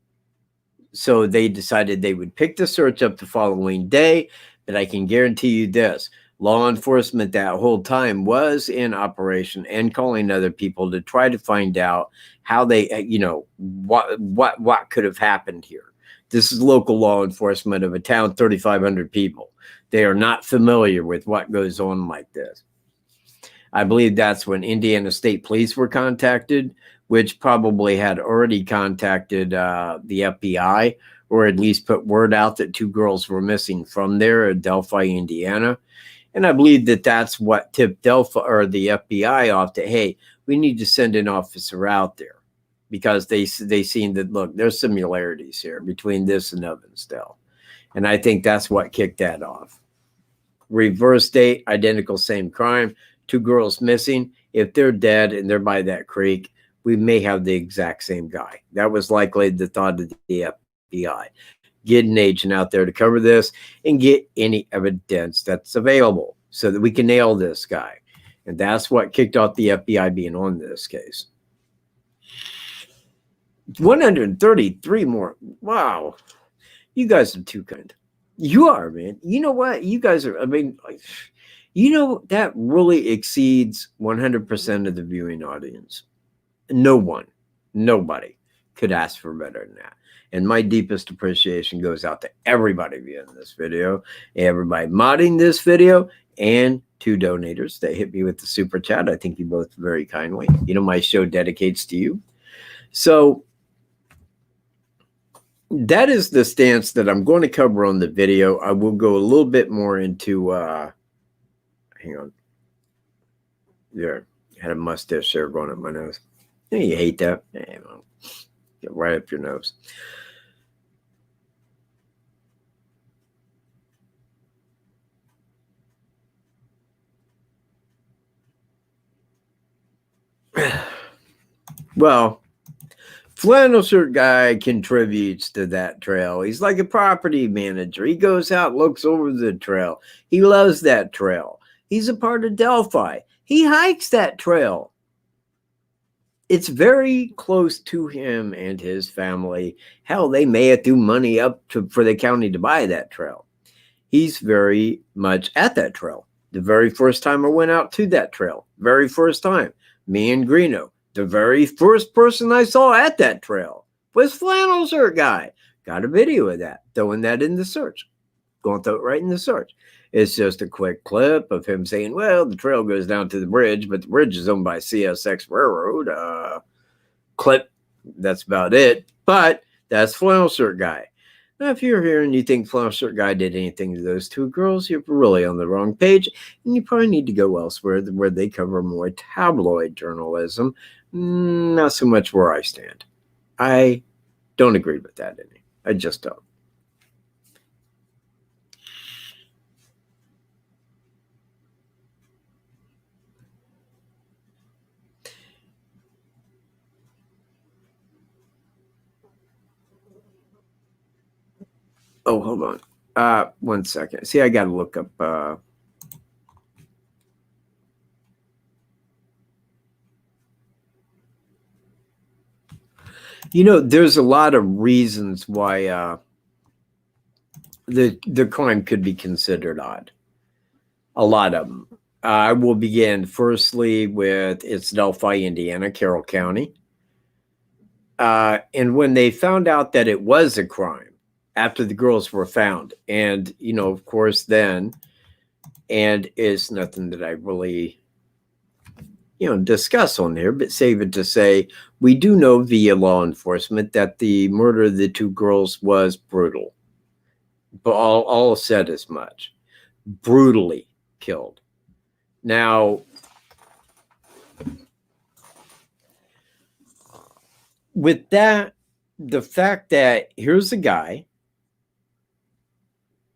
So they decided they would pick the search up the following day. But I can guarantee you this, law enforcement that whole time was in operation and calling other people to try to find out how they, what could have happened here. This is local law enforcement of a town, 3,500 people. They are not familiar with what goes on like this. I believe that's when Indiana State Police were contacted, which probably had already contacted the FBI, or at least put word out that 2 girls were missing from there at Delphi, Indiana. And I believe that that's what tipped Delphi or the FBI off to, hey, we need to send an officer out there, because they seen that, look, there's similarities here between this and Evansdale. And I think that's what kicked that off. Reverse date, identical same crime. 2 girls missing. If they're dead and they're by that creek, we may have the exact same guy. That was likely the thought of the FBI. Get an agent out there to cover this and get any evidence that's available so that we can nail this guy. And that's what kicked off the FBI being on this case. 133 more. Wow. You guys are too kind. You are, man. You know what? You guys are, that really exceeds 100% of the viewing audience. Nobody could ask for better than that. And my deepest appreciation goes out to everybody viewing this video, everybody modding this video, and 2 donators that hit me with the super chat. I thank you both very kindly. My show dedicates to you. So that is the stance that I'm going to cover on the video. I will go a little bit more into hang on. There. Had a mustache there going up my nose. You hate that. Get right up your nose. Well, Flannel shirt guy contributes to that trail. He's like a property manager. He goes out, looks over the trail. He loves that trail. He's a part of Delphi. He hikes that trail. It's very close to him and his family. Hell, they may have threw money up for the county to buy that trail. He's very much at that trail. The very first time I went out to that trail, very first time, me and Greeno, the very first person I saw at that trail was Flannel Shirt Guy. Got a video of that, throwing that in the search. Going to throw it right in the search. It's just a quick clip of him saying, well, the trail goes down to the bridge, but the bridge is owned by CSX Railroad. Clip. That's about it. But that's Flannel Shirt Guy. Now, if you're here and you think Flannel Shirt Guy did anything to those two girls, you're really on the wrong page. And you probably need to go elsewhere where they cover more tabloid journalism. Not so much where I stand. I don't agree with that any. I just don't. Oh, hold on. 1 second. See, I got to look up. There's a lot of reasons why the crime could be considered odd. A lot of them. I will begin firstly with it's Delphi, Indiana, Carroll County. And when they found out that it was a crime, after the girls were found, and of course then, and it's nothing that I really discuss on here, but save it to say we do know via law enforcement that the murder of the two girls was brutal, but all said as much. Brutally killed. Now, with that, the fact that here's a guy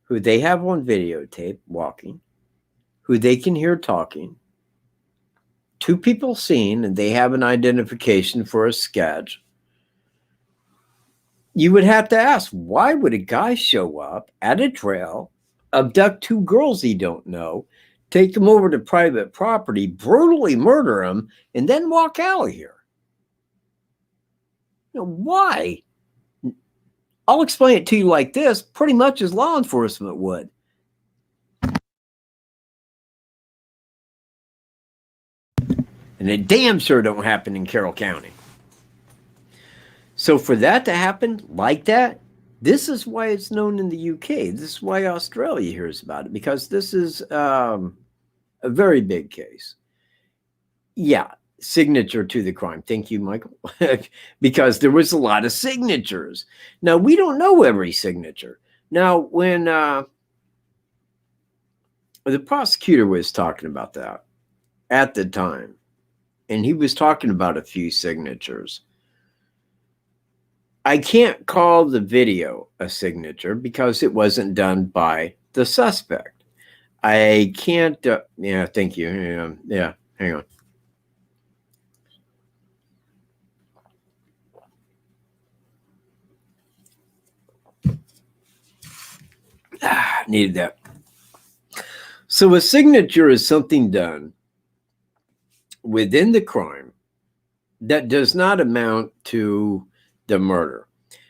who they have on videotape walking, who they can hear talking, two people seen, and they have an identification for a sketch. You would have to ask, why would a guy show up at a trail, abduct two girls he don't know, take them over to private property, brutally murder them, and then walk out of here? Why? I'll explain it to you like this, pretty much as law enforcement would. And it damn sure don't happen in Carroll County. So for that to happen like that, this is why it's known in the UK. This is why Australia hears about it, because this is a very big case. Yeah, signature to the crime. Thank you, Michael. Because there was a lot of signatures. Now, we don't know every signature. Now, when the prosecutor was talking about that at the time, and he was talking about a few signatures, I can't call the video a signature because it wasn't done by the suspect. I can't, yeah, thank you. Yeah, hang on. Needed that. So a signature is something done within the crime that does not amount to the murder.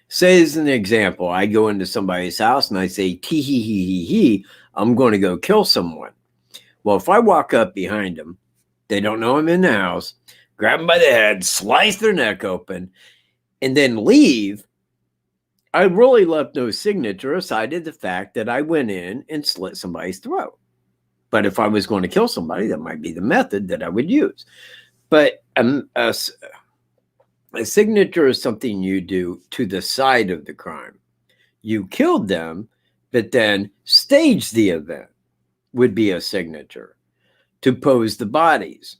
Say, as an example, I go into somebody's house and I say, tee hee hee hee hee, I'm going to go kill someone. Well, if I walk up behind them, they don't know I'm in the house, grab them by the head, slice their neck open, and then leave, I really left no signature aside of the fact that I went in and slit somebody's throat. But if I was going to kill somebody, that might be the method that I would use. But a signature is something you do to the side of the crime. You killed them, but then stage the event would be a signature. To pose the bodies,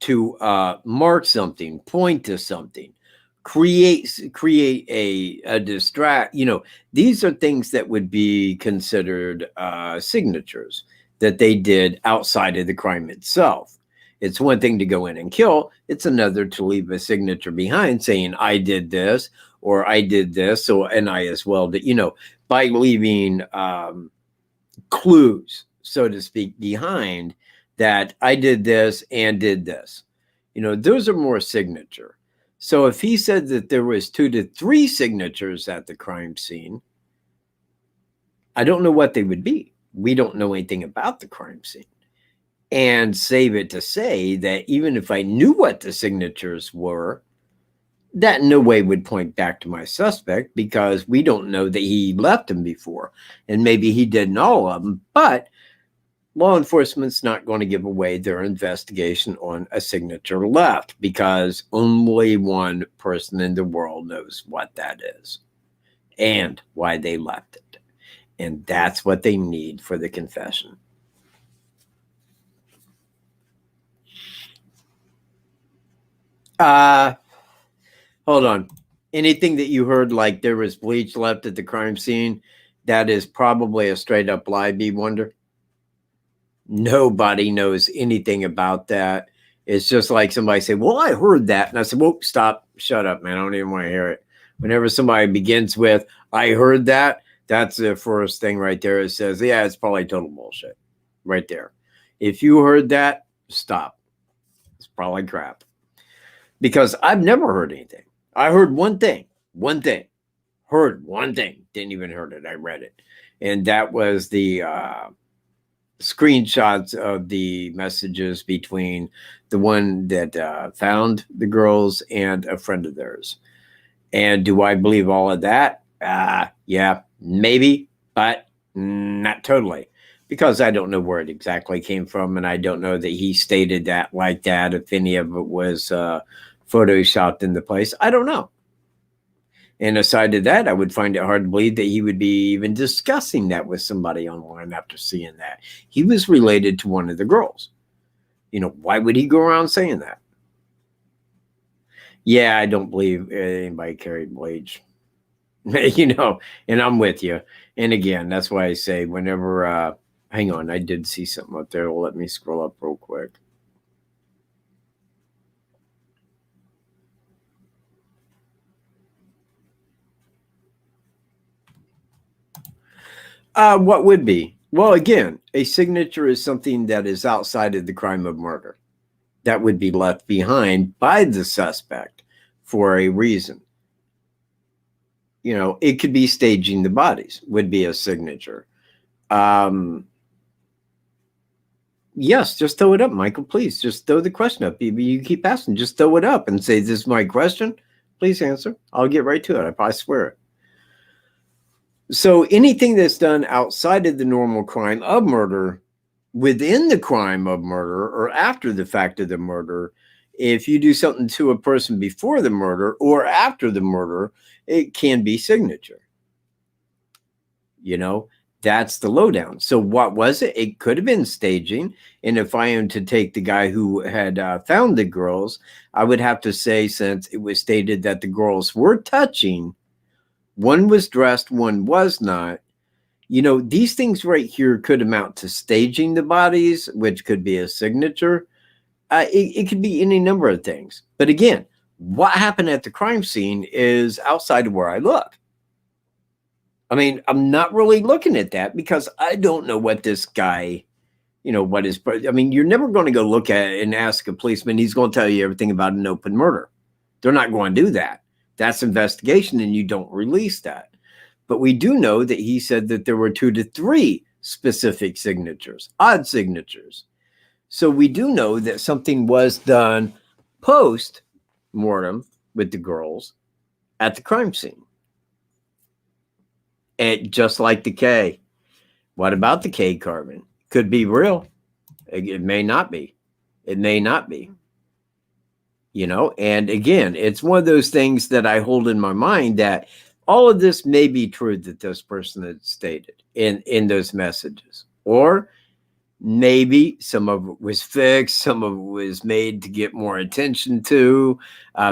to mark something, point to something, create a distract. These are things that would be considered signatures that they did outside of the crime itself. It's one thing to go in and kill. It's another to leave a signature behind saying, I did this, or I did this, so, and I as well did, by leaving clues, so to speak, behind that I did this and did this. Those are more signature. So if he said that there was 2 to 3 signatures at the crime scene, I don't know what they would be. We don't know anything about the crime scene. And save it to say that even if I knew what the signatures were, that in no way would point back to my suspect, because we don't know that he left them before. And maybe he didn't all of them, but law enforcement's not going to give away their investigation on a signature left, because only one person in the world knows what that is and why they left it. And that's what they need for the confession. Hold on. Anything that you heard like there was bleach left at the crime scene, that is probably a straight up lie, B Wonder. Nobody knows anything about that. It's just like somebody say, well, I heard that. And I said, well, stop, shut up, man. I don't even want to hear it. Whenever somebody begins with, I heard that, that's the first thing right there. It says, yeah, it's probably total bullshit right there. If you heard that, stop. It's probably crap. Because I've never heard anything. I heard one thing, heard one thing, didn't even heard it. I read it. And that was the screenshots of the messages between the one that found the girls and a friend of theirs. And do I believe all of that? Yeah, maybe, but not totally. Because I don't know where it exactly came from, and I don't know that he stated that like that, if any of it was photoshopped into place. I don't know. And aside to that, I would find it hard to believe that he would be even discussing that with somebody online after seeing that. He was related to one of the girls. Why would he go around saying that? Yeah, I don't believe anybody carried bleach. And I'm with you. And again, that's why I say whenever, hang on, I did see something up there. Well, let me scroll up real quick. What would be? Well, again, a signature is something that is outside of the crime of murder. That would be left behind by the suspect for a reason. It could be staging the bodies, would be a signature. Yes, just throw it up, Michael, please. Just throw the question up. You keep asking, just throw it up and say, this is my question. Please answer. I'll get right to it. I swear it. So anything that's done outside of the normal crime of murder, within the crime of murder, or after the fact of the murder, if you do something to a person before the murder or after the murder, it can be signature. That's the lowdown. So what was it? It could have been staging. And if I am to take the guy who had found the girls, I would have to say, since it was stated that the girls were touching, one was dressed, one was not. These things right here could amount to staging the bodies, which could be a signature. It could be any number of things. But again, what happened at the crime scene is outside of where I look. I mean, I'm not really looking at that because I don't know what this guy, what is. I mean, you're never going to go look at it and ask a policeman. He's going to tell you everything about an open murder. They're not going to do that. That's investigation, and you don't release that. But we do know that he said that there were 2 to 3 specific signatures, odd signatures. So we do know that something was done post-mortem with the girls at the crime scene. And just like the K. What about the K carbon? Could be real. It may not be. It may not be. And again, it's one of those things that I hold in my mind that all of this may be true that this person had stated in those messages. Or Maybe some of it was fixed, some of it was made to get more attention to.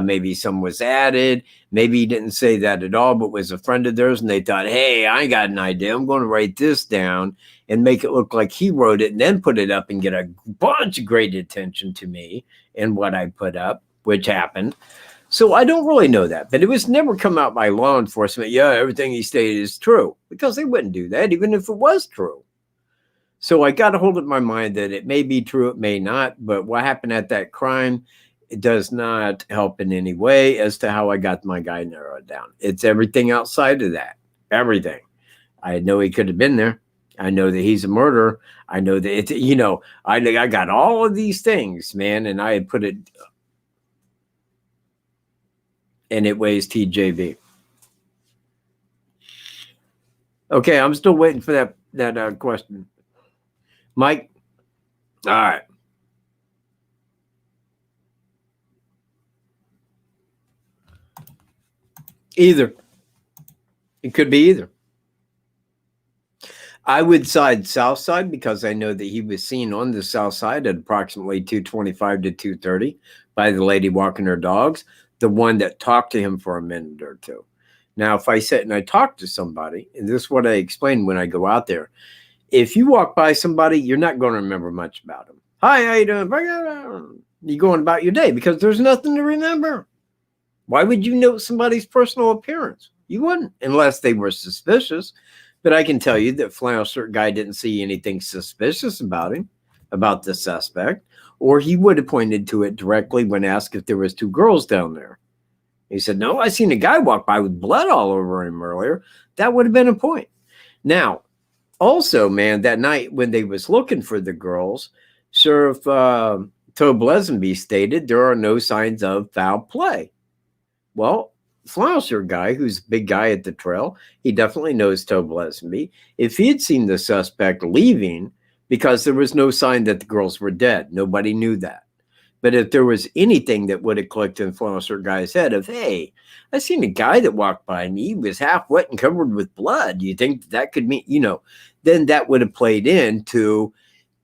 Maybe some was added. Maybe he didn't say that at all, but was a friend of theirs, and they thought, hey, I got an idea. I'm going to write this down and make it look like he wrote it and then put it up and get a bunch of great attention to me and what I put up, which happened. So I don't really know that, but it was never come out by law enforcement. Yeah, everything he stated is true, because they wouldn't do that, even if it was true. So I got a hold of my mind that it may be true, it may not, but what happened at that crime, it does not help in any way as to how I got my guy narrowed down. It's everything outside of that, everything. I know he could have been there. I know that he's a murderer. I know that it's, you know, I got all of these things, man, and I had put it, and it weighs TJB. Okay, I'm still waiting for that question. Mike? All right. Either. It could be either. I would side south side because I know that he was seen on the south side at approximately 2:25 to 2:30 by the lady walking her dogs, the one that talked to him for a minute or two. Now, if I sit and I talk to somebody, and this is what I explain when I go out there, if you walk by somebody, you're not going to remember much about them. Hi, how you doing? You're going about your day because there's nothing to remember. Why would you note somebody's personal appearance? You wouldn't, unless they were suspicious. But I can tell you that flannel shirt guy didn't see anything suspicious about him, about the suspect, or he would have pointed to it directly when asked if there was two girls down there. He said, no, I seen a guy walk by with blood all over him earlier. That would have been a point. Now, also, man, that night when they was looking for the girls, Sheriff Tobe Lesenby stated there are no signs of foul play. Well, flannel shirt guy, who's a big guy at the trail, he definitely knows Tobe Lesenby. If he had seen the suspect leaving, because there was no sign that the girls were dead, nobody knew that. But if there was anything that would have clicked in flannel shirt guy's head of, hey, I seen a guy that walked by me, he was half wet and covered with blood. Do you think that could mean, you know, then that would have played into,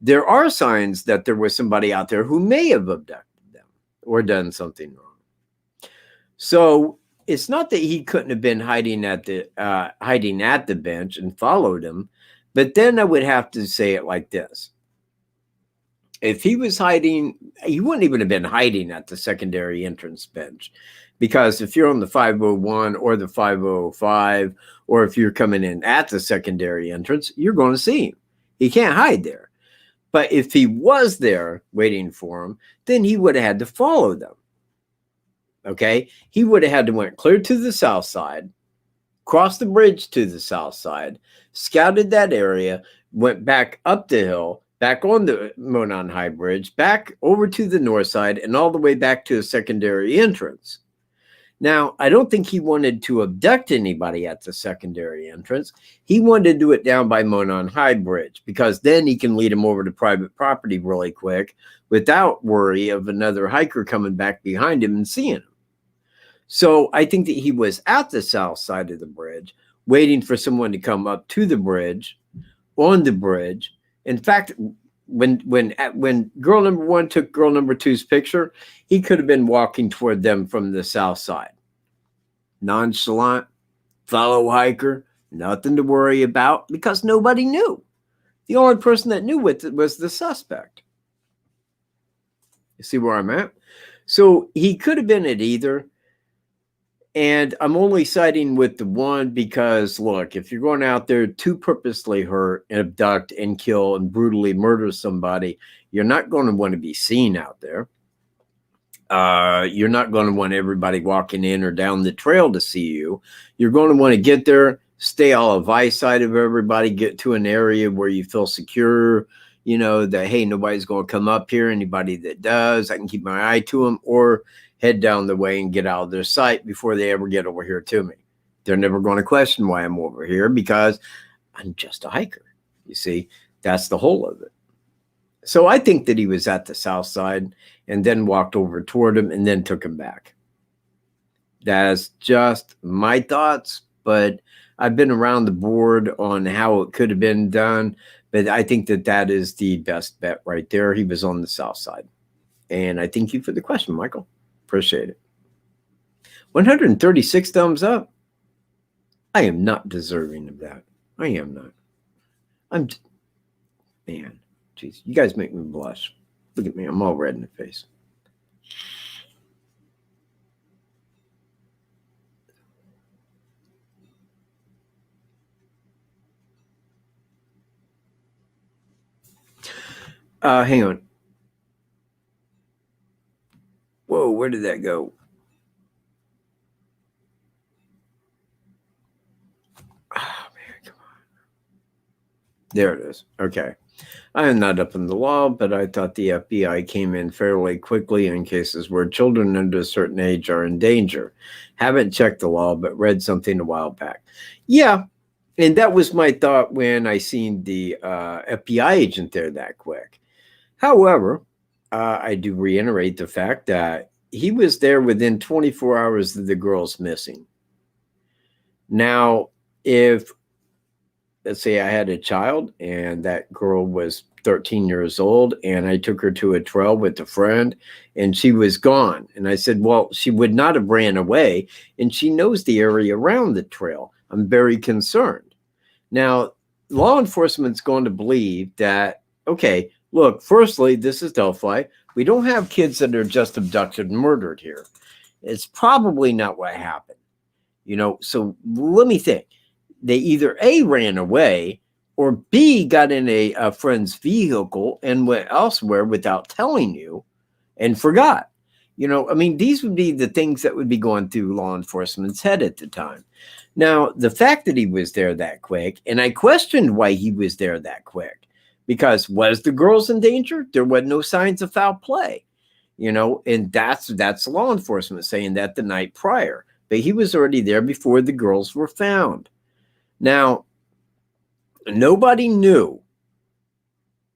there are signs that there was somebody out there who may have abducted them or done something wrong. So it's not that he couldn't have been hiding at the bench and followed him, but then I would have to say it like this. If he was hiding, he wouldn't even have been hiding at the secondary entrance bench, because if you're on the 501 or the 505, or if you're coming in at the secondary entrance, you're going to see him. He can't hide there. But if he was there waiting for him, then he would have had to follow them. Okay? He would have had to went clear to the south side, cross the bridge to the south side, scouted that area, went back up the hill, back on the Monon High Bridge, back over to the north side, and all the way back to a secondary entrance. Now, I don't think he wanted to abduct anybody at the secondary entrance. He wanted to do it down by Monon High Bridge, because then he can lead him over to private property really quick without worry of another hiker coming back behind him and seeing him. So I think that he was at the south side of the bridge, waiting for someone to come up to the bridge, on the bridge. In fact, when girl number one took girl number two's picture, he could have been walking toward them from the south side. Nonchalant, fellow hiker, nothing to worry about, because nobody knew. The only person that knew was the suspect. You see where I'm at? So he could have been at either. And I'm only siding with the one because, look, if you're going out there to purposely hurt and abduct and kill and brutally murder somebody, you're not going to want to be seen out there. You're not going to want everybody walking in or down the trail to see you. You're going to want to get there, stay all of eyesight of everybody, get to an area where you feel secure, you know, that, hey, nobody's going to come up here. Anybody that does, I can keep my eye to them, or head down the way and get out of their sight before they ever get over here to me. They're never going to question why I'm over here, because I'm just a hiker. You see, that's the whole of it. So I think that he was at the south side and then walked over toward him and then took him back. That's just my thoughts, but I've been around the board on how it could have been done. But I think that that is the best bet right there. He was on the south side. And I thank you for the question, Michael. Appreciate it. 136 thumbs up. I am not deserving of that. I am not. Man, geez, you guys make me blush. Look at me. I'm all red in the face. Hang on. Whoa, where did that go? Oh, man, come on. There it is. Okay. I am not up in the law, but I thought the FBI came in fairly quickly in cases where children under a certain age are in danger. Haven't checked the law, but read something a while back. Yeah, and that was my thought when I seen the FBI agent there that quick. However, I do reiterate the fact that he was there within 24 hours of the girl's missing. Now, if, let's say I had a child and that girl was 13 years old and I took her to a trail with a friend and she was gone. And I said, well, she would not have ran away and she knows the area around the trail. I'm very concerned. Now, law enforcement's going to believe that, okay, look, firstly, this is Delphi. We don't have kids that are just abducted and murdered here. It's probably not what happened. You know, so let me think. They either A, ran away, or B, got in a friend's vehicle and went elsewhere without telling you and forgot. You know, I mean, these would be the things that would be going through law enforcement's head at the time. Now, the fact that he was there that quick, and I questioned why he was there that quick, because was the girls in danger? There were no signs of foul play, you know, and that's law enforcement saying that the night prior. But he was already there before the girls were found. Now, nobody knew,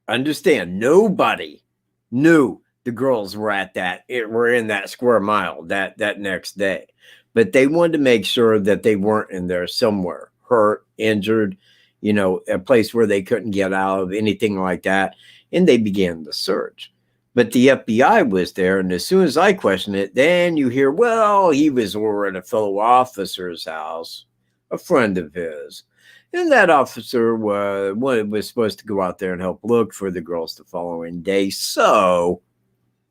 understand, nobody knew the girls were were in that square mile that next day. But they wanted to make sure that they weren't in there somewhere, hurt, injured, you know, a place where they couldn't get out of, anything like that. And they began the search. But the FBI was there, and as soon as I questioned it, then you hear, well, he was over at a fellow officer's house, a friend of his. And that officer was supposed to go out there and help look for the girls the following day. So,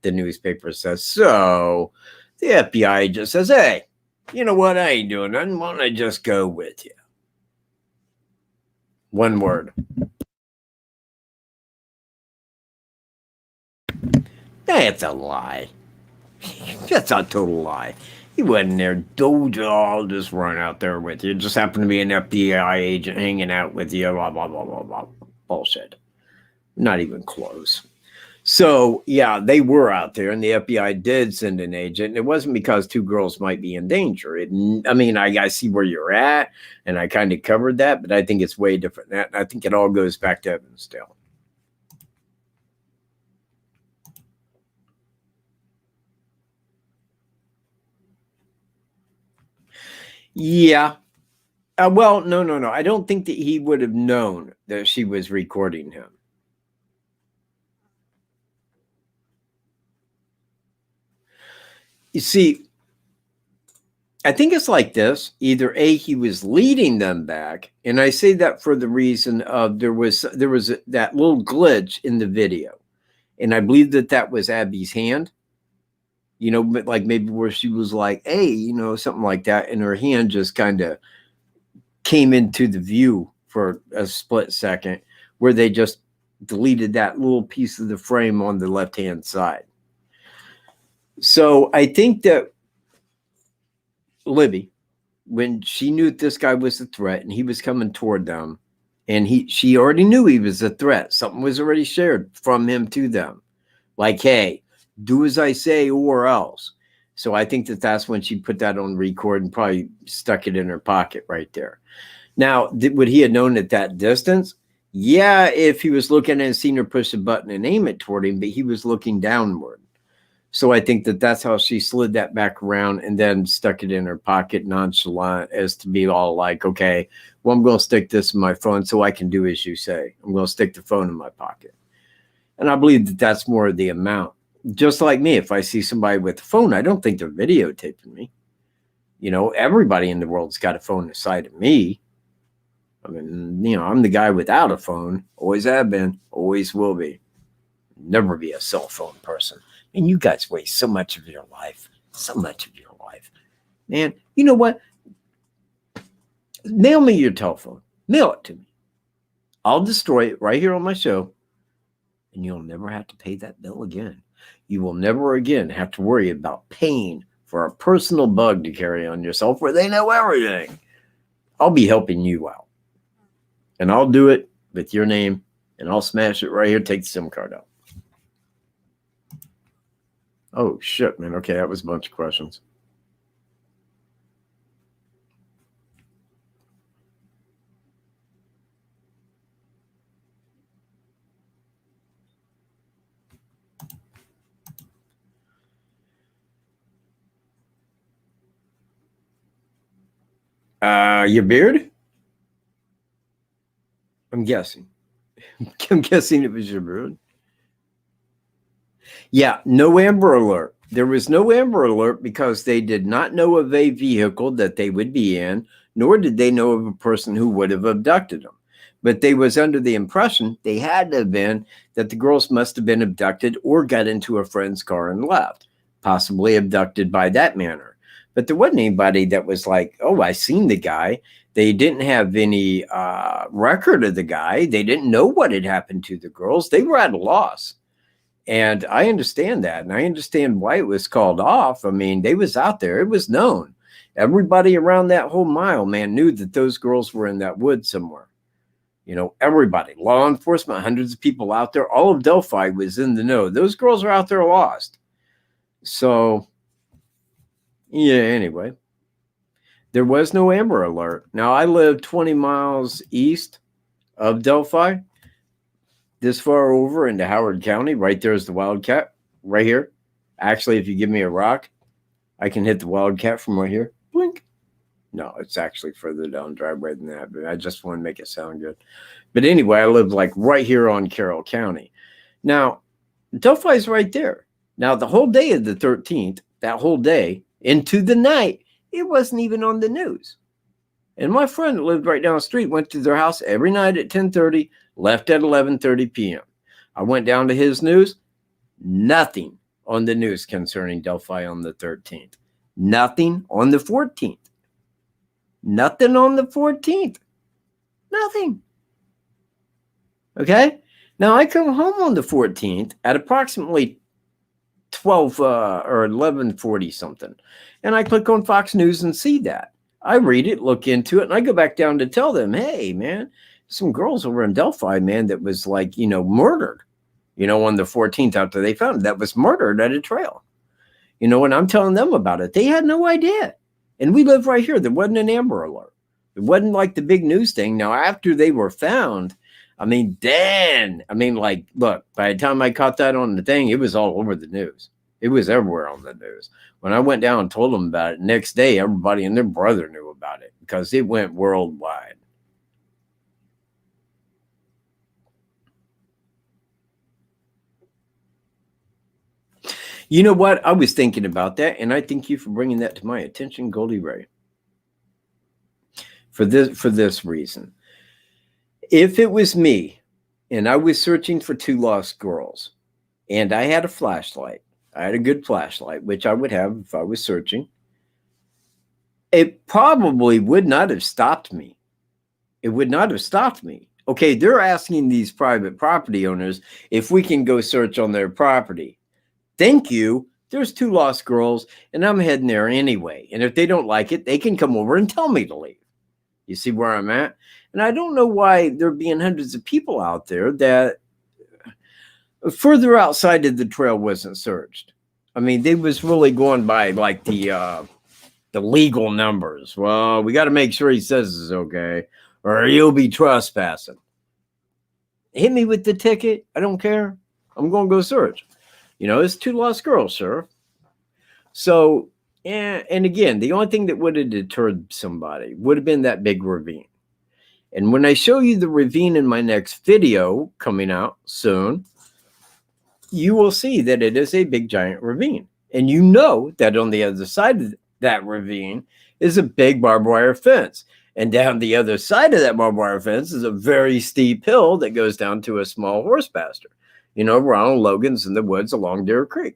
the newspaper says, so the FBI just says, hey, you know what? I ain't doing nothing. Why don't I just go with you? One word. That's a lie. That's a total lie. He wasn't there. Don't all just run out there with you. It just happened to be an FBI agent hanging out with you. Blah, blah, blah, blah, blah. Bullshit. Not even close. So, yeah, they were out there, and the FBI did send an agent. And it wasn't because two girls might be in danger. I mean, I see where you're at, and I kind of covered that, but I think it's way different than that. And I think it all goes back to Evansdale. Yeah. Well, no. I don't think that he would have known that she was recording him. You see, I think it's like this. Either A, he was leading them back, and I say that for the reason of there was that little glitch in the video, and I believe that was Abby's hand. You know, but like maybe where she was like, hey, you know, something like that, and her hand just kind of came into the view for a split second, where they just deleted that little piece of the frame on the left-hand side. So I think that Libby, when she knew this guy was a threat and he was coming toward them, and she already knew he was a threat. Something was already shared from him to them. Like, hey, do as I say or else. So I think that's when she put that on record and probably stuck it in her pocket right there. Now, would he have known at that distance? Yeah, if he was looking and seen her push a button and aim it toward him, but he was looking downward. So I think that that's how she slid that back around and then stuck it in her pocket, nonchalant, as to be all like, okay, well, I'm going to stick this in my phone so I can do as you say. I'm going to stick the phone in my pocket. And I believe that that's more of the amount. Just like me, if I see somebody with a phone, I don't think they're videotaping me. You know, everybody in the world's got a phone aside of me. I mean, you know, I'm the guy without a phone. Always have been, always will be. Never be a cell phone person. And you guys waste so much of your life. So much of your life. Man, you know what? Mail me your telephone. Mail it to me. I'll destroy it right here on my show. And you'll never have to pay that bill again. You will never again have to worry about paying for a personal bug to carry on yourself where they know everything. I'll be helping you out. And I'll do it with your name. And I'll smash it right here. Take the SIM card out. Oh, shit, man. Okay, that was a bunch of questions. Your beard? I'm guessing. I'm guessing it was your beard. Yeah, no Amber Alert. There was no Amber Alert because they did not know of a vehicle that they would be in, nor did they know of a person who would have abducted them. But they was under the impression they had to have been that the girls must have been abducted or got into a friend's car and left, possibly abducted by that manner. But there wasn't anybody that was like, oh, I seen the guy. They didn't have any record of the guy. They didn't know what had happened to the girls. They were at a loss. And I understand that. And I understand why it was called off. I mean, they was out there. It was known. Everybody around that whole mile, man, knew that those girls were in that wood somewhere. You know, everybody, law enforcement, hundreds of people out there. All of Delphi was in the know. Those girls are out there lost. So, yeah, anyway. There was no Amber Alert. Now, I live 20 miles east of Delphi. This far over into Howard County, right there's the Wildcat, right here. Actually, if you give me a rock, I can hit the Wildcat from right here. Blink. No, it's actually further down driveway than that, but I just want to make it sound good. But anyway, I live like right here on Carroll County. Now, Delphi's right there. Now, the whole day of the 13th, that whole day, into the night, it wasn't even on the news. And my friend that lived right down the street went to their house every night at 10:30, left at 11:30 p.m. I went down to his news. Nothing on the news concerning Delphi on the 13th. Nothing on the 14th. Nothing on the 14th. Nothing. Okay? Now, I come home on the 14th at approximately 12 or 11:40 something. And I click on Fox News and see that. I read it, look into it, and I go back down to tell them, hey, man, some girls over in Delphi, man, that was like, you know, murdered, you know, on the 14th after they found it, that was murdered at a trail. You know, and I'm telling them about it. They had no idea. And we live right here. There wasn't an Amber Alert. It wasn't like the big news thing. Now, after they were found, I mean, Dan, I mean, like, look, by the time I caught that on the thing, it was all over the news. It was everywhere on the news. When I went down and told them about it, next day, everybody and their brother knew about it because it went worldwide. You know what? I was thinking about that, and I thank you for bringing that to my attention, Goldie Ray. For this reason. If it was me, and I was searching for two lost girls, and I had a flashlight, I had a good flashlight, which I would have if I was searching, it probably would not have stopped me. It would not have stopped me. Okay, they're asking these private property owners if we can go search on their property. Thank you. There's two lost girls, and I'm heading there anyway. And if they don't like it, they can come over and tell me to leave. You see where I'm at? And I don't know why there being hundreds of people out there that further outside of the trail wasn't searched. I mean, they was really going by like the legal numbers. Well, we got to make sure he says it's okay, or you'll be trespassing. Hit me with the ticket. I don't care. I'm going to go search. You know, it's 2 lost girls, sir. So, and again, the only thing that would have deterred somebody would have been that big ravine. And when I show you the ravine in my next video coming out soon, you will see that it is a big giant ravine. And you know that on the other side of that ravine is a big barbed wire fence. And down the other side of that barbed wire fence is a very steep hill that goes down to a small horse pasture. You know, Ronald Logan's in the woods along Deer Creek.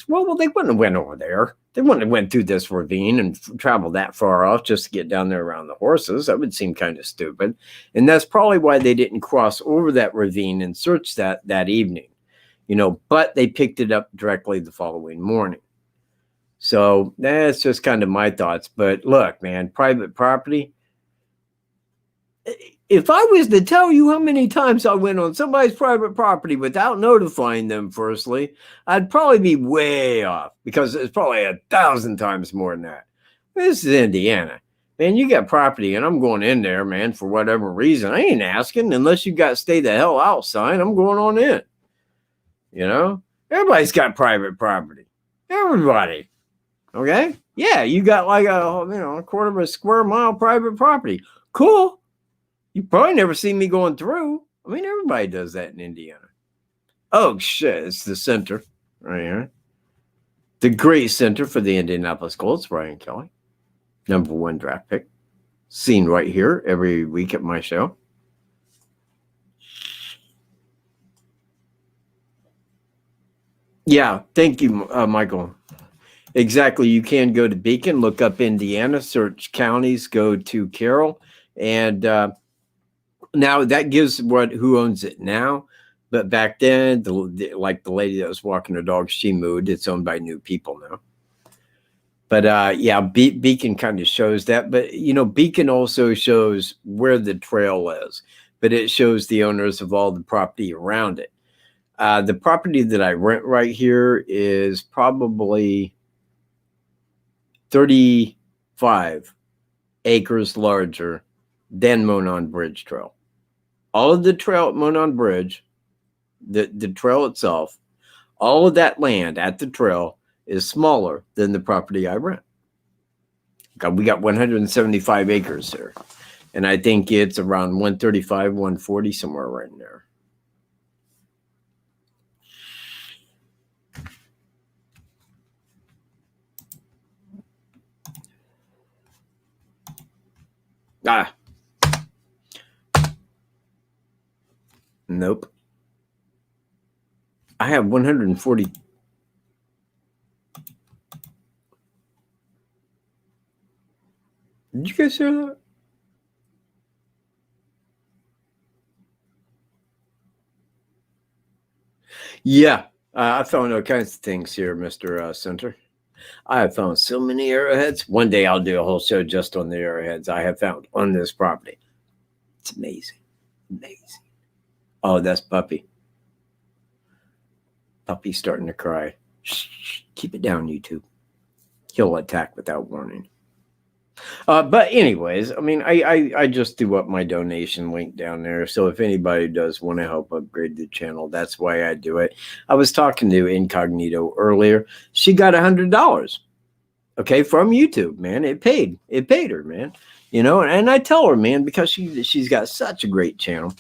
Well, they wouldn't have went over there. They wouldn't have went through this ravine and traveled that far off just to get down there around the horses. That would seem kind of stupid. And that's probably why they didn't cross over that ravine and search that evening. You know, but they picked it up directly the following morning. So that's just kind of my thoughts. But look, man, private property. If I was to tell you how many times I went on somebody's private property without notifying them firstly, I'd probably be way off, because it's probably 1,000 times more than that. This is Indiana. Man, you got property and I'm going in there, man, for whatever reason. I ain't asking unless you got stay the hell out sign. I'm going on in. You know, everybody's got private property. Everybody. Okay. Yeah. You got like a quarter of a square mile private property. Cool. You probably never see me going through. I mean, everybody does that in Indiana. Oh, shit. It's the center right here. The great center for the Indianapolis Colts, Brian Kelly. #1 draft pick. Seen right here every week at my show. Yeah. Thank you, Michael. Exactly. You can go to Beacon, look up Indiana, search counties, go to Carroll, and now that gives who owns it now. But back then, like the lady that was walking her dog, she moved. It's owned by new people now. But yeah, Beacon kind of shows that. But you know, Beacon also shows where the trail is, but it shows the owners of all the property around it. The property that I rent right here is probably 35 acres larger than Monon Bridge Trail. All of the trail at Monon Bridge, the trail itself, all of that land at the trail is smaller than the property I rent. We got 175 acres there. And I think it's around 135, 140, somewhere right in there. Nope. I have 140. Did you guys hear that? Yeah. I found all kinds of things here, Mr. Center. I have found so many arrowheads. One day I'll do a whole show just on the arrowheads I have found on this property. It's amazing. Amazing. Oh, that's Puppy. Puppy's starting to cry. Shh, keep it down, YouTube. He'll attack without warning. But anyways, I mean, I just threw up my donation link down there. So if anybody does want to help upgrade the channel, that's why I do it. I was talking to Incognito earlier. She got $100. Okay, from YouTube, man. It paid her, man. You know, and I tell her, man, because she's got such a great channel.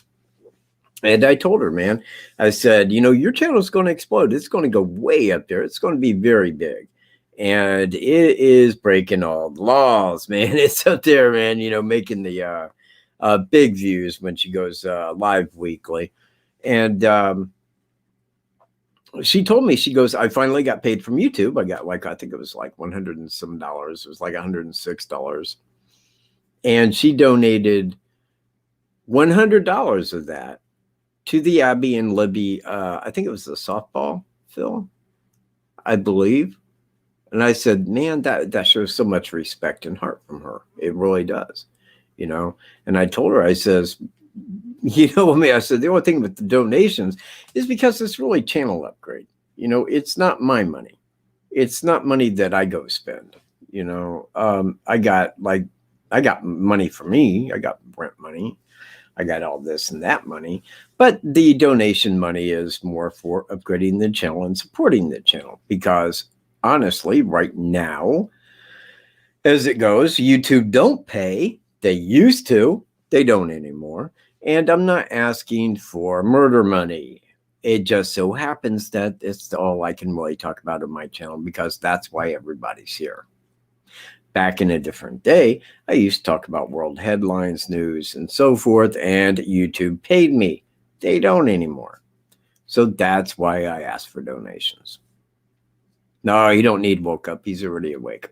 And I told her, man, I said, you know, your channel is going to explode. It's going to go way up there. It's going to be very big. And it is breaking all the laws, man. It's up there, man, you know, making the big views when she goes live weekly. And she told me, she goes, I finally got paid from YouTube. I got I think it was like $100 and some dollars. It was like $106. And she donated $100 of that to the Abby and Libby, I think it was the softball field, I believe. And I said, man, that shows so much respect and heart from her. It really does, you know. And I told her, I says, you know, I said, the only thing with the donations is because it's really channel upgrade. You know, it's not my money. It's not money that I go spend, you know. I got money for me. I got rent money. I got all this and that money, but the donation money is more for upgrading the channel and supporting the channel, because honestly, right now, as it goes, YouTube don't pay. They used to. They don't anymore. And I'm not asking for murder money. It just so happens that it's all I can really talk about on my channel, because that's why everybody's here. Back in a different day, I used to talk about world headlines, news, and so forth, and YouTube paid me. They don't anymore. So that's why I asked for donations. No, you don't need woke up. He's already awake.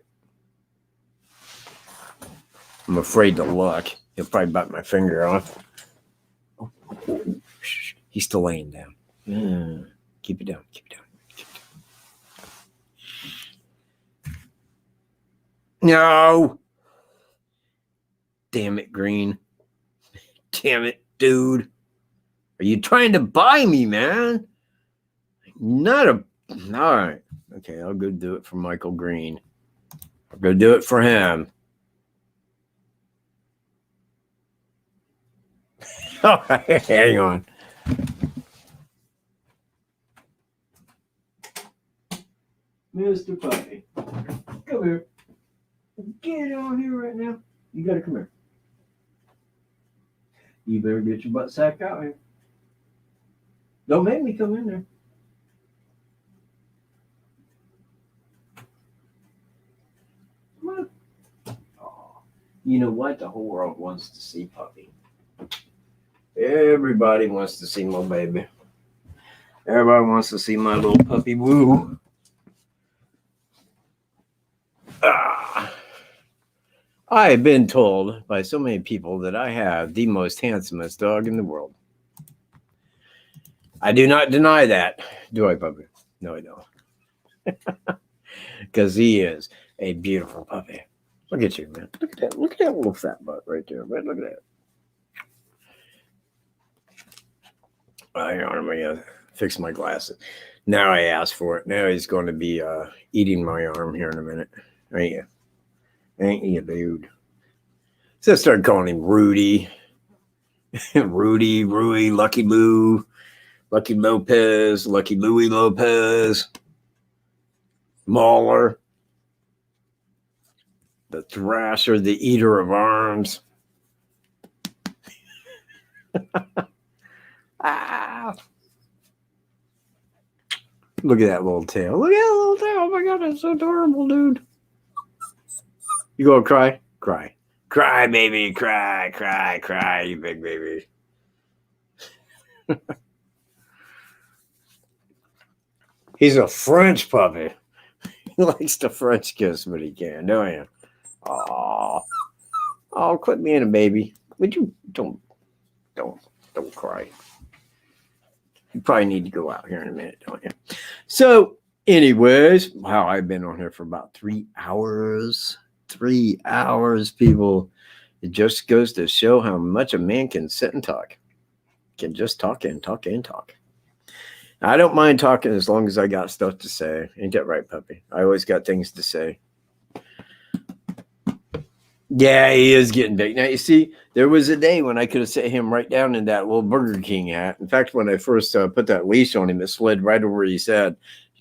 I'm afraid to look. He'll probably bite my finger off. Oh, he's still laying down. Keep it down. Keep it down. No. Damn it, Green. Damn it, dude. Are you trying to buy me, man? Not a... All right. Okay, I'll go do it for Michael Green. I'll go do it for him. All right, hang on. Mr. Puppy, come here. Get on here right now. You gotta come here. You better get your butt sack out here. Don't make me come in there. Come on. Oh, you know what? The whole world wants to see Puppy. Everybody wants to see my baby. Everybody wants to see my little puppy woo. I have been told by so many people that I have the most handsomest dog in the world. I do not deny that. Do I, puppy? No, I don't. Because he is a beautiful puppy. Look at you, man. Look at that. Look at that little fat butt right there. Man. Look at that. Hang on, I'm going to fix my glasses. Now I asked for it. Now he's going to be eating my arm here in a minute. Ain't you? Ain't you, dude? So I started calling him Rudy. Rudy, Rui, Lucky Lou, Lucky Lopez, Lucky Louie Lopez, Mauler, the Thrasher, the Eater of Arms. Ah. Look at that little tail. Look at that little tail. Oh my God, that's so adorable, dude. You gonna cry? Cry. Cry, baby. Cry, cry, cry, you big baby. He's a French puppy. He likes to French kiss when he can, don't you? Oh, quit being a baby. Would you don't cry. You probably need to go out here in a minute, don't you? So, anyways, wow, I've been on here for about 3 hours. 3 hours, people. It just goes to show how much a man can sit and talk. Can just talk and talk and talk. I don't mind talking as long as I got stuff to say. Ain't that right, puppy? I always got things to say. Yeah, he is getting big. Now, you see, there was a day when I could have set him right down in that little Burger King hat. In fact, when I first put that leash on him, it slid right over his head.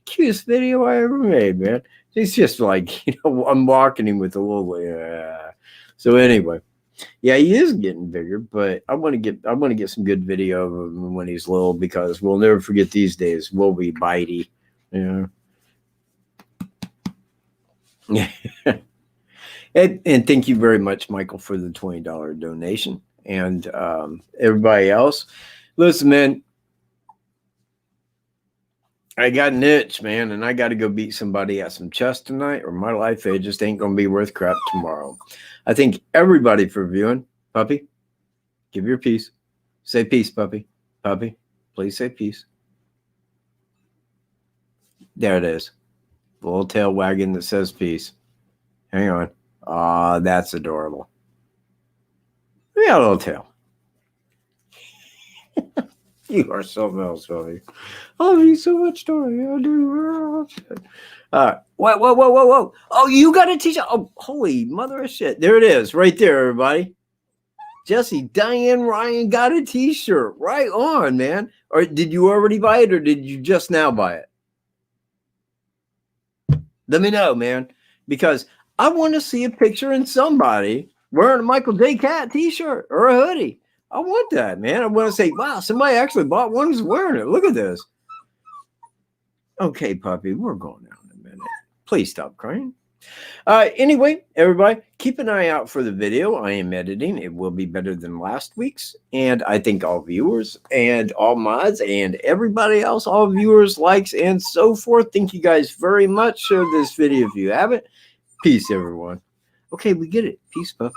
Cutest video I ever made, man. He's just like, I'm walking him with a little. So anyway, yeah, he is getting bigger, but I want to get some good video of him when he's little, because we'll never forget these days. We'll be bitey, yeah. And thank you very much, Michael, for the $20 donation, and everybody else. Listen, man. I got an itch, man, and I got to go beat somebody at some chess tonight, or my life it just ain't going to be worth crap tomorrow. I thank everybody for viewing. Puppy, give your peace. Say peace, puppy. Puppy, please say peace. There it is. The little tail wagging that says peace. Hang on. Ah, that's adorable. Yeah, a little tail. You are something else, puppy. I love you so much, Tori. I do. Whoa. Oh, you got a t-shirt. Oh, holy mother of shit. There it is, right there, everybody. Jesse, Diane Ryan got a t-shirt. Right on, man. Or did you already buy it or did you just now buy it? Let me know, man, because I want to see a picture in somebody wearing a Michael J. Katt t-shirt or a hoodie. I want that, man. I want to say, wow, somebody actually bought one who's wearing it. Look at this. Okay, puppy, we're going down in a minute. Please stop crying. Anyway, everybody, keep an eye out for the video I am editing. It will be better than last week's. And I think all viewers and all mods and everybody else, all viewers, likes, and so forth. Thank you guys very much. Share this video if you haven't. Peace, everyone. Okay, we get it. Peace, puppy.